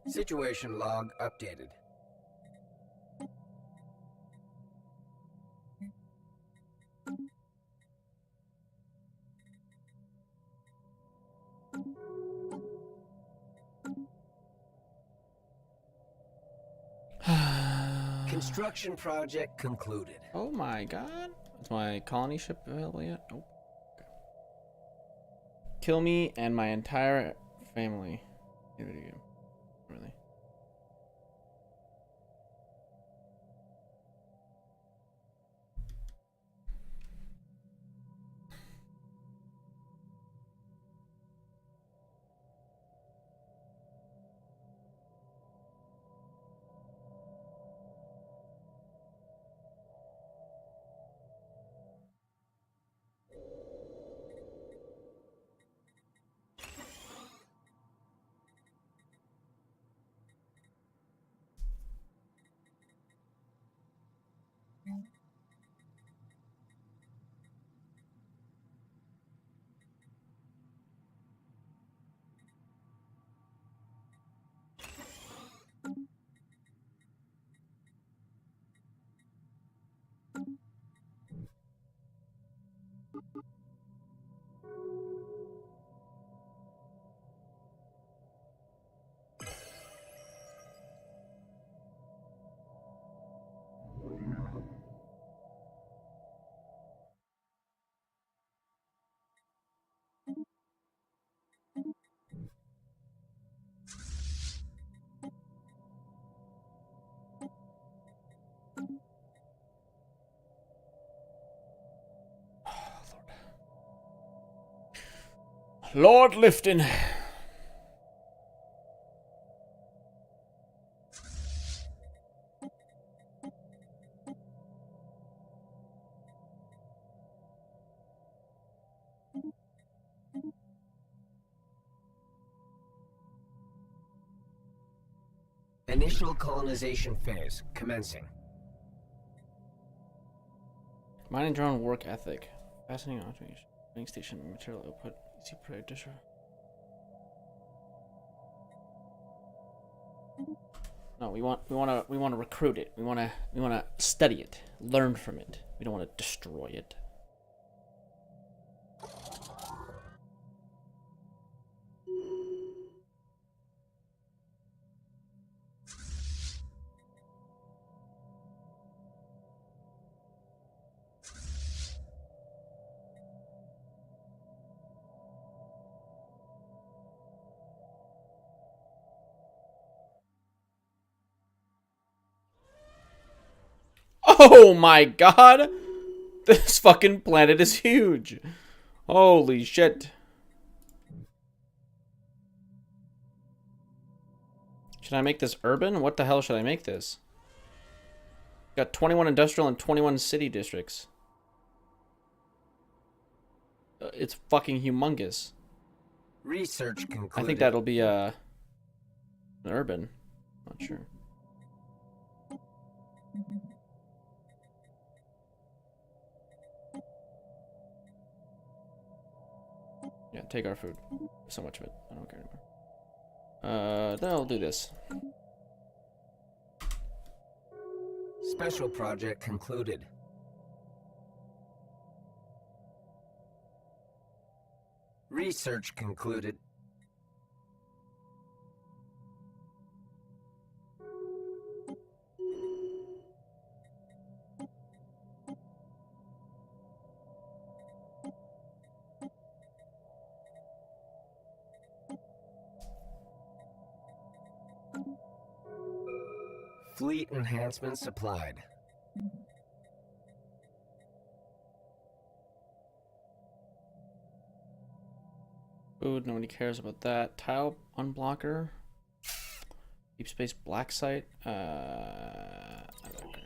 [SPEAKER 5] Situation log updated. Construction project concluded.
[SPEAKER 13] Oh my god. Is my colony ship available yet? Nope. Okay. Kill me and my entire family. Really? Lord Lifton.
[SPEAKER 5] Initial colonization phase commencing.
[SPEAKER 13] Mining drone work ethic. Fascinating automation. Mining station material output. Easy practitioner. No, we want to recruit it. We want to study it, learn from it. We don't want to destroy it. Oh my god! This fucking planet is huge! Holy shit. Should I make this urban? What the hell should I make this? Got 21 industrial and 21 city districts. It's fucking humongous.
[SPEAKER 5] Research concluded.
[SPEAKER 13] I think that'll be an urban. Not sure. Yeah, take our food. So much of it. I don't care anymore. Then I'll do this.
[SPEAKER 5] Special project concluded. Research concluded. Fleet enhancement supplied.
[SPEAKER 13] Food, nobody cares about that. Tile unblocker. Deep space black site. I don't care.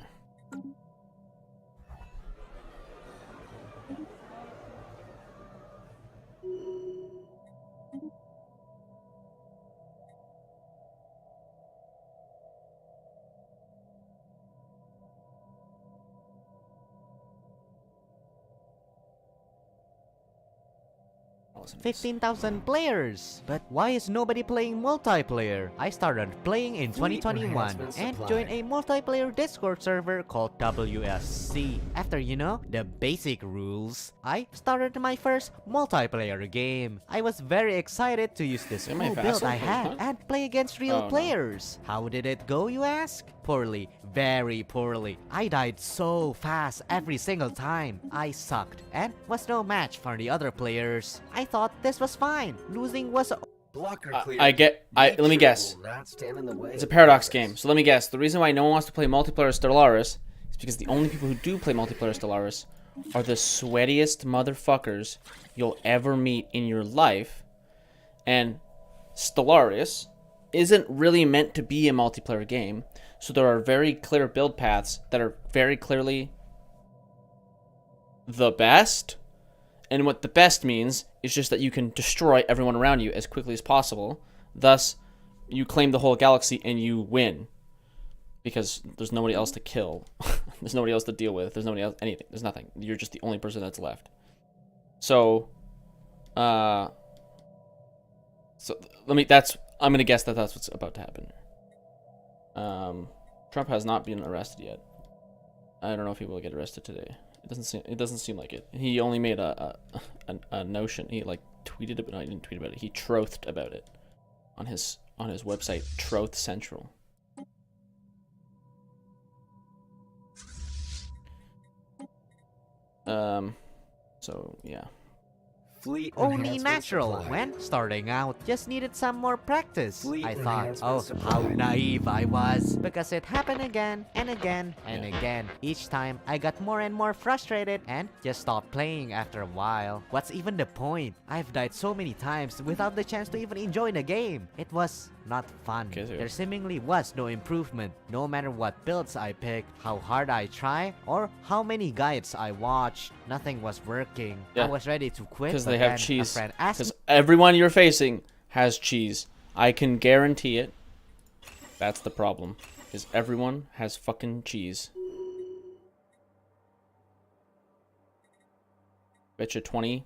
[SPEAKER 6] 15,000 players. But why is nobody playing multiplayer? I started playing in 2021 and joined a multiplayer Discord server called WSC. After the basic rules, I started my first multiplayer game. I was very excited to use this cool build I had and play against real players. How did it go, you ask? Poorly, very poorly. I died so fast every single time. I sucked and was no match for the other players. I thought this was fine. Losing was
[SPEAKER 13] let me guess. It's a paradox game, so let me guess. The reason why no one wants to play multiplayer Stellaris is because the only people who do play multiplayer Stellaris are the sweatiest motherfuckers you'll ever meet in your life. And Stellaris isn't really meant to be a multiplayer game, so there are very clear build paths that are very clearly the best. And what the best means is just that you can destroy everyone around you as quickly as possible. Thus, you claim the whole galaxy and you win. Because there's nobody else to kill. There's nobody else to deal with. There's nobody else, anything. There's nothing. You're just the only person that's left. So, I'm gonna guess that that's what's about to happen. Trump has not been arrested yet. I don't know if he will get arrested today. It doesn't seem like it. He only made a notion. He like tweeted about it. No, he didn't tweet about it. He trothed about it on his website, Troth Central. So yeah.
[SPEAKER 6] Only natural when starting out. Just needed some more practice. I thought, oh, how naive I was. Because it happened again and again and again. Each time, I got more and more frustrated and just stopped playing after a while. What's even the point? I've died so many times without the chance to even enjoy the game. It was not fun. There seemingly was no improvement. No matter what builds I picked, how hard I try, or how many guides I watched, nothing was working. I was ready to quit.
[SPEAKER 13] Because they have cheese. Because everyone you're facing has cheese. I can guarantee it. That's the problem. Is everyone has fucking cheese. Bet you 20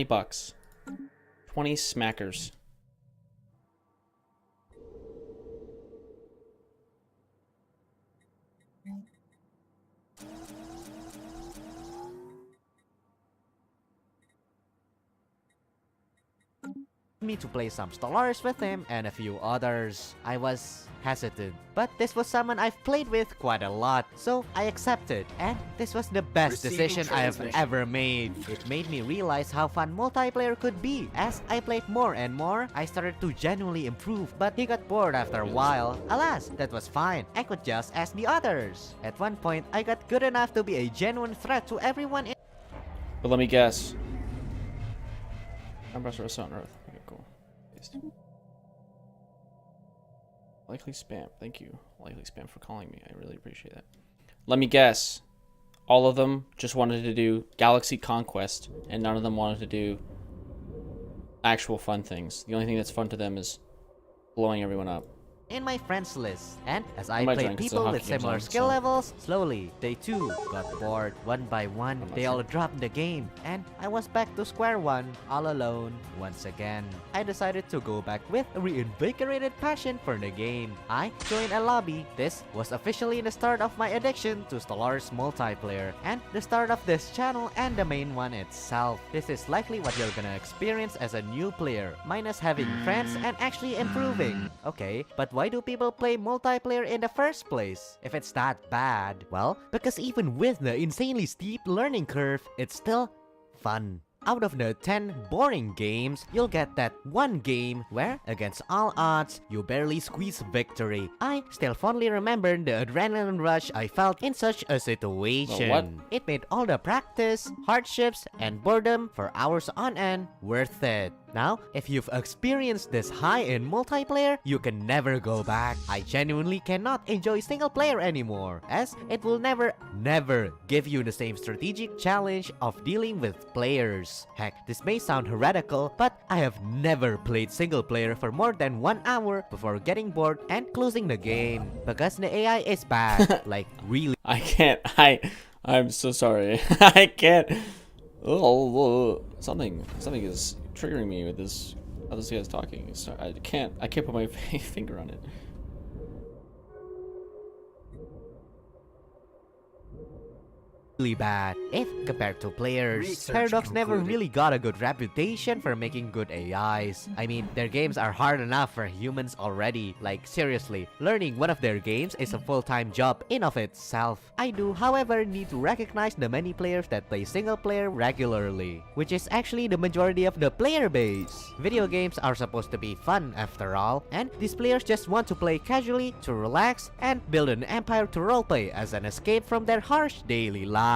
[SPEAKER 13] bucks. 20 smackers.
[SPEAKER 6] Me to play some Stellaris with him and a few others. I was hesitant, but this was someone I've played with quite a lot, so I accepted, and this was the best decision I have ever made. It made me realize how fun multiplayer could be. As I played more and more, I started to genuinely improve, but he got bored after a while. Alas, that was fine. I could just ask the others. At one point, I got good enough to be a genuine threat to everyone.
[SPEAKER 13] But let me guess. Ambassador on Earth. Okay, cool. Likely spam. Thank you, Likely spam, for calling me. I really appreciate that. Let me guess. All of them just wanted to do Galaxy Conquest, and none of them wanted to do actual fun things. The only thing that's fun to them is blowing everyone up.
[SPEAKER 6] In my friends list, and as I played people with similar skill levels, slowly they too got bored. One by one, they all dropped the game, and I was back to square one, all alone once again. I decided to go back with a reinvigorated passion for the game. I joined a lobby. This was officially the start of my addiction to Stellaris multiplayer, and the start of this channel and the main one itself. This is likely what you're gonna experience as a new player, minus having friends and actually improving. Okay, but why do people play multiplayer in the first place if it's that bad? Well, because even with the insanely steep learning curve, it's still fun. Out of the 10 boring games, you'll get that one game where, against all odds, you barely squeeze victory. I still fondly remember the adrenaline rush I felt in such a situation. It made all the practice, hardships, and boredom for hours on end worth it. Now, if you've experienced this high in multiplayer, you can never go back. I genuinely cannot enjoy single player anymore, as it will never give you the same strategic challenge of dealing with players. Heck, this may sound heretical, but I have never played single player for more than 1 hour before getting bored and closing the game, because the AI is bad. Like, really.
[SPEAKER 13] I'm so sorry. I can't. Oh, something is triggering me with this. Other guys talking. So I can't put my finger on it.
[SPEAKER 6] Really bad if compared to players.
[SPEAKER 5] Research
[SPEAKER 6] Paradox never
[SPEAKER 5] concluded.
[SPEAKER 6] really got a good reputation for making good AIs. I mean, their games are hard enough for humans already. Like, seriously, learning one of their games is a full-time job in of itself. I do, however, need to recognize the many players that play single player regularly, which is actually the majority of the player base. Video games are supposed to be fun after all, and these players just want to play casually to relax and build an empire to roleplay as an escape from their harsh daily lives.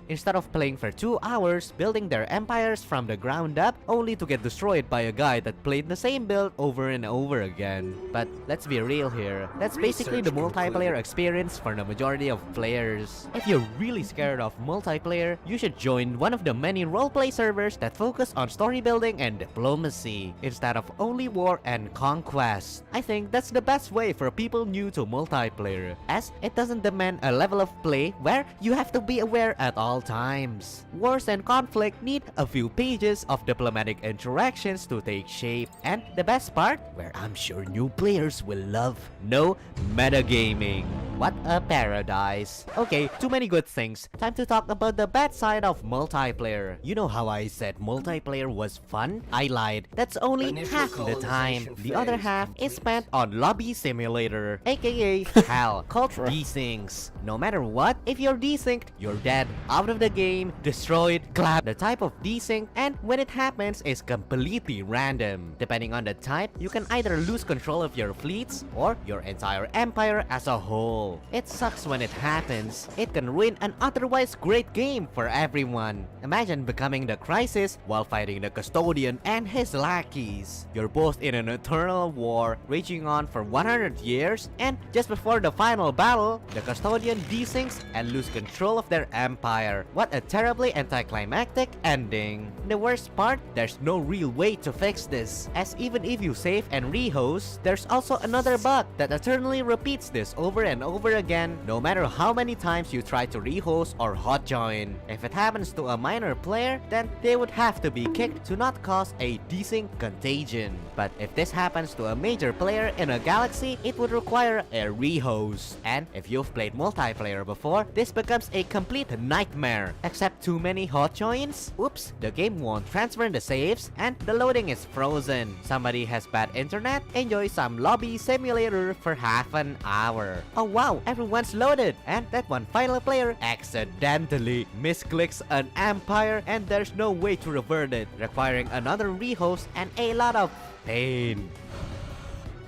[SPEAKER 6] Instead of playing for 2 hours, building their empires from the ground up, only to get destroyed by a guy that played the same build over and over again. But let's be real here, that's basically the multiplayer experience for the majority of players. If you're really scared of multiplayer, you should join one of the many roleplay servers that focus on story building and diplomacy, instead of only war and conquest. I think that's the best way for people new to multiplayer, as it doesn't demand a level of play where you have to be aware at all times. Wars and conflict need a few pages of diplomatic interactions to take shape, and the best part, where I'm sure new players will love, no metagaming. What a paradise. Okay, too many good things. Time to talk about the bad side of multiplayer. You know how I said multiplayer was fun? I lied. That's only half the time. The other half is spent on lobby simulator, aka hell, called desyncs. No matter what, if you're desynced, you're dead, out of the game, destroyed, clap. The type of desync and when it happens is completely random. Depending on the type, you can either lose control of your fleets or your entire empire as a whole. It sucks when it happens. It can ruin an otherwise great game for everyone. Imagine becoming the Crisis while fighting the Custodian and his lackeys. You're both in an eternal war raging on for 100 years, and just before the final battle, the Custodian desyncs and lose control of their empire. What a terribly anticlimactic ending. The worst part, there's no real way to fix this, as even if you save and rehost, there's also another bug that eternally repeats this over and over again, no matter how many times you try to rehost or hot join. If it happens to a minor player, then they would have to be kicked to not cause a desync contagion. But if this happens to a major player in a galaxy, it would require a rehost. And if you've played multiplayer before, this becomes a complete nightmare. Except too many hot joins? Oops, the game won't transfer the saves and the loading is frozen. Somebody has bad internet? Enjoy some lobby simulator for half an hour. Oh wow, everyone's loaded, and that one final player accidentally misclicks an empire and there's no way to revert it, requiring another rehost and a lot of pain.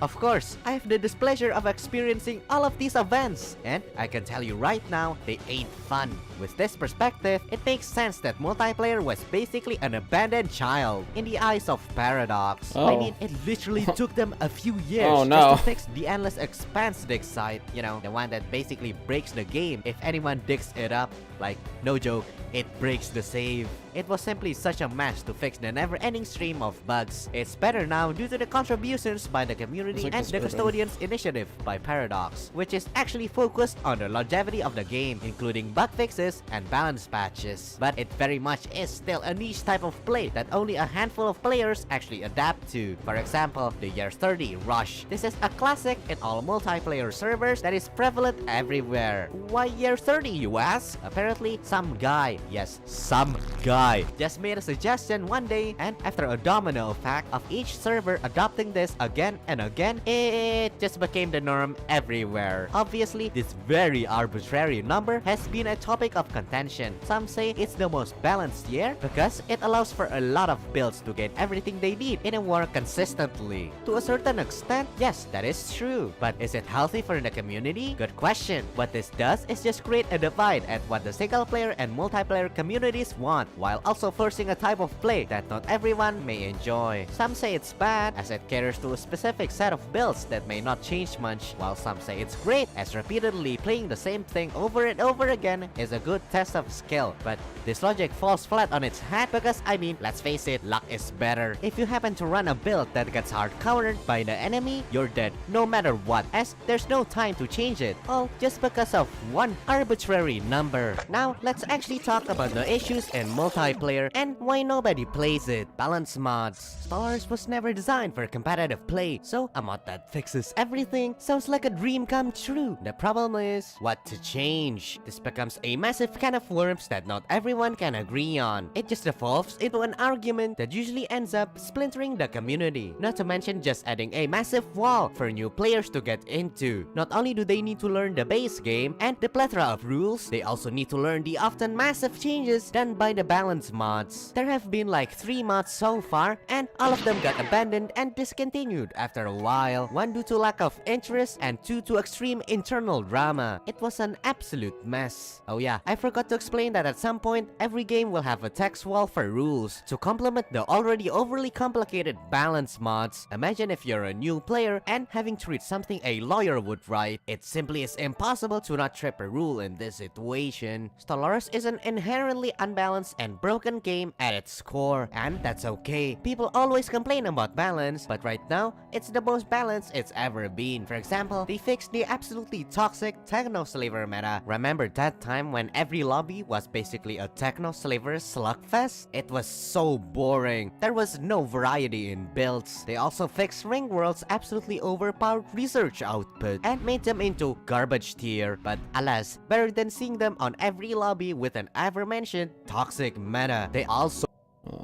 [SPEAKER 6] Of course, I have the displeasure of experiencing all of these events, and I can tell you right now, they ain't fun. With this perspective, it makes sense that multiplayer was basically an abandoned child in the eyes of Paradox. I mean, it literally took them a few years just to fix the Endless Expanse dig site. You know, the one that basically breaks the game if anyone digs it up. Like, no joke, it breaks the save. It was simply such a mess to fix the never-ending stream of bugs. It's better now due to the contributions by the community and the Custodians initiative by Paradox, which is actually focused on the longevity of the game, including bug fixes and balance patches. But it very much is still a niche type of play that only a handful of players actually adapt to. For example, the Year 30 Rush. This is a classic in all multiplayer servers that is prevalent everywhere. Why Year 30, you ask? Apparently, some guy, yes, some guy, just made a suggestion one day, and after a domino effect of each server adopting this again and again, it just became the norm everywhere. Obviously, this very arbitrary number has been a topic of contention. Some say it's the most balanced year because it allows for a lot of builds to get everything they need in a war consistently. To a certain extent, yes, that is true. But is it healthy for the community? Good question. What this does is just create a divide at what the single player and multiplayer communities want, while also forcing a type of play that not everyone may enjoy. Some say it's bad as it caters to a specific set of builds that may not change much, while some say it's great as repeatedly playing the same thing over and over again is a good test of skill. But this logic falls flat on its head because, I mean, let's face it, luck is better. If you happen to run a build that gets hard countered by the enemy, you're dead no matter what, as there's no time to change it, all just because of one arbitrary number. Now, let's actually talk about the issues in multiplayer and why nobody plays it. Balance mods. Stellaris was never designed for competitive play, so a mod that fixes everything sounds like a dream come true. The problem is what to change. This becomes a massive can of worms that not everyone can agree on. It just evolves into an argument that usually ends up splintering the community. Not to mention just adding a massive wall for new players to get into. Not only do they need to learn the base game and the plethora of rules, they also need to learn the often massive changes done by the balance mods. There have been like 3 mods so far, and all of them got abandoned and discontinued after a while. 1 due to lack of interest and 2 to extreme internal drama. It was an absolute mess. Oh yeah, I forgot to explain that at some point, every game will have a text wall for rules to complement the already overly complicated balance mods. Imagine if you're a new player and having to read something a lawyer would write. It simply is impossible to not trip a rule in this situation. Stellaris is an inherently unbalanced and broken game at its core, and that's okay. People always complain about balance, but right now, it's the most balanced it's ever been. For example, they fixed the absolutely toxic techno-slaver meta. Remember that time when every lobby was basically a techno-slaver slugfest? It was so boring. There was no variety in builds. They also fixed Ring World's absolutely overpowered research output and made them into garbage tier, but alas, better than seeing them on every lobby with an aforementioned toxic meta. They also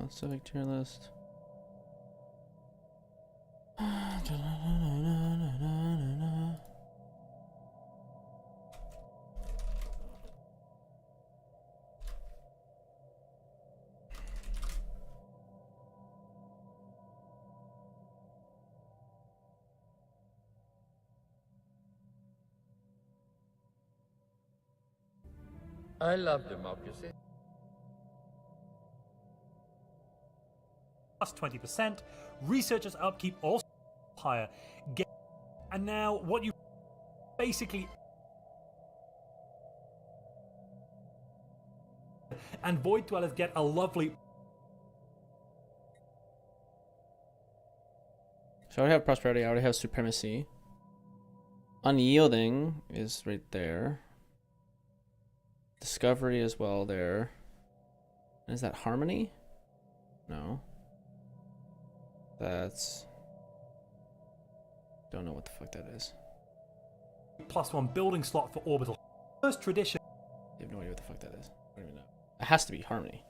[SPEAKER 13] civic tier list.
[SPEAKER 8] I love democracy.
[SPEAKER 15] Plus 20%. Researchers' upkeep also higher. And now what you basically... And Void Dwellers get a lovely...
[SPEAKER 13] So I already have prosperity, I already have supremacy. Unyielding is right there. Discovery as well there. Is that harmony? No. That's... Don't know what the fuck that is.
[SPEAKER 15] +1 building slot for orbital. First tradition.
[SPEAKER 13] I have no idea what the fuck that is. I don't even know. It has to be harmony.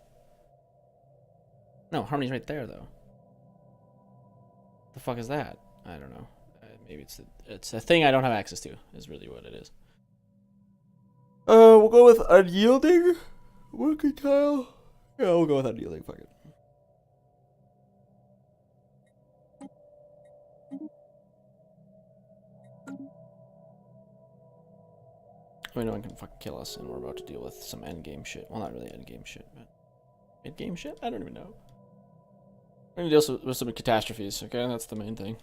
[SPEAKER 13] No, harmony's right there though. The fuck is that? I don't know. Maybe it's a thing I don't have access to, is really what it is. We'll go with unyielding. Working tile. Yeah, we'll go with unyielding. Fuck it. I mean, no one can fucking kill us, and we're about to deal with some endgame shit. Well, not really endgame shit, but mid-game shit? I don't even know. We're gonna deal with some catastrophes, okay? That's the main thing.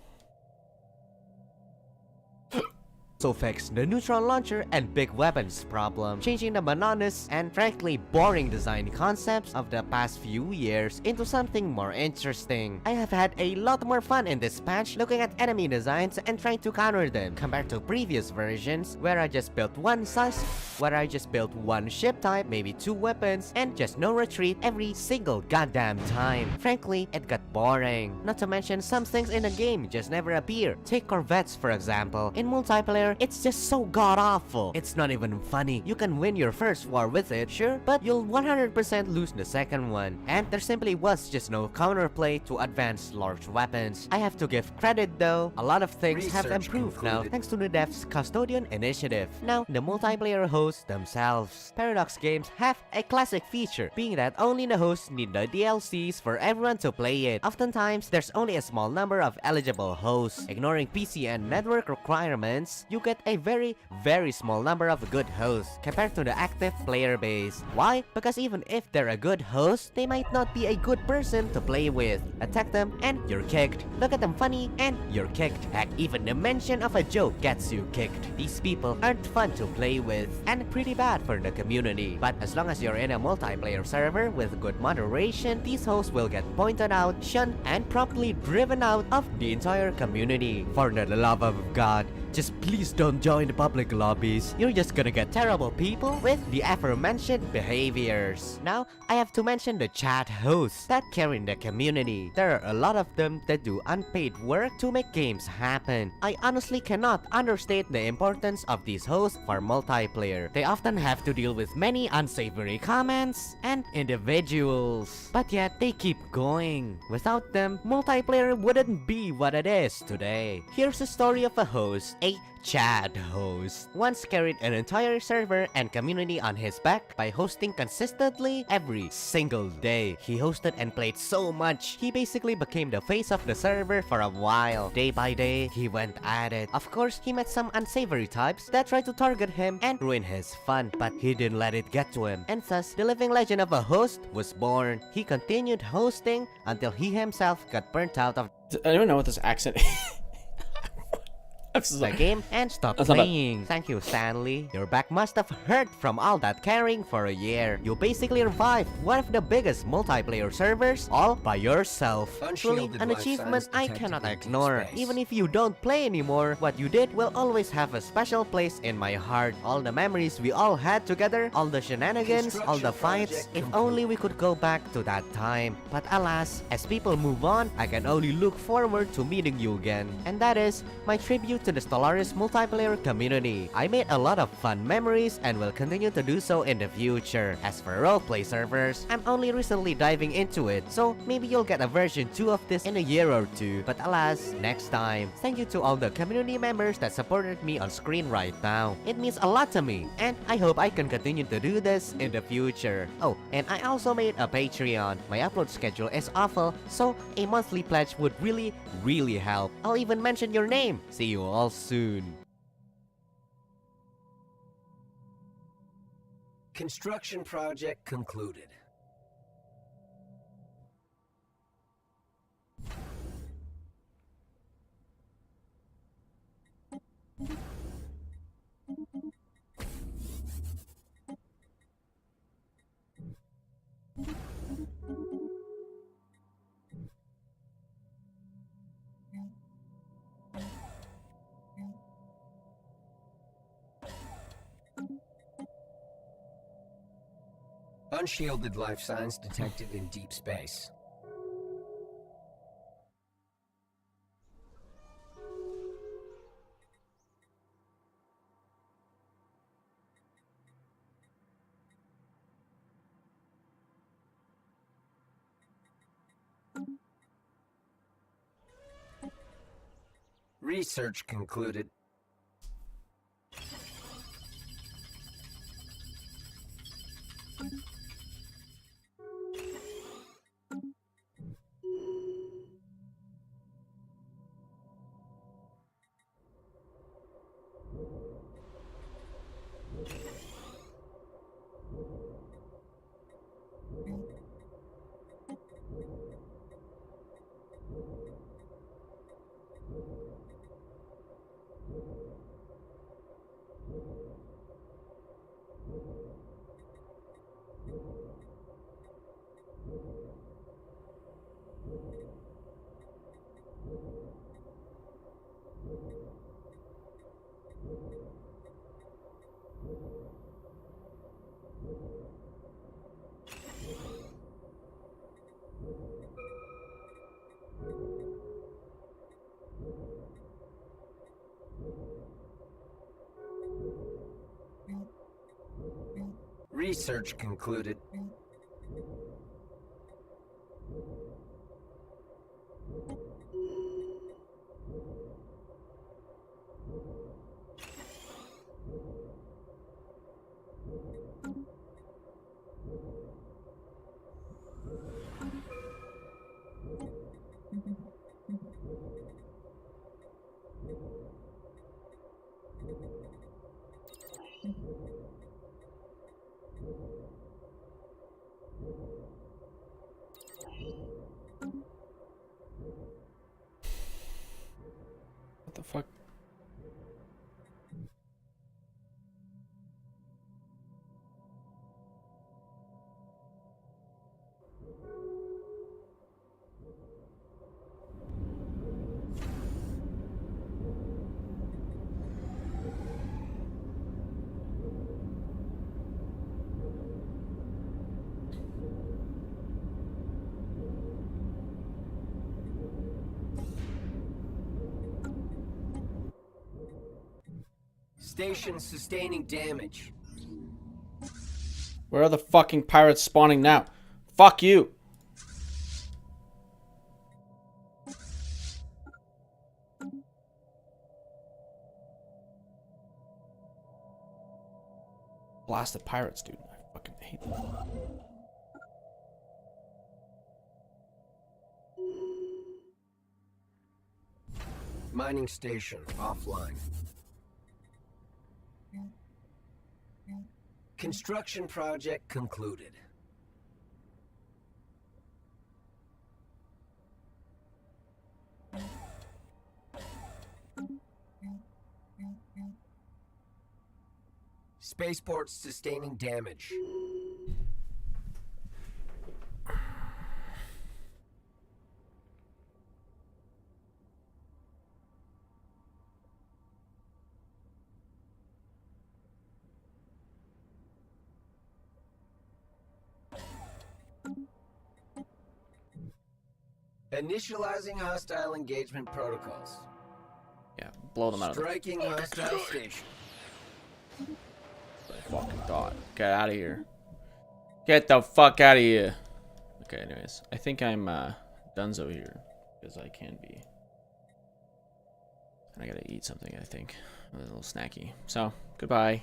[SPEAKER 6] also fixed the neutron launcher and big weapons problem, changing the monotonous and frankly boring design concepts of the past few years into something more interesting. I have had a lot more fun in this patch looking at enemy designs and trying to counter them compared to previous versions where I just built one ship type, maybe 2 weapons, and just no retreat every single goddamn time. Frankly, it got boring. Not to mention some things in the game just never appear. Take corvettes for example. In multiplayer, it's just so god-awful. It's not even funny. You can win your first war with it, sure, but you'll 100% lose the second one. And there simply was just no counterplay to advanced large weapons. I have to give credit though, a lot of things have improved now thanks to the devs' Custodian initiative. Now, the multiplayer hosts themselves. Paradox games have a classic feature, being that only the hosts need the DLCs for everyone to play it. Oftentimes, there's only a small number of eligible hosts. Ignoring PC and network requirements, you get a very, very small number of good hosts compared to the active player base. Why? Because even if they're a good host, they might not be a good person to play with. Attack them and you're kicked. Look at them funny and you're kicked. Heck, even the mention of a joke gets you kicked. These people aren't fun to play with and pretty bad for the community. But as long as you're in a multiplayer server with good moderation, these hosts will get pointed out, shunned, and promptly driven out of the entire community. For the love of God, just please don't join the public lobbies. You're just gonna get terrible people with the aforementioned behaviors. Now, I have to mention the chat hosts that carry in the community. There are a lot of them that do unpaid work to make games happen. I honestly cannot understate the importance of these hosts for multiplayer. They often have to deal with many unsavory comments and individuals, but yet they keep going. Without them, multiplayer wouldn't be what it is today. Here's a story of a host, a Chad host, once carried an entire server and community on his back by hosting consistently every single day. He hosted and played so much, he basically became the face of the server for a while. Day by day, he went at it. Of course, he met some unsavory types that tried to target him and ruin his fun, but he didn't let it get to him. And thus, the living legend of a host was born. He continued hosting until he himself got burnt out of
[SPEAKER 13] I don't know what this accent is.
[SPEAKER 6] the game and stopped playing. Thank you, Stanley. Your back must have hurt from all that carrying for a year. You basically revived one of the biggest multiplayer servers all by yourself. Truly an achievement I cannot ignore. Even if you don't play anymore, what you did will always have a special place in my heart. All the memories we all had together, all the shenanigans, all the fights, if only we could go back to that time. But alas, as people move on, I can only look forward to meeting you again. And that is my tribute to the Stellaris multiplayer community. I made a lot of fun memories and will continue to do so in the future. As for roleplay servers, I'm only recently diving into it, so maybe you'll get a version 2 of this in a year or two. But alas, next time. Thank you to all the community members that supported me on screen right now. It means a lot to me, and I hope I can continue to do this in the future. Oh, and I also made a Patreon. My upload schedule is awful, so a monthly pledge would really help. I'll even mention your name. See you all soon.
[SPEAKER 5] Construction project concluded. Unshielded life signs detected in deep space. Research concluded. Research concluded. Station sustaining damage.
[SPEAKER 13] Where are the fucking pirates spawning now? Fuck you. Blasted pirates, dude. I fucking hate them.
[SPEAKER 5] Mining station offline. Construction project concluded. Spaceport sustaining damage. Initializing hostile engagement protocols.
[SPEAKER 13] Yeah, blow them out
[SPEAKER 5] Striking
[SPEAKER 13] of the...
[SPEAKER 5] hostile station.
[SPEAKER 13] Fucking god. Get out of here. Get the fuck out of here. Okay, anyways. I think I'm donezo here. Because I can be. And I gotta eat something, I think. A little snacky. So, goodbye.